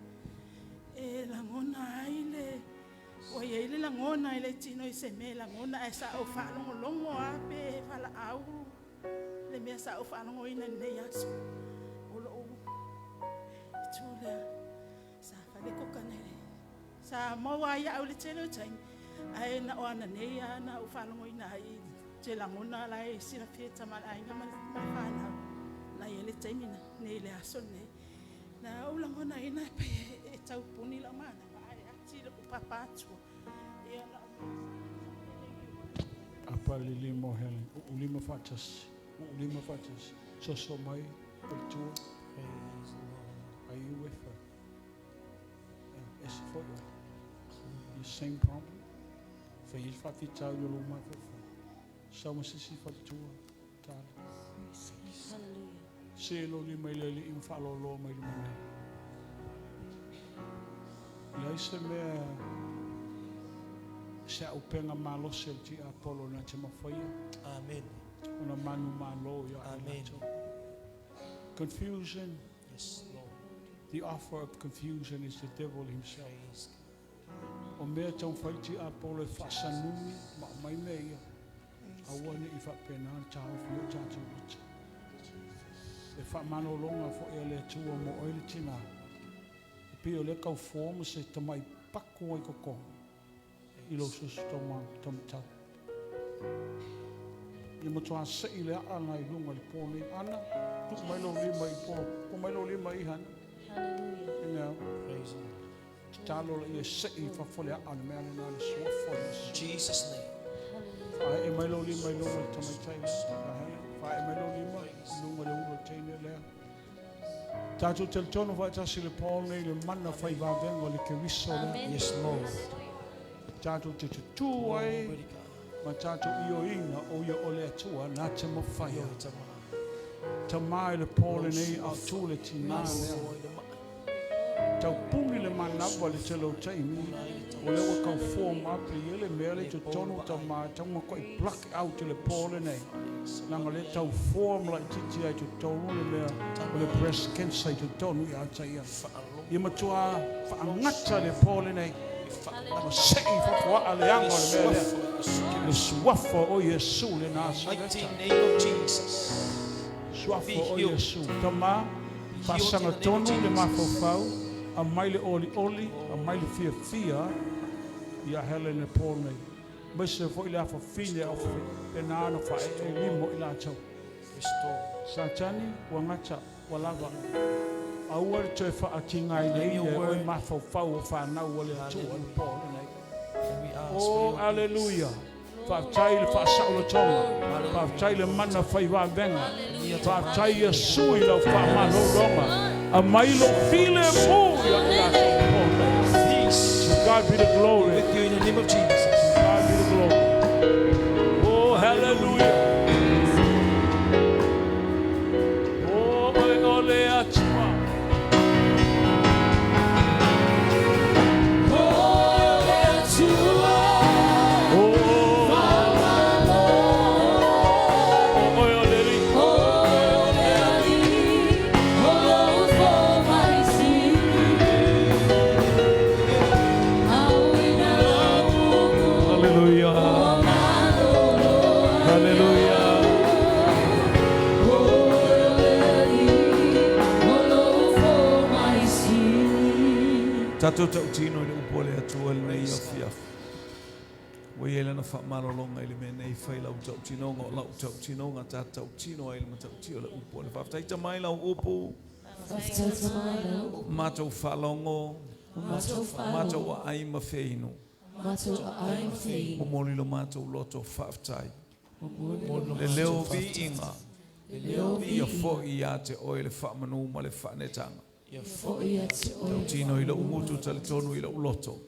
e la ngona ile o ye ile la ngona ile tino I se me la ngona e sa o fa longo a pe fala au le me sa o fa longo ina ne yaso o lo tula sa fa le kokane sa mo wa ya o le telo tai ai na o ana ne ya na o fa longo ina ai te la ngona la e sina fieta mal ai ngama mafana la yele taimina ne le asone na o la ngona ina pe e tau puni la mana ai ati le papatu e na Apa limo helen. Limo fatas. So mai tu. Praise the Lord. Are you with her? It's for you. The same problem. For you fati tau yo lo ma fa. Sama sisi fatua tal. Hallelujah. Se lo li mai le in fa lo mai mai. Ia se me se o penga malo se ti Apollo na te mafai. Amen. Ona manu malo ya. Amen. Confusion. Yes, Lord. The offer of confusion is the devil himself. Praise. O mea tau fai ti Apollo fasanumi ma mai mea. Awane I whapena tau fio tatu wita. E whamano longa fo e le tua mo oile tina. E pio le kau forma se tamai pako ai koko. I lo susu tam tau. I matua se I le ana I lunga li pōne ana. Tuk mai lo lima I pō. Ko mai lo lima I hana. Hallelujah. You know. Praise the Lord. Talo le se I whafole ana mea le nani swafo. In Jesus' name. Ai e mai lo lima I lunga li tamai taina. Fa e mai lo lima lunga le uro taina lea. Tātou te tono vai tasi le pōne le mana whai wāwenga le ke wiso lea. Yes, Lord. Tātou te tū ai. Ma tātou io inga o ia o le atua nā te mawhaia. Ta mai le pōle nei a tūle ti nā lea. Tau pungi le manawa le te lau taimi. O lewa kau form api ele mea le te tono ta mai. Tau ma koi pluck out le pōle nei. Nanga le tau form la titi ai te tono le mea. O le breast cancer te tono I ata ia. Ia matua whaangata le pōle nei. Ma sei whakua le anga le mea lea. Le swafa o Yesu le nasa Mighty leta. name of Jesus. Swafa o Yesu. Tama, pasanga tono le mafofau. A maile oli oli, a maile fia fia. Ia hele ne pōne. Mese fo ila fa fine au e nana fa e limo ila tau. Restore. Satani, wangata, walava. Aua le te wha atinga I nei e oi mafofau o whanau o le atua le pōne nei. And we ask Oh, for hallelujah. Whaatai le whaasau le tonga. Whaatai le mana whai wāwenga. Whaatai a sui lau whaamano ronga. A Milo feel him move. Peace. God be the glory. With you in the name of Jesus. God be the glory. Oh, hallelujah. Oh, ole achima. Tato tau tino le upole atua le nei afiafi. Wa yele na fa malolonga ile me nei faila u tau tino ngo lau tau tino nga tau tino ile ma tau tio le upole. Fa tai tamai lau upu. Mato falongo. Mato wa ai mafeino. O moli lo mato loto faftai. Le leo vi inga. Ia fo ia te oile fa manu ma le fa netanga. Tau tino ila umutu tali tonu ila uloto.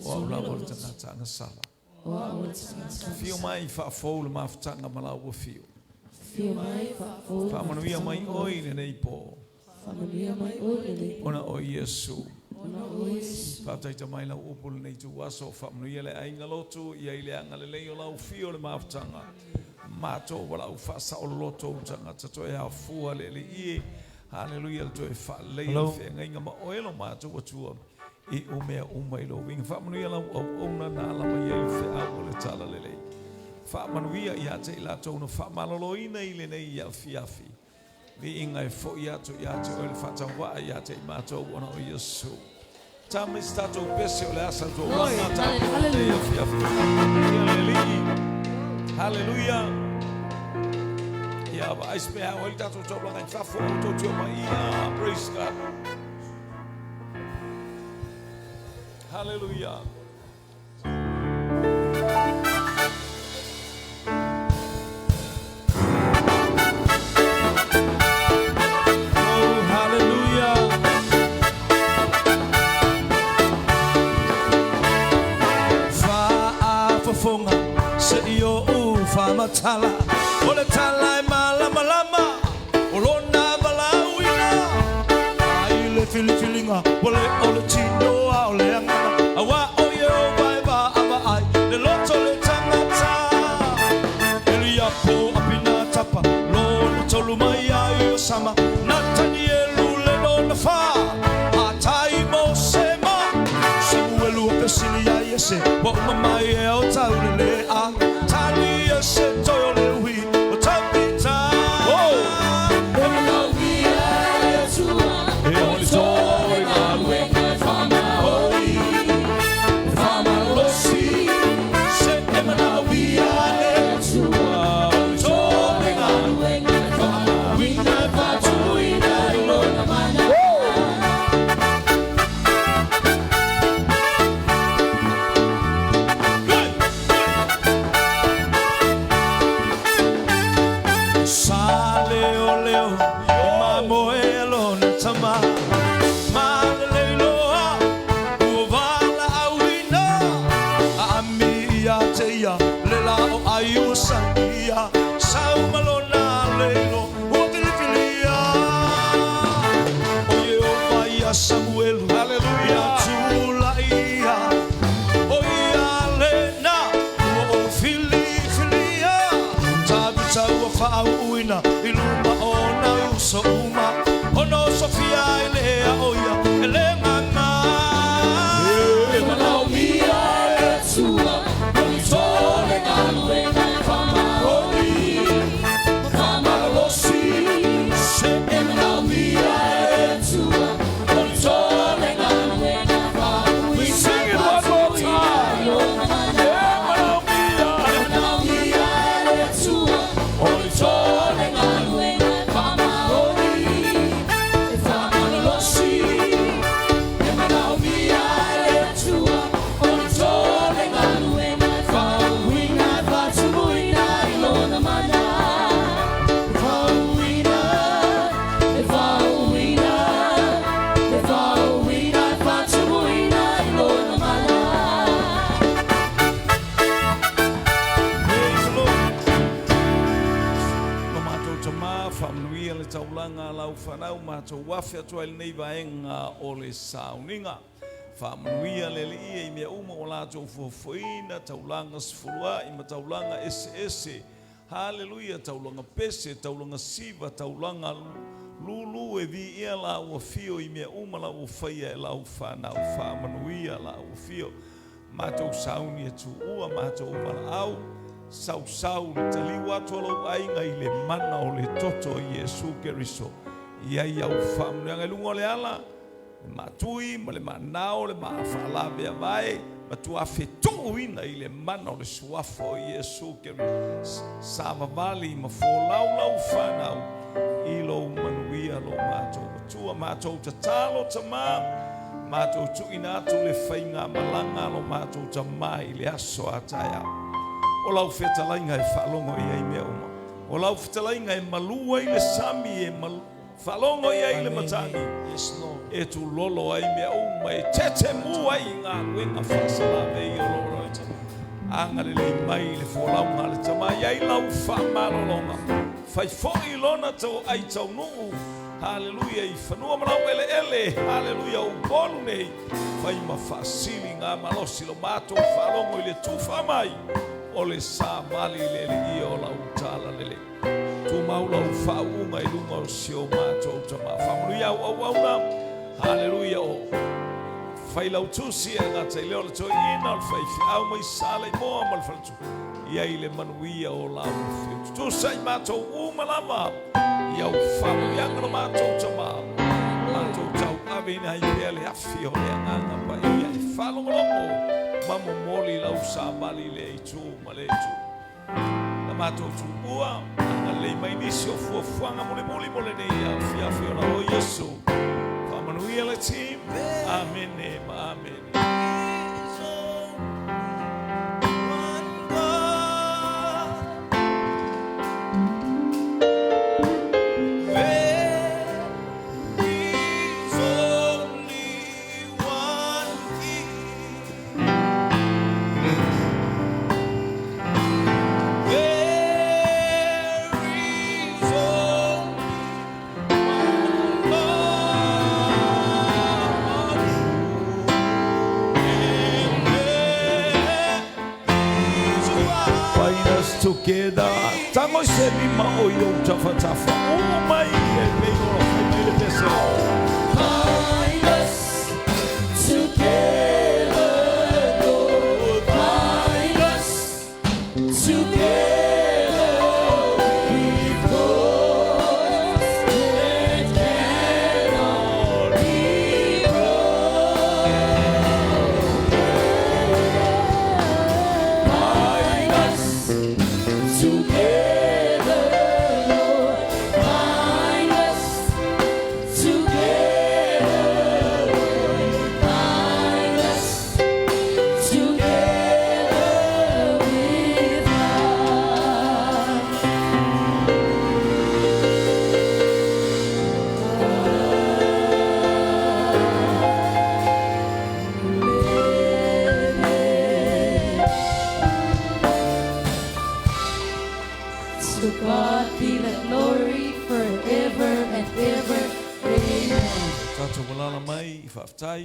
O la volta ngata nga sala. Fio mai fa fo le maftanga mala o fio. Fa manu ia mai oile nei po. Ona o Yesu. Fa taita mai la upul nei tu waso fa manu ia le ainga lotu ia ile anga le leo la fio le maftanga. Mato wala ufa sa o loto tanga tato e a fua le ie. Hallelujah to fa leio fe nga ma oilo ma to watua e o mea o mai lo wing fa manu ia la o na na la ma ye fe a o le tala lele fa manu ia ia te la to no fa malolo ina ile nei ia fiafi vi inga e fo ia to o le fa ta wa ia te ma to ona o Yesu tami stato pese o le asa to wa na ta ia fiafi hallelujah. Yeah, but I spare all that to talk like that for to my praise God. Hallelujah. Oh, hallelujah. Fa fa fonga se io fa matala. Ole tala malama lama olona balawina ai le filifilinga ole Tunoa ole anga awa oyo baiba aba ai le loto le tangata elia po apina tapa lo tolu mai ai sama Natanielu le no fa atai mo sema Samuelu pesili ya yese wa mama ye o taule le a tali yese toyo le wi Samuel, hallelujah, Tulaia, Oyalena, Filia, Tabita, Fauina, Iluma, Ona, Soma, Ono, Sophia, Elea, Oya, Elena, Emanomia, Sua, Politone, Alwena, Fama, Rossi, Emanomia, Sua. So mātou wafe atua ili nei vaenga o le sauninga. Whamanuia le li I mea uma o lātou fuafuina, taulanga sifurua, ima taulanga ese. Hallelujah, taulanga pese, taulanga siva, taulanga lulu e vi ia la ua fio I mea uma la ua whaia e la ua whanau. Whamanuia la ua fio. Mātou sauni e tu ua, mātou umara au. Sau le taliu atu alau ainga I le mana o le toto I Yesu Keriso. Ia au whamunia ngai lungo le ala. Le matui, ma le manao, le maafalawe a vai. Ma tu a whetu ina I le mana o le suafo o Yesu Keriso. Sava vali ma fōlau whanau. I lo manuia lo mātou. Matua mātou ta talo ta mā. Mātou tu ina atu le whainga malanga lo mātou ta mai le aso atai au. O lau whetalainga e whalongo I mea uma. O lau whetalainga e malua I le sami e whalongo I le matangi. E tu lolo ai mea uma e tete mua I ngā wenga whasalawe I o loro. Angare le mai le wholaunga le tamai ai lau whamalolonga. Whai fōi lona tau ai tau nuu. Hallelujah, I whanua manau ele. Hallelujah, o bolu nei. Whai ma whasili ngā malosi lo mātou whalongo I le tuwha mai. O le sā mali lele I o la utala lele. Tu maula o whaunga I lunga o sio mātou tama. Whamunuia au na. Hallelujah o. Whailau tusi e ngā te leo le toi ina o whaifi au mai sālei moa mal whalatu. Ia I le manuia o la ufiu. Tu sai mātou umalama. Ia o whamuia ngana mātou tama. Mātou tau awina I pia le afi o le anganga pa. Ia I whalongolongo. Mamo moli lau sa mali le I tu ma le tu. Na mātou tu ua, na le mai nisi o fuafuanga mole nei a fiafi o na o Yesu. Whamanuia le team. Amen e ma amen. Together, tamo se lima o yo tafa mai e pego e le pese. Bind us together, Lord. Bind us together because it cannot be broken. Bind us together, Lord, bind us together, Lord, bind us together with To God be the glory forever and ever. Amen. Tātou walala mai I whaftai.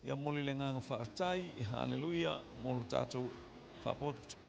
Ia moli le nganga whaftai. Hallelujah. Molo tātou whapoto.